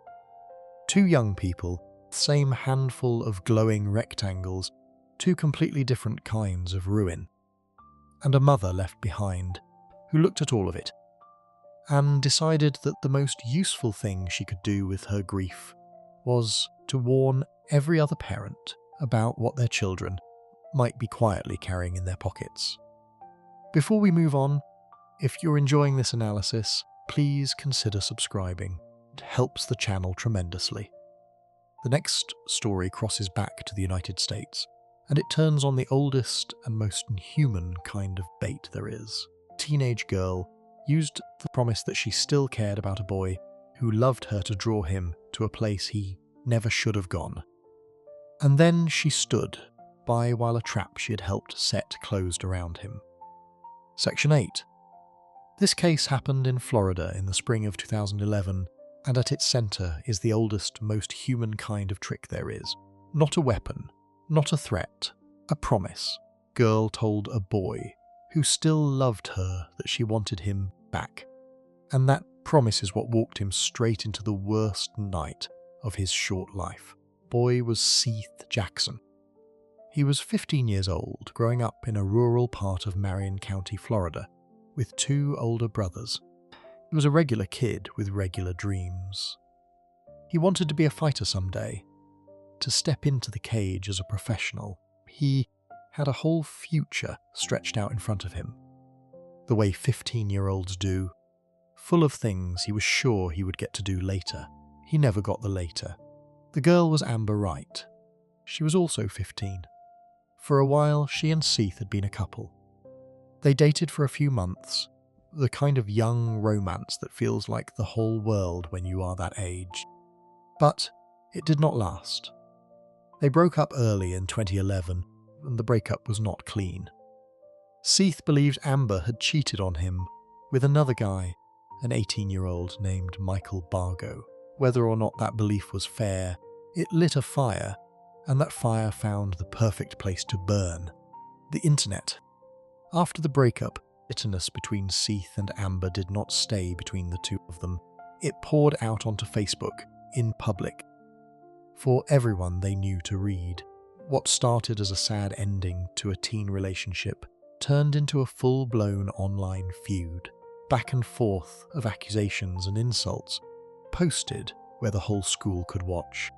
Two young people, the same handful of glowing rectangles, two completely different kinds of ruin. And a mother left behind who looked at all of it and decided that the most useful thing she could do with her grief was to warn every other parent about what their children might be quietly carrying in their pockets. Before we move on, if you're enjoying this analysis, please consider subscribing. It helps the channel tremendously. The next story crosses back to the United States, and it turns on the oldest and most inhuman kind of bait there is. A teenage girl used the promise that she still cared about a boy who loved her to draw him to a place he never should have gone. And then she stood by while a trap she had helped set closed around him. Section 8. This case happened in Florida in the spring of 2011, and at its centre is the oldest, most human kind of trick there is. Not a weapon, not a threat, a promise. Girl told a boy who still loved her that she wanted him back. And that promise is what walked him straight into the worst night of his short life. Boy was Seth Jackson. He was 15 years old, growing up in a rural part of Marion County, Florida, with two older brothers. He was a regular kid with regular dreams. He wanted to be a fighter someday, to step into the cage as a professional. He had a whole future stretched out in front of him, the way 15-year-olds do, full of things he was sure he would get to do later. He never got the later. The girl was Amber Wright. She was also 15. For a while, she and Seth had been a couple. They dated for a few months, the kind of young romance that feels like the whole world when you are that age. But it did not last. They broke up early in 2011, and the breakup was not clean. Seth believed Amber had cheated on him with another guy, an 18-year-old named Michael Bargo. Whether or not that belief was fair, it lit a fire, and that fire found the perfect place to burn: the internet. After the breakup, bitterness between Seth and Amber did not stay between the two of them. It poured out onto Facebook, in public, for everyone they knew to read. What started as a sad ending to a teen relationship turned into a full-blown online feud. back and forth of accusations and insults, posted where the whole school could watch.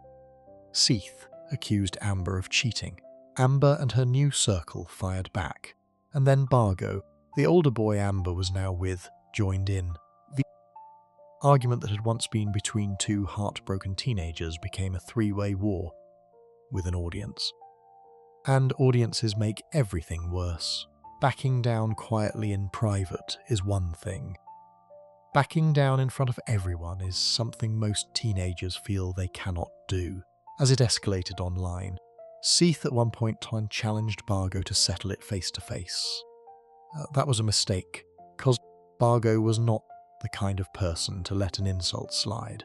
Seath accused Amber of cheating. Amber and her new circle fired back, and then Bargo, the older boy Amber was now with, joined in. The argument that had once been between two heartbroken teenagers became a three-way war with an audience. And audiences make everything worse. Backing down quietly in private is one thing. Backing down in front of everyone is something most teenagers feel they cannot do. As it escalated online, Seath at one point challenged Bargo to settle it face to face. That was a mistake, because Bargo was not the kind of person to let an insult slide.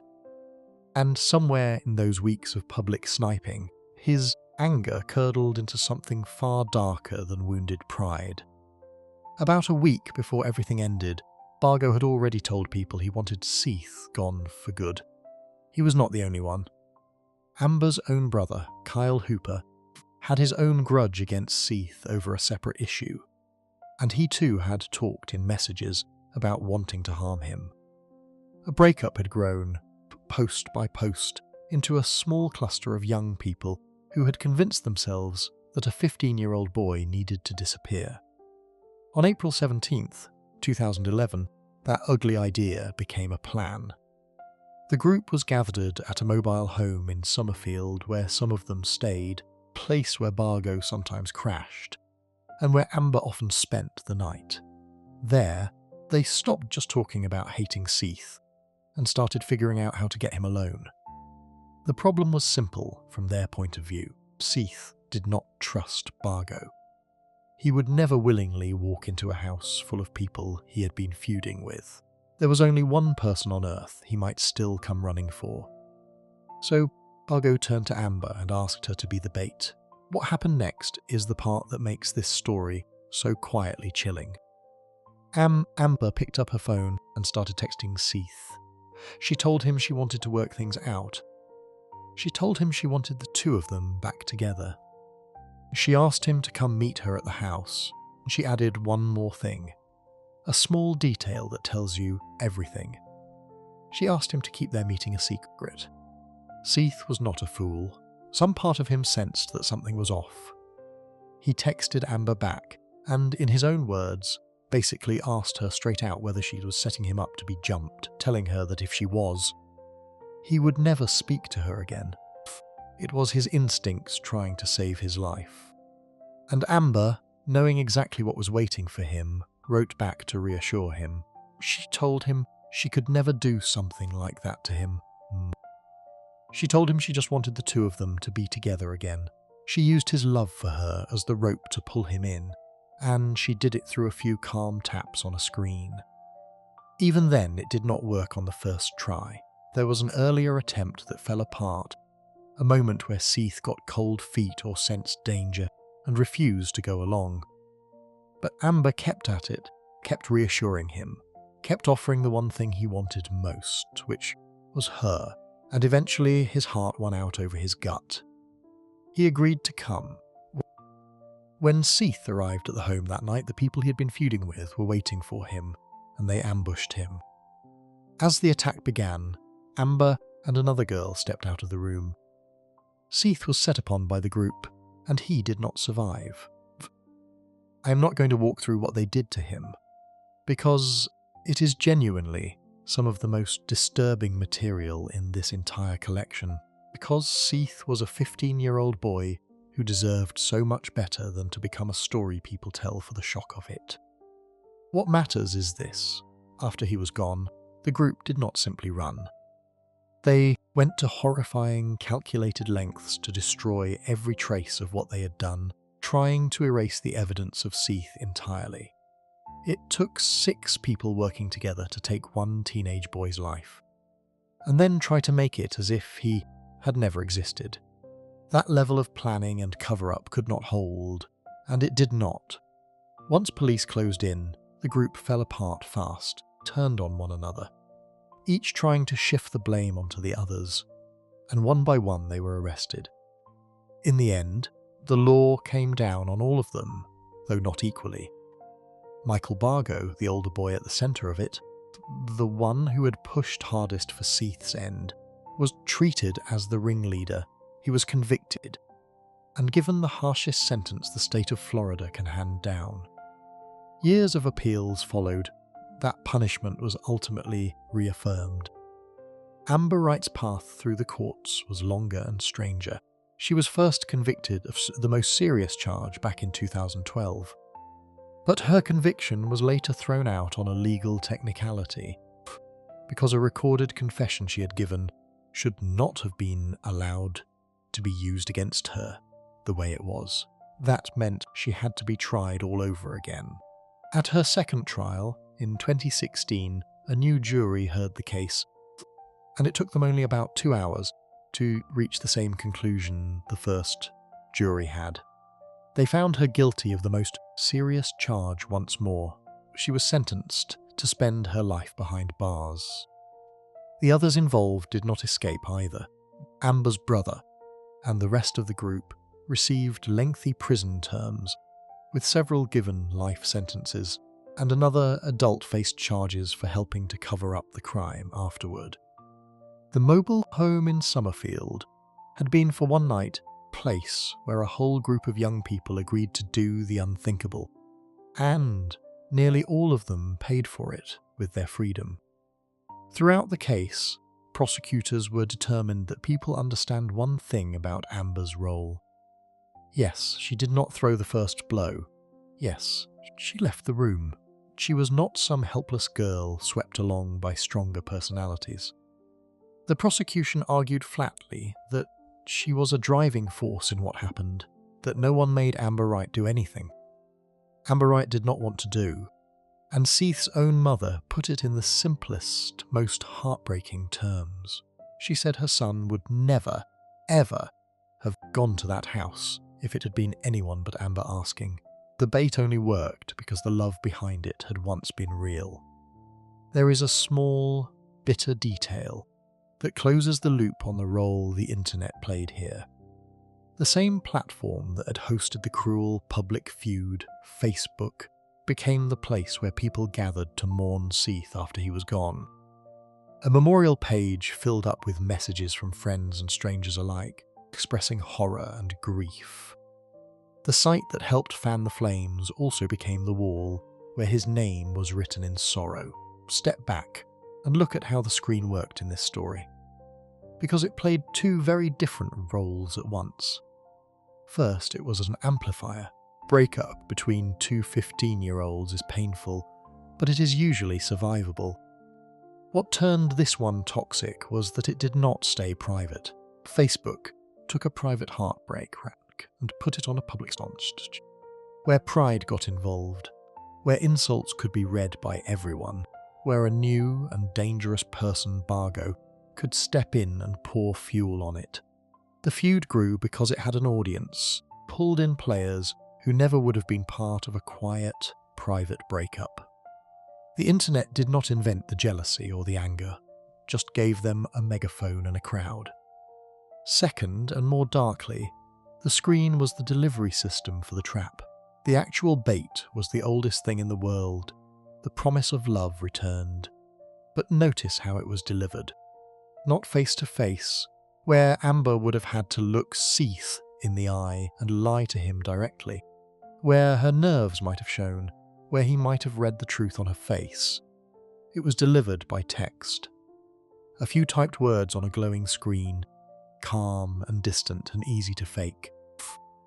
And somewhere in those weeks of public sniping, his anger curdled into something far darker than wounded pride. About a week before everything ended, Bargo had already told people he wanted Seath gone for good. He was not the only one. Amber's own brother, Kyle Hooper, had his own grudge against Seath over a separate issue, and he too had talked in messages about wanting to harm him. A breakup had grown, post by post, into a small cluster of young people who had convinced themselves that a 15-year-old boy needed to disappear. On April 17th, 2011, that ugly idea became a plan. The group was gathered at a mobile home in Summerfield where some of them stayed, a place where Bargo sometimes crashed, and where Amber often spent the night. There, they stopped just talking about hating Seath and started figuring out how to get him alone. The problem was simple from their point of view. Seath did not trust Bargo. He would never willingly walk into a house full of people he had been feuding with. There was only one person on Earth he might still come running for. So Bargo turned to Amber and asked her to be the bait. What happened next is the part that makes this story so quietly chilling. Amber picked up her phone and started texting Seath. She told him she wanted to work things out. She told him she wanted the two of them back together. She asked him to come meet her at the house. She added one more thing. A small detail that tells you everything. She asked him to keep their meeting a secret. Seath was not a fool. Some part of him sensed that something was off. He texted Amber back and, in his own words, basically asked her straight out whether she was setting him up to be jumped, telling her that if she was, he would never speak to her again. It was his instincts trying to save his life. And Amber, knowing exactly what was waiting for him, wrote back to reassure him. She told him she could never do something like that to him. She told him she just wanted the two of them to be together again. She used his love for her as the rope to pull him in, and she did it through a few calm taps on a screen. Even then, it did not work on the first try. There was an earlier attempt that fell apart, a moment where Seath got cold feet or sensed danger and refused to go along. But Amber kept at it, kept reassuring him, kept offering the one thing he wanted most, which was her, and eventually his heart won out over his gut. He agreed to come. When Seath arrived at the home that night, the people he had been feuding with were waiting for him, and they ambushed him. As the attack began, Amber and another girl stepped out of the room. Seath was set upon by the group, and he did not survive. I am not going to walk through what they did to him, because it is genuinely some of the most disturbing material in this entire collection, because Seath was a 15-year-old boy who deserved so much better than to become a story people tell for the shock of it. What matters is this. After he was gone, the group did not simply run. They went to horrifying, calculated lengths to destroy every trace of what they had done, trying to erase the evidence of Seath entirely. It took 6 people working together to take one teenage boy's life, and then try to make it as if he had never existed. That level of planning and cover-up could not hold, and it did not. Once police closed in, the group fell apart fast, turned on one another, each trying to shift the blame onto the others, and one by one they were arrested. In the end, the law came down on all of them, though not equally. Michael Bargo, the older boy at the centre of it, the one who had pushed hardest for Seath's end, was treated as the ringleader. He was convicted and given the harshest sentence the state of Florida can hand down. Years of appeals followed. That punishment was ultimately reaffirmed. Amber Wright's path through the courts was longer and stranger. She was first convicted of the most serious charge back in 2012. But her conviction was later thrown out on a legal technicality, because a recorded confession she had given should not have been allowed to be used against her the way it was. That meant she had to be tried all over again. At her second trial, in 2016, a new jury heard the case, and it took them only about 2 hours to reach the same conclusion the first jury had. They found her guilty of the most serious charge once more. She was sentenced to spend her life behind bars. The others involved did not escape either. Amber's brother and the rest of the group received lengthy prison terms, with several given life sentences, and another adult faced charges for helping to cover up the crime afterward. The mobile home in Summerfield had been for one night a place where a whole group of young people agreed to do the unthinkable, and nearly all of them paid for it with their freedom. Throughout the case, prosecutors were determined that people understand one thing about Amber's role. Yes, she did not throw the first blow. Yes, she left the room. She was not some helpless girl swept along by stronger personalities. The prosecution argued flatly that she was a driving force in what happened, that no one made Amber Wright do anything. Amber Wright did not want to do, and Seath's own mother put it in the simplest, most heartbreaking terms. She said her son would never, ever have gone to that house if it had been anyone but Amber asking. The bait only worked because the love behind it had once been real. There is a small, bitter detail that closes the loop on the role the internet played here. The same platform that had hosted the cruel public feud, Facebook, became the place where people gathered to mourn Seath after he was gone. A memorial page filled up with messages from friends and strangers alike, expressing horror and grief. The site that helped fan the flames also became the wall where his name was written in sorrow. Step back and look at how the screen worked in this story, because it played two very different roles at once. First, it was an amplifier. Breakup between two 15-year-olds is painful, but it is usually survivable. What turned this one toxic was that it did not stay private. Facebook took a private heartbreak and put it on a public stage, where pride got involved, where insults could be read by everyone, where a new and dangerous person, Bargo, could step in and pour fuel on it. The feud grew because it had an audience, pulled in players who never would have been part of a quiet, private breakup. The internet did not invent the jealousy or the anger, just gave them a megaphone and a crowd. Second, and more darkly, the screen was the delivery system for the trap. The actual bait was the oldest thing in the world. The promise of love returned. But notice how it was delivered. Not face to face, where Amber would have had to look Seath in the eye and lie to him directly, where her nerves might have shown, where he might have read the truth on her face. It was delivered by text. A few typed words on a glowing screen, calm and distant and easy to fake.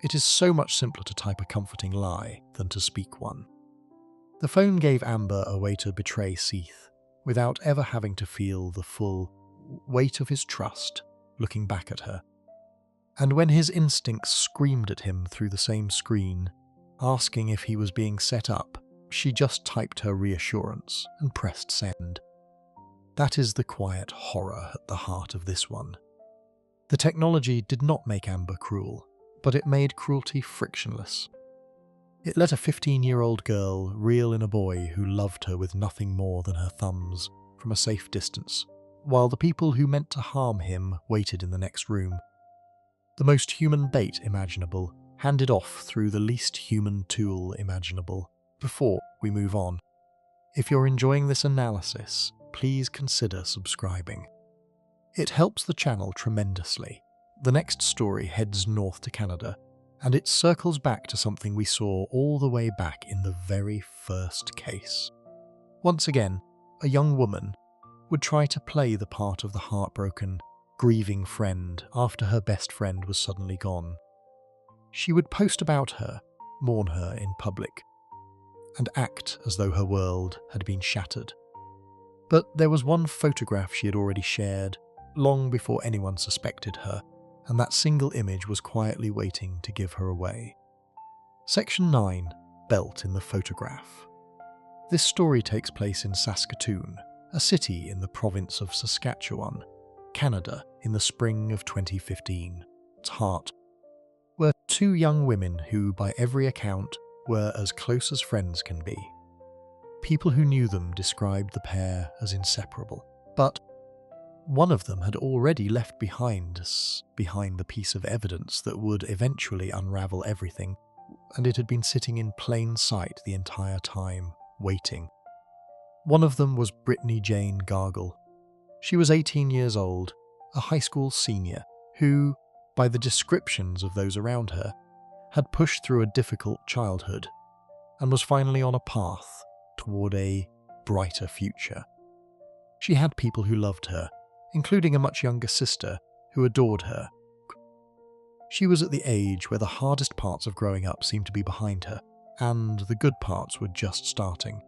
It is so much simpler to type a comforting lie than to speak one. The phone gave Amber a way to betray Seath, without ever having to feel the full weight of his trust looking back at her. And when his instincts screamed at him through the same screen, asking if he was being set up, she just typed her reassurance and pressed send. That is the quiet horror at the heart of this one. The technology did not make Amber cruel, but it made cruelty frictionless. It let a 15-year-old girl reel in a boy who loved her with nothing more than her thumbs from a safe distance, while the people who meant to harm him waited in the next room. The most human bait imaginable, handed off through the least human tool imaginable. Before we move on, if you're enjoying this analysis, please consider subscribing. It helps the channel tremendously. The next story heads north to Canada, and it circles back to something we saw all the way back in the very first case. Once again, a young woman would try to play the part of the heartbroken, grieving friend after her best friend was suddenly gone. She would post about her, mourn her in public, and act as though her world had been shattered. But there was one photograph she had already shared, long before anyone suspected her, and that single image was quietly waiting to give her away. Section 9. Belt in the photograph. This story takes place in Saskatoon, a city in the province of Saskatchewan, Canada, in the spring of 2015. Its heart were two young women who, by every account, were as close as friends can be. People who knew them described the pair as inseparable, but one of them had already left behind the piece of evidence that would eventually unravel everything, and it had been sitting in plain sight the entire time, waiting. One of them was Brittany Jane Gargle. She was 18 years old, a high school senior, who, by the descriptions of those around her, had pushed through a difficult childhood and was finally on a path toward a brighter future. She had people who loved her, including a much younger sister who adored her. She was at the age where the hardest parts of growing up seemed to be behind her, and the good parts were just starting.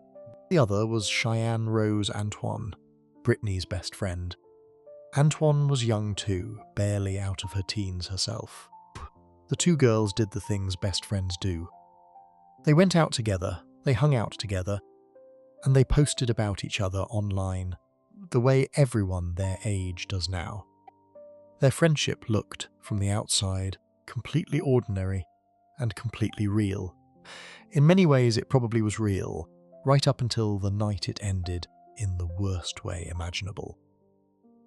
The other was Cheyenne Rose Antoine, Brittany's best friend. Antoine was young too, barely out of her teens herself. The two girls did the things best friends do. They went out together, they hung out together, and they posted about each other online, the way everyone their age does now. Their friendship looked, from the outside, completely ordinary and completely real. In many ways it probably was real, right up until the night it ended in the worst way imaginable.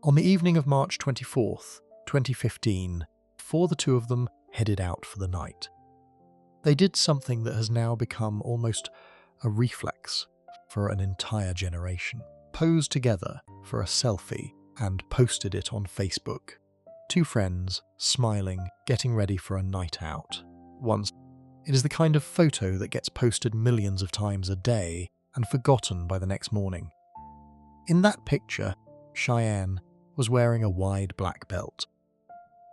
On the evening of March 24th, 2015, the two of them headed out for the night. They did something that has now become almost a reflex for an entire generation. Posed together for a selfie and posted it on Facebook. Two friends, smiling, getting ready for a night out. It is the kind of photo that gets posted millions of times a day and forgotten by the next morning. In that picture, Cheyenne was wearing a wide black belt.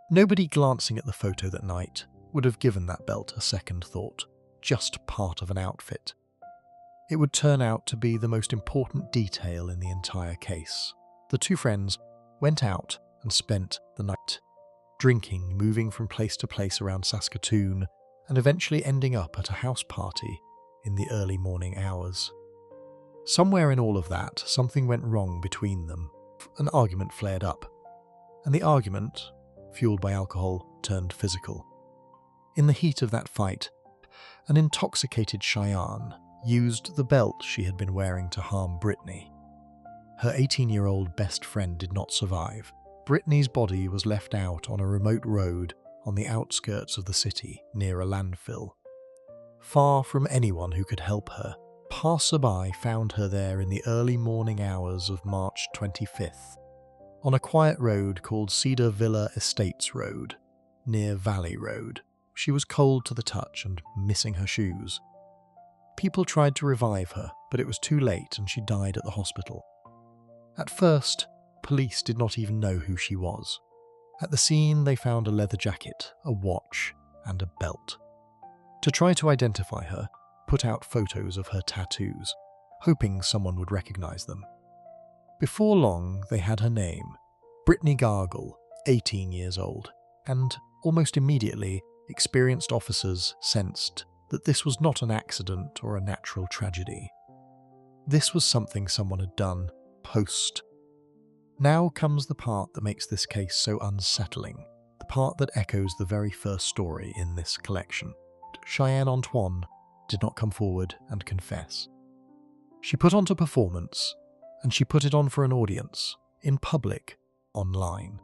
Nobody glancing at the photo that night would have given that belt a second thought, just part of an outfit. It would turn out to be the most important detail in the entire case. The two friends went out and spent the night, drinking, moving from place to place around Saskatoon, and eventually ending up at a house party in the early morning hours. Somewhere in all of that, something went wrong between them. An argument flared up, and the argument, fueled by alcohol, turned physical. In the heat of that fight, an intoxicated Cheyenne used the belt she had been wearing to harm Brittany. Her 18-year-old best friend did not survive. Brittany's body was left out on a remote road on the outskirts of the city near a landfill. Far from anyone who could help her, passerby found her there in the early morning hours of March 25th, on a quiet road called Cedar Villa Estates Road, near Valley Road. She was cold to the touch and missing her shoes. People tried to revive her, but it was too late and she died at the hospital. At first, police did not even know who she was. At the scene, they found a leather jacket, a watch, and a belt. To try to identify her, put out photos of her tattoos, hoping someone would recognize them. Before long, they had her name, Brittany Gargle, 18 years old, and almost immediately, experienced officers sensed that this was not an accident or a natural tragedy. This was something someone had done post. Now comes the part that makes this case so unsettling, the part that echoes the very first story in this collection. Cheyenne Antoine did not come forward and confess. She put on a performance, and she put it on for an audience, in public, online.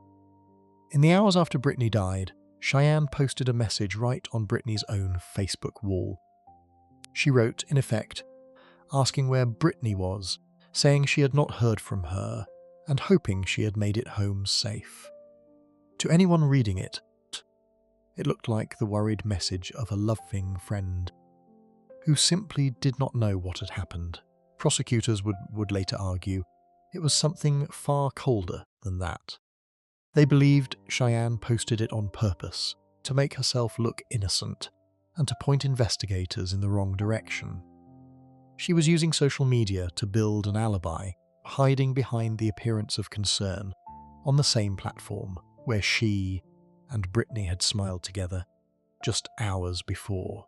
In the hours after Brittany died, Cheyenne posted a message right on Brittany's own Facebook wall. She wrote, in effect, asking where Brittany was, saying she had not heard from her, and hoping she had made it home safe. To anyone reading it, it looked like the worried message of a loving friend who simply did not know what had happened. Prosecutors would later argue it was something far colder than that. They believed Cheyenne posted it on purpose to make herself look innocent and to point investigators in the wrong direction. She was using social media to build an alibi, hiding behind the appearance of concern on the same platform where she and Brittany had smiled together just hours before.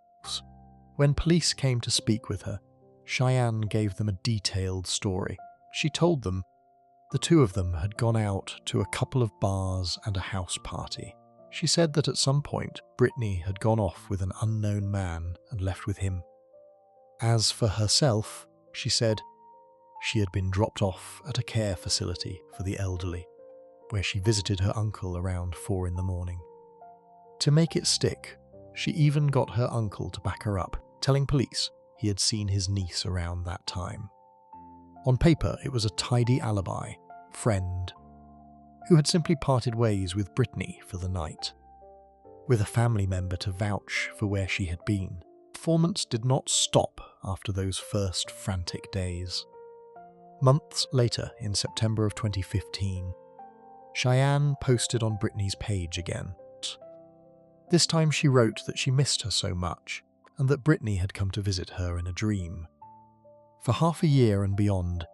When police came to speak with her, Cheyenne gave them a detailed story. She told them the two of them had gone out to a couple of bars and a house party. She said that at some point, Brittany had gone off with an unknown man and left with him. As for herself, she said she had been dropped off at a care facility for the elderly, where she visited her uncle around 4 a.m. To make it stick, she even got her uncle to back her up, telling police he had seen his niece around that time. On paper, it was a tidy alibi, friend, who had simply parted ways with Brittany for the night. With a family member to vouch for where she had been, performance did not stop after those first frantic days. Months later, in September of 2015, Cheyenne posted on Brittany's page again. This time she wrote that she missed her so much, and that Brittany had come to visit her in a dream. For half a year and beyond,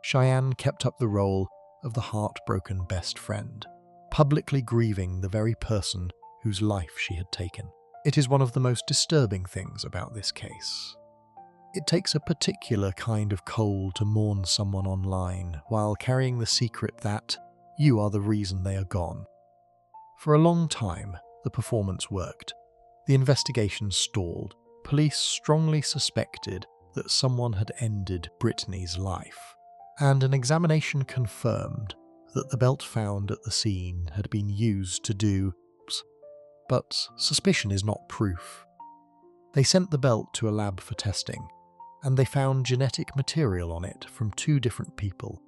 Cheyenne kept up the role of the heartbroken best friend, publicly grieving the very person whose life she had taken. It is one of the most disturbing things about this case. It takes a particular kind of coal to mourn someone online while carrying the secret that you are the reason they are gone. For a long time, the performance worked. The investigation stalled. Police strongly suspected that someone had ended Brittany's life, and an examination confirmed that the belt found at the scene had been used to do, but suspicion is not proof. They sent the belt to a lab for testing, and they found genetic material on it from 2 different people.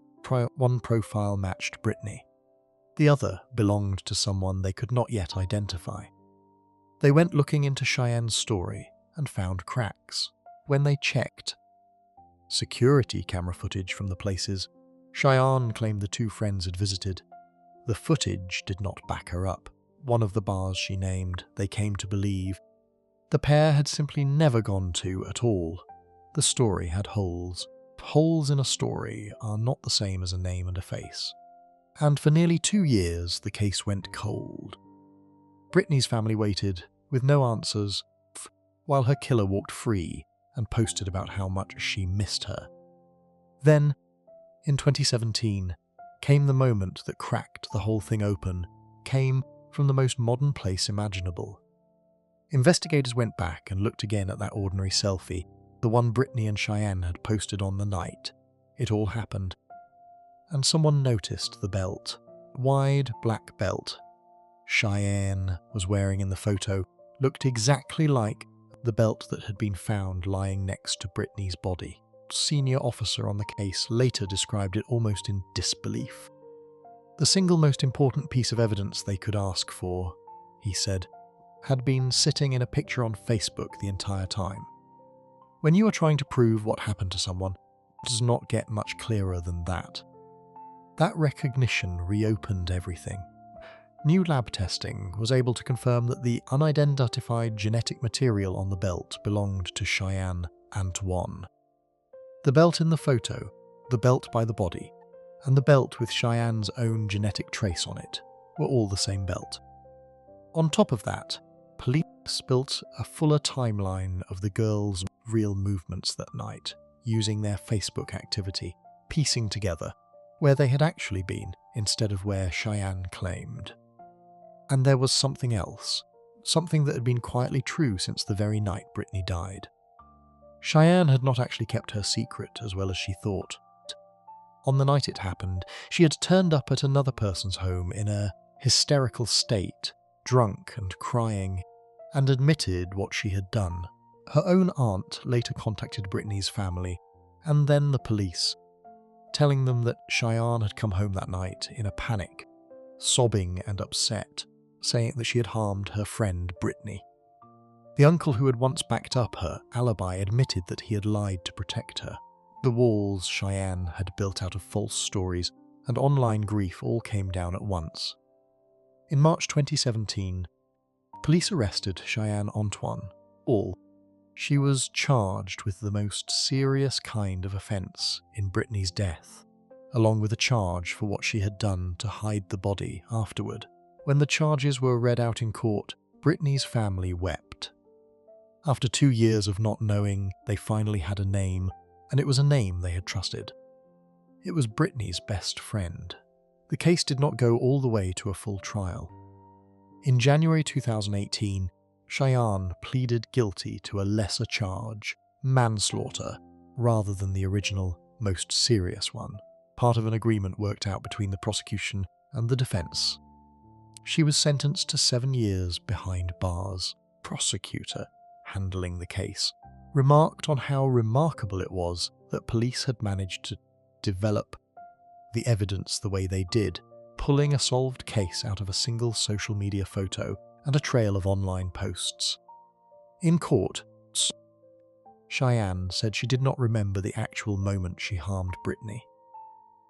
One profile matched Brittany. The other belonged to someone they could not yet identify. They went looking into Cheyenne's story and found cracks. When they checked security camera footage from the places Cheyenne claimed the 2 friends had visited, the footage did not back her up. One of the bars she named, they came to believe the pair had simply never gone to at all. The story had holes. Holes in a story are not the same as a name and a face. And for nearly 2 years, the case went cold. Brittany's family waited, with no answers, while her killer walked free and posted about how much she missed her. Then, in 2017, came the moment that cracked the whole thing open, came from the most modern place imaginable. Investigators went back and looked again at that ordinary selfie, the one Brittany and Cheyenne had posted on the night it all happened. And someone noticed the belt. Wide black belt Cheyenne was wearing in the photo looked exactly like the belt that had been found lying next to Brittany's body. A senior officer on the case later described it almost in disbelief. The single most important piece of evidence they could ask for, he said, had been sitting in a picture on Facebook the entire time. When you are trying to prove what happened to someone, it does not get much clearer than that. That recognition reopened everything. New lab testing was able to confirm that the unidentified genetic material on the belt belonged to Cheyenne Antoine. The belt in the photo, the belt by the body, and the belt with Cheyenne's own genetic trace on it were all the same belt. On top of that, police built a fuller timeline of the girls' real movements that night, using their Facebook activity, piecing together where they had actually been instead of where Cheyenne claimed. And there was something else, something that had been quietly true since the very night Brittany died. Cheyenne had not actually kept her secret as well as she thought. On the night it happened, she had turned up at another person's home in a hysterical state, drunk and crying, and admitted what she had done. Her own aunt later contacted Brittany's family and then the police, telling them that Cheyenne had come home that night in a panic, sobbing and upset, saying that she had harmed her friend Brittany. The uncle who had once backed up her alibi admitted that he had lied to protect her. The walls Cheyenne had built out of false stories and online grief all came down at once. In March 2017, police arrested Cheyenne Antoine. She was charged with the most serious kind of offence in Brittany's death, along with a charge for what she had done to hide the body afterward. When the charges were read out in court, Brittany's family wept. After 2 years of not knowing, they finally had a name, and it was a name they had trusted. It was Brittany's best friend. The case did not go all the way to a full trial. In January 2018, Cheyenne pleaded guilty to a lesser charge, manslaughter, rather than the original, most serious one, part of an agreement worked out between the prosecution and the defense. She was sentenced to 7 years behind bars. Prosecutor, handling the case, remarked on how remarkable it was that police had managed to develop the evidence the way they did, pulling a solved case out of a single social media photo and a trail of online posts. In court, Cheyenne said she did not remember the actual moment she harmed Brittany.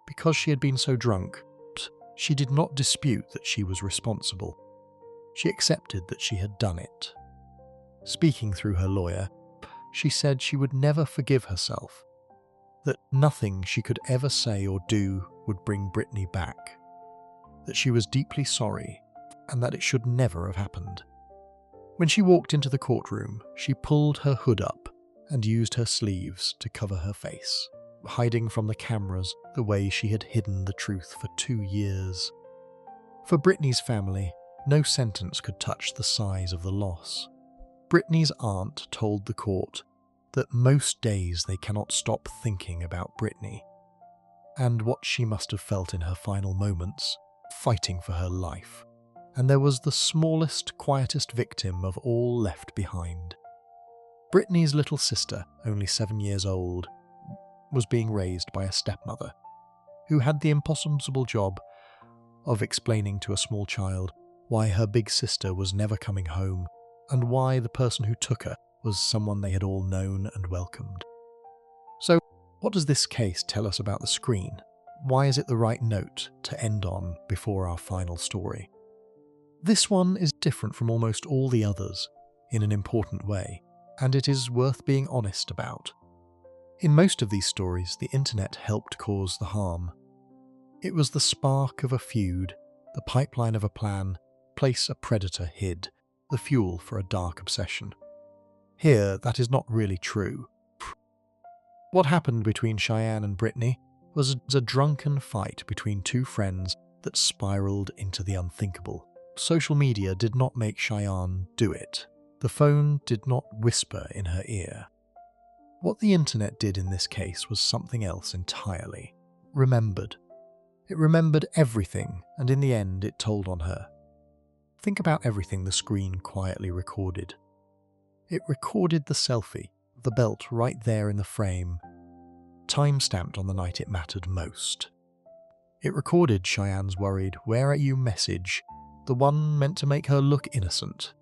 Because she had been so drunk, she did not dispute that she was responsible. She accepted that she had done it. Speaking through her lawyer, she said she would never forgive herself, that nothing she could ever say or do would bring Brittany back, that she was deeply sorry and that it should never have happened. When she walked into the courtroom, she pulled her hood up and used her sleeves to cover her face, hiding from the cameras the way she had hidden the truth for 2 years. For Brittany's family, no sentence could touch the size of the loss. Brittany's aunt told the court that most days they cannot stop thinking about Brittany and what she must have felt in her final moments, fighting for her life. And there was the smallest, quietest victim of all left behind. Brittany's little sister, only 7 years old, was being raised by a stepmother, who had the impossible job of explaining to a small child why her big sister was never coming home and why the person who took her was someone they had all known and welcomed. So, what does this case tell us about the screen? Why is it the right note to end on before our final story? This one is different from almost all the others in an important way, and it is worth being honest about. In most of these stories, the internet helped cause the harm. It was the spark of a feud, the pipeline of a plan, place a predator hid, the fuel for a dark obsession. Here, that is not really true. What happened between Cheyenne and Brittany was a drunken fight between two friends that spiraled into the unthinkable. Social media did not make Cheyenne do it. The phone did not whisper in her ear. What the internet did in this case was something else entirely. Remembered. It remembered everything, and in the end it told on her. Think about everything the screen quietly recorded. It recorded the selfie, the belt right there in the frame, time-stamped on the night it mattered most. It recorded Cheyenne's worried "Where are you?" message, the one meant to make her look innocent,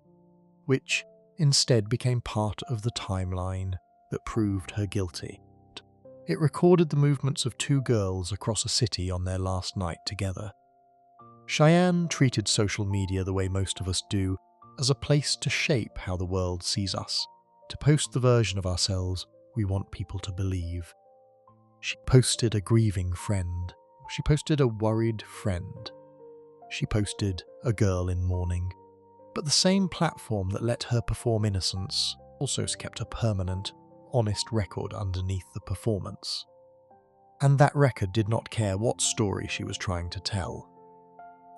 which instead became part of the timeline that proved her guilty. It recorded the movements of two girls across a city on their last night together. Cheyenne treated social media the way most of us do, as a place to shape how the world sees us, to post the version of ourselves we want people to believe. She posted a grieving friend. She posted a worried friend. She posted a girl in mourning. But the same platform that let her perform innocence also kept a permanent, honest record underneath the performance. And that record did not care what story she was trying to tell.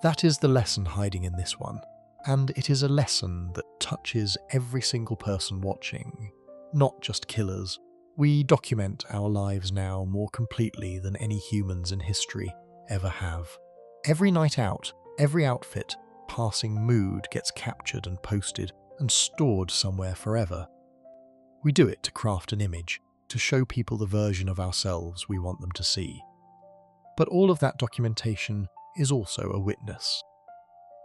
That is the lesson hiding in this one, and it is a lesson that touches every single person watching, not just killers. We document our lives now more completely than any humans in history ever have. Every night out, every outfit, passing mood gets captured and posted and stored somewhere forever. We do it to craft an image, to show people the version of ourselves we want them to see. But all of that documentation is also a witness.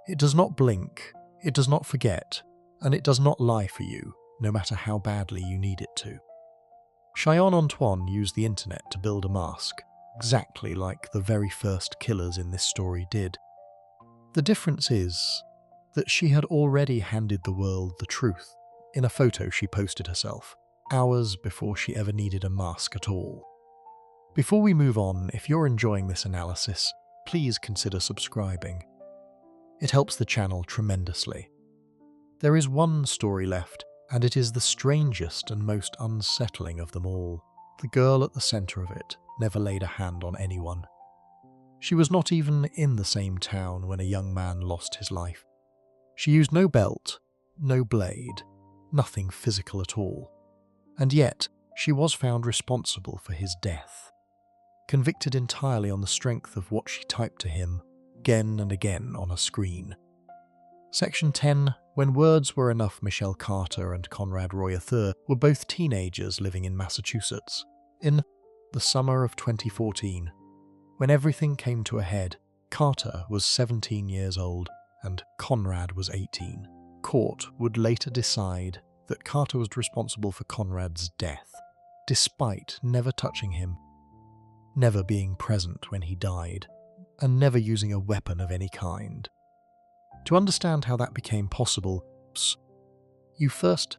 It does not blink, it does not forget, and it does not lie for you, no matter how badly you need it to. Cheyenne Antoine used the internet to build a mask, exactly like the very first killers in this story did. The difference is that she had already handed the world the truth in a photo she posted herself, hours before she ever needed a mask at all. Before we move on, if you're enjoying this analysis, please consider subscribing. It helps the channel tremendously. There is one story left, and it is the strangest and most unsettling of them all. The girl at the centre of it never laid a hand on anyone. She was not even in the same town when a young man lost his life. She used no belt, no blade, nothing physical at all. And yet, she was found responsible for his death, convicted entirely on the strength of what she typed to him again and again on a screen. Section 10. When words were enough, Michelle Carter and Conrad Roy III were both teenagers living in Massachusetts. In the summer of 2014, when everything came to a head, Carter was 17 years old and Conrad was 18. Court would later decide that Carter was responsible for Conrad's death, despite never touching him, never being present when he died, and never using a weapon of any kind. To understand how that became possible, you first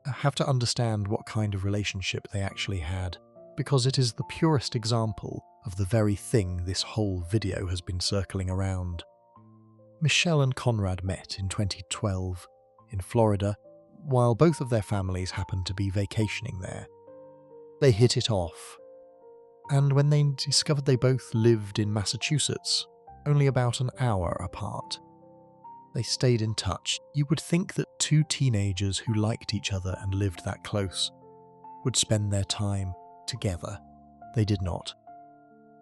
have to understand what kind of relationship they actually had, because it is the purest example of the very thing this whole video has been circling around. Michelle and Conrad met in 2012 in Florida, while both of their families happened to be vacationing there. They hit it off, and when they discovered they both lived in Massachusetts, only about an hour apart, they stayed in touch. You would think that two teenagers who liked each other and lived that close would spend their time together. They did not.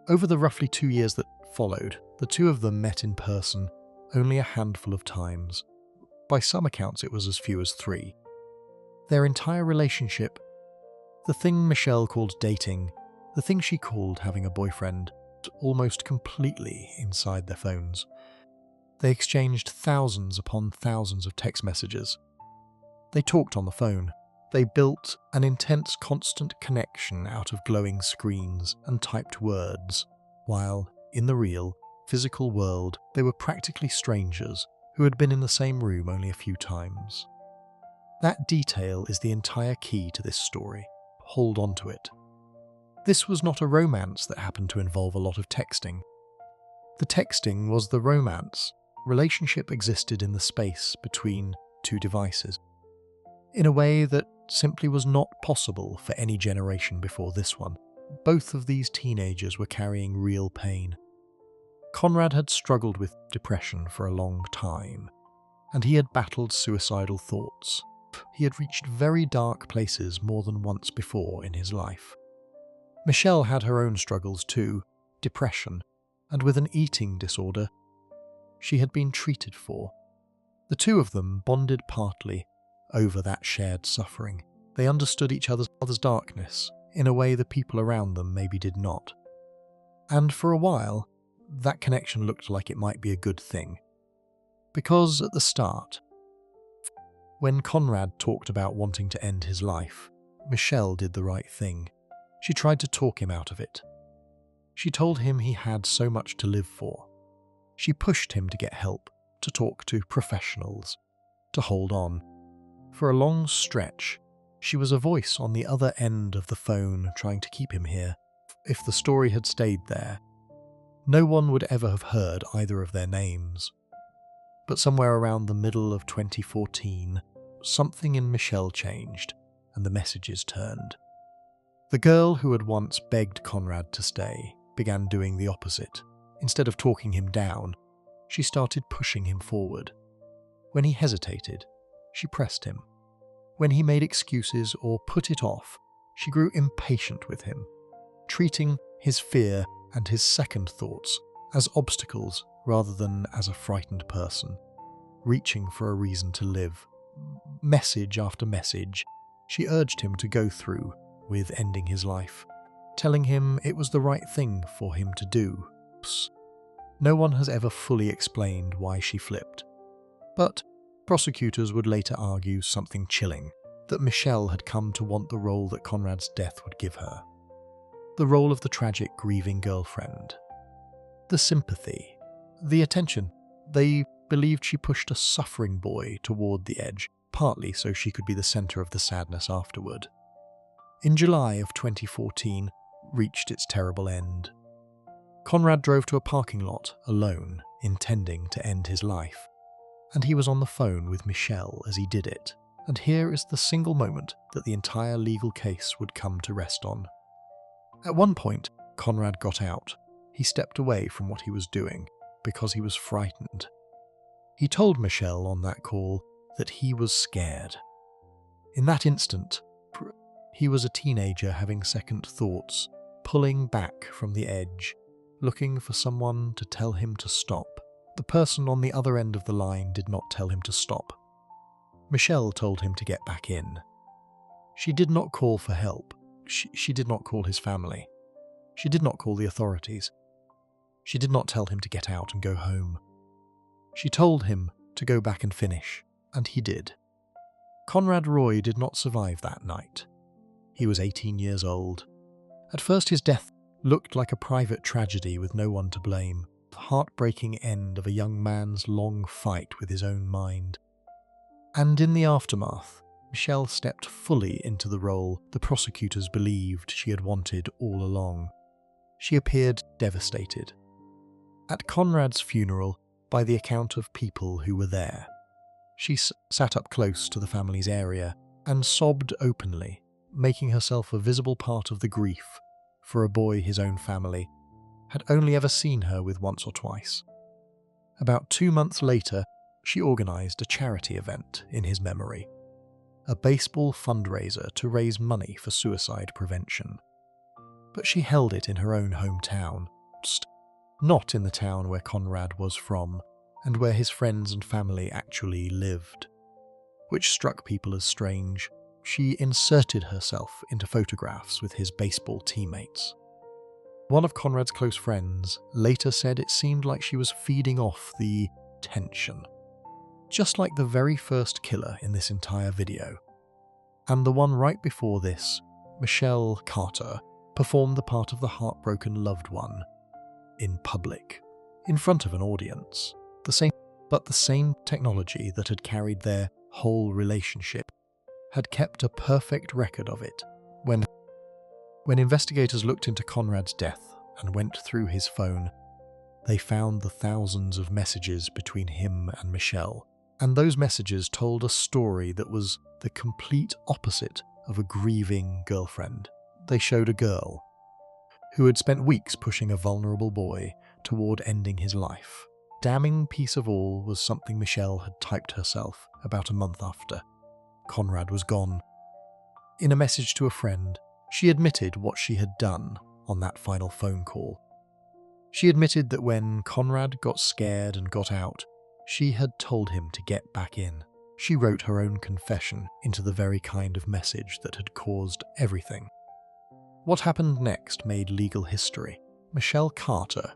Over the roughly 2 years that followed, the two of them met in person only a handful of times. By some accounts, it was as few as 3. Their entire relationship, the thing Michelle called dating, the thing she called having a boyfriend, almost completely inside their phones. They exchanged thousands upon thousands of text messages. They talked on the phone. They built an intense, constant connection out of glowing screens and typed words, while, in the real, physical world, they were practically strangers who had been in the same room only a few times. That detail is the entire key to this story. Hold on to it. This was not a romance that happened to involve a lot of texting. The texting was the romance. Relationship existed in the space between two devices, in a way that simply was not possible for any generation before this one. Both of these teenagers were carrying real pain. Conrad had struggled with depression for a long time, and he had battled suicidal thoughts. He had reached very dark places more than once before in his life. Michelle had her own struggles too, depression, and with an eating disorder she had been treated for. The two of them bonded partly over that shared suffering. They understood each other's darkness in a way the people around them maybe did not. And for a while, that connection looked like it might be a good thing. Because at the start, when Conrad talked about wanting to end his life, Michelle did the right thing. She tried to talk him out of it. She told him he had so much to live for. She pushed him to get help, to talk to professionals, to hold on. For a long stretch, she was a voice on the other end of the phone trying to keep him here. If the story had stayed there, no one would ever have heard either of their names. But somewhere around the middle of 2014, something in Michelle changed, and the messages turned. The girl who had once begged Conrad to stay began doing the opposite. Instead of talking him down, she started pushing him forward. When he hesitated, she pressed him. When he made excuses or put it off, she grew impatient with him, treating his fear and his second thoughts as obstacles rather than as a frightened person, reaching for a reason to live. Message after message, She urged him to go through with ending his life, telling him it was the right thing for him to do. No one has ever fully explained why she flipped, but prosecutors would later argue something chilling, that Michelle had come to want the role that Conrad's death would give her. The role of the tragic, grieving girlfriend. The sympathy. The attention. They believed she pushed a suffering boy toward the edge, partly so she could be the centre of the sadness afterward. In July of 2014, reached its terrible end. Conrad drove to a parking lot alone, intending to end his life, and he was on the phone with Michelle as he did it. And here is the single moment that the entire legal case would come to rest on. At one point, Conrad got out. He stepped away from what he was doing because he was frightened. He told Michelle on that call that he was scared. In that instant, he was a teenager having second thoughts, pulling back from the edge, looking for someone to tell him to stop. The person on the other end of the line did not tell him to stop. Michelle told him to get back in. She did not call for help. She did not call his family. She did not call the authorities. She did not tell him to get out and go home. She told him to go back and finish, and he did. Conrad Roy did not survive that night. He was 18 years old. At first his death looked like a private tragedy with no one to blame, the heartbreaking end of a young man's long fight with his own mind. And in the aftermath, Michelle stepped fully into the role the prosecutors believed she had wanted all along. She appeared devastated. At Conrad's funeral, by the account of people who were there, she sat up close to the family's area and sobbed openly, making herself a visible part of the grief for a boy his own family had only ever seen her with once or twice. About 2 months later, she organised a charity event in his memory, a baseball fundraiser to raise money for suicide prevention. But she held it in her own hometown, not in the town where Conrad was from and where his friends and family actually lived, which struck people as strange. She inserted herself into photographs with his baseball teammates. One of Conrad's close friends later said it seemed like she was feeding off the tension, just like the very first killer in this entire video. And the one right before this, Michelle Carter, performed the part of the heartbroken loved one in public, in front of an audience. The same technology that had carried their whole relationship had kept a perfect record of it. When investigators looked into Conrad's death and went through his phone, they found the thousands of messages between him and Michelle. And those messages told a story that was the complete opposite of a grieving girlfriend. They showed a girl who had spent weeks pushing a vulnerable boy toward ending his life. Damning piece of all was something Michelle had typed herself about a month after Conrad was gone. In a message to a friend, she admitted what she had done on that final phone call. She admitted that when Conrad got scared and got out, she had told him to get back in. She wrote her own confession into the very kind of message that had caused everything. What happened next made legal history. Michelle Carter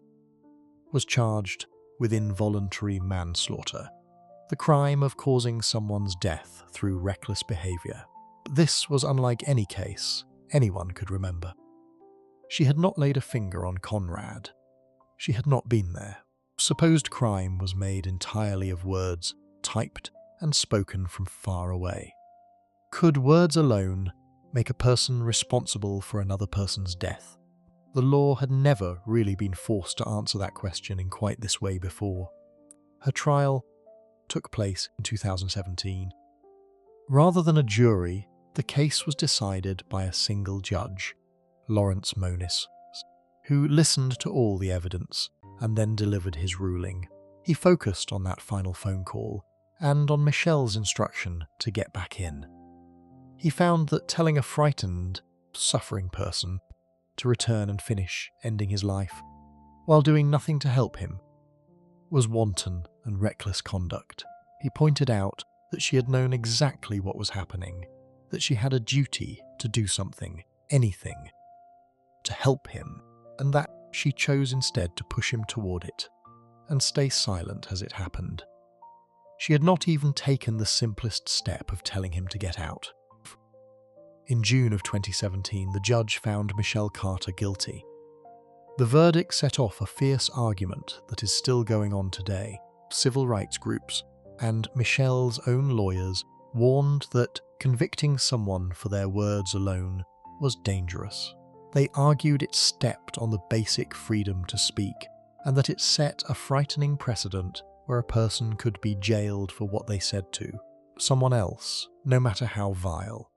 was charged with involuntary manslaughter, the crime of causing someone's death through reckless behaviour. This was unlike any case anyone could remember. She had not laid a finger on Conrad. She had not been there. Supposed crime was made entirely of words typed and spoken from far away. Could words alone make a person responsible for another person's death? The law had never really been forced to answer that question in quite this way before. Her trial took place in 2017. Rather than a jury, the case was decided by a single judge, Lawrence Monis, who listened to all the evidence and then delivered his ruling. He focused on that final phone call and on Michelle's instruction to get back in. He found that telling a frightened, suffering person to return and finish ending his life, while doing nothing to help him, was wanton and reckless conduct. He pointed out that she had known exactly what was happening, that she had a duty to do something, anything, to help him, and that she chose instead to push him toward it and stay silent as it happened. She had not even taken the simplest step of telling him to get out. In June of 2017, the judge found Michelle Carter guilty. The verdict set off a fierce argument that is still going on today. Civil rights groups and Michelle's own lawyers warned that convicting someone for their words alone was dangerous. They argued it stepped on the basic freedom to speak, and that it set a frightening precedent where a person could be jailed for what they said to someone else, no matter how vile.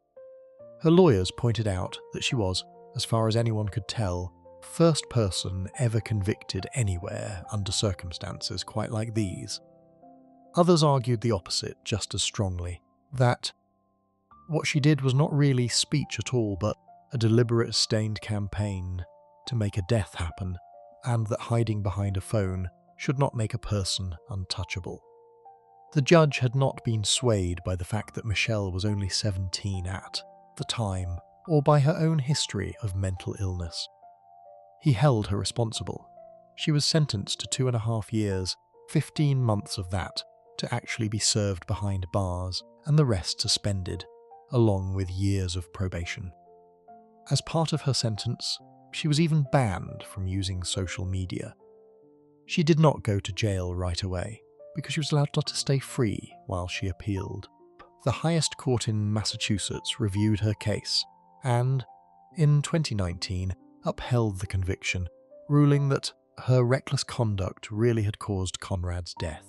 Her lawyers pointed out that she was, as far as anyone could tell, first person ever convicted anywhere under circumstances quite like these. Others argued the opposite just as strongly, that what she did was not really speech at all, but a deliberate stained campaign to make a death happen, and that hiding behind a phone should not make a person untouchable. The judge had not been swayed by the fact that Michelle was only 17 at the time, or by her own history of mental illness. He held her responsible. She was sentenced to 2.5 years, 15 months of that to actually be served behind bars, and the rest suspended, along with years of probation. As part of her sentence, she was even banned from using social media. She did not go to jail right away, because she was allowed to stay free while she appealed. The highest court in Massachusetts reviewed her case, and, in 2019, upheld the conviction, ruling that her reckless conduct really had caused Conrad's death.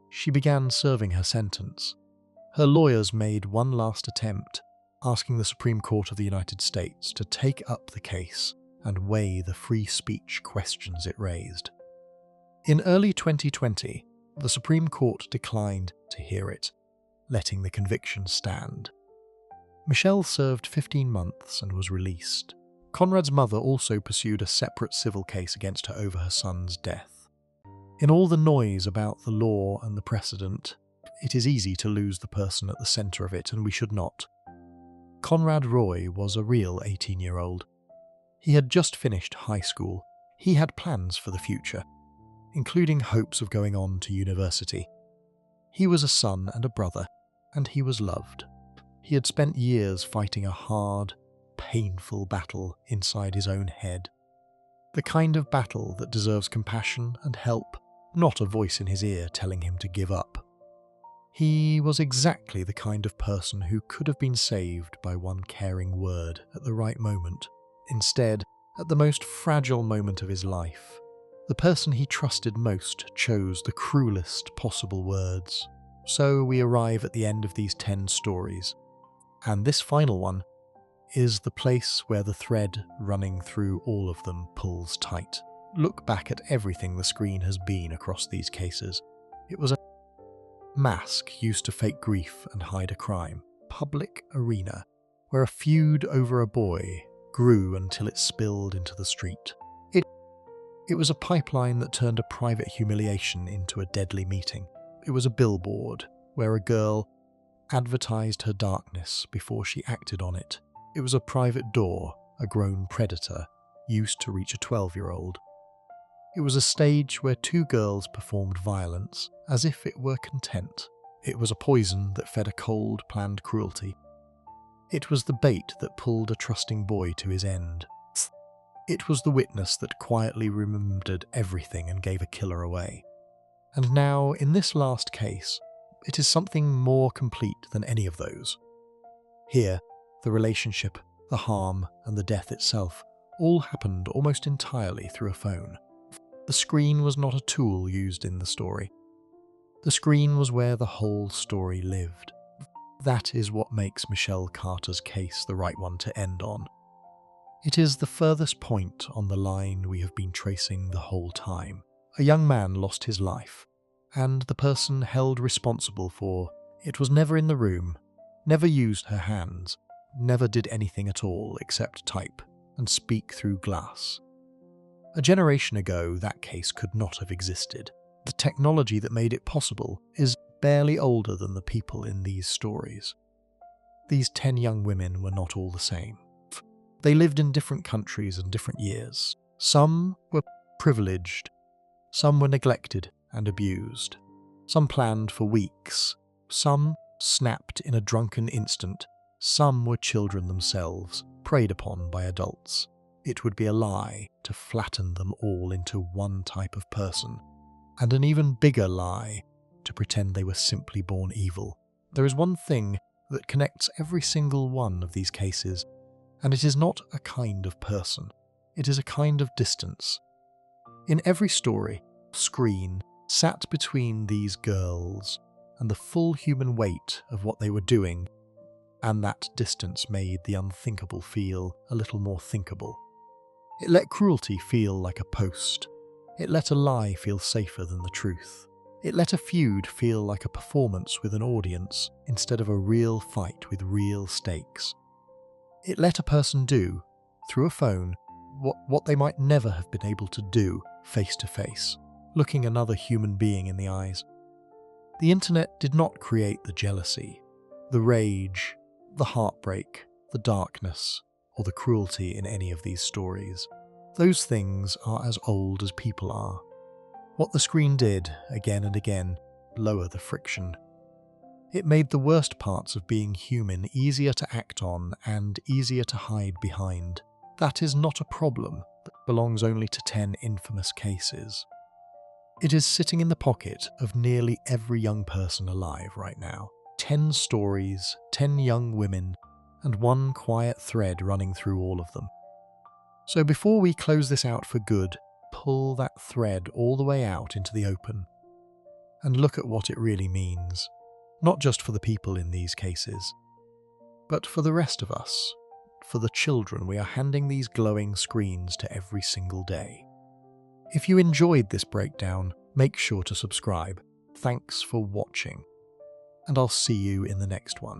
She began serving her sentence. Her lawyers made one last attempt, asking the Supreme Court of the United States to take up the case and weigh the free speech questions it raised. In early 2020, the Supreme Court declined to hear it, letting the conviction stand. Michelle served 15 months and was released. Conrad's mother also pursued a separate civil case against her over her son's death. In all the noise about the law and the precedent, it is easy to lose the person at the centre of it, and we should not. Conrad Roy was a real 18-year-old. He had just finished high school. He had plans for the future, including hopes of going on to university. He was a son and a brother, and he was loved. He had spent years fighting a hard, painful battle inside his own head. The kind of battle that deserves compassion and help, not a voice in his ear telling him to give up. He was exactly the kind of person who could have been saved by one caring word at the right moment. Instead, at the most fragile moment of his life, the person he trusted most chose the cruelest possible words. So we arrive at the end of these 10 stories, and this final one is the place where the thread running through all of them pulls tight. Look back at everything the screen has been across these cases. It was a mask used to fake grief and hide a crime. Public arena, where a feud over a boy grew until it spilled into the street. It was a pipeline that turned a private humiliation into a deadly meeting. It was a billboard where a girl advertised her darkness before she acted on it. It was a private door a grown predator used to reach a 12-year-old. It was a stage where 2 girls performed violence as if it were content. It was a poison that fed a cold, planned cruelty. It was the bait that pulled a trusting boy to his end. It was the witness that quietly remembered everything and gave a killer away. And now, in this last case, it is something more complete than any of those. Here, the relationship, the harm, and the death itself all happened almost entirely through a phone. The screen was not a tool used in the story. The screen was where the whole story lived. That is what makes Michelle Carter's case the right one to end on. It is the furthest point on the line we have been tracing the whole time. A young man lost his life, and the person held responsible for it was never in the room, never used her hands, never did anything at all except type and speak through glass. A generation ago, that case could not have existed. The technology that made it possible is barely older than the people in these stories. These 10 young women were not all the same. They lived in different countries and different years. Some were privileged, some were neglected and abused. Some planned for weeks, some snapped in a drunken instant, some were children themselves, preyed upon by adults. It would be a lie to flatten them all into one type of person, and an even bigger lie to pretend they were simply born evil. There is one thing that connects every single one of these cases, and it is not a kind of person. It is a kind of distance. In every story, screen sat between these girls and the full human weight of what they were doing, and that distance made the unthinkable feel a little more thinkable. It let cruelty feel like a post. It let a lie feel safer than the truth. It let a feud feel like a performance with an audience instead of a real fight with real stakes. It let a person do, through a phone, what they might never have been able to do face to face, looking another human being in the eyes. The internet did not create the jealousy, the rage, the heartbreak, the darkness, or the cruelty in any of these stories. Those things are as old as people are. What the screen did, again and again, lower the friction. It made the worst parts of being human easier to act on and easier to hide behind. That is not a problem that belongs only to 10 infamous cases. It is sitting in the pocket of nearly every young person alive right now. 10 stories, 10 young women, and one quiet thread running through all of them. So before we close this out for good, pull that thread all the way out into the open and look at what it really means, not just for the people in these cases, but for the rest of us, for the children we are handing these glowing screens to every single day. If you enjoyed this breakdown, make sure to subscribe. Thanks for watching, and I'll see you in the next one.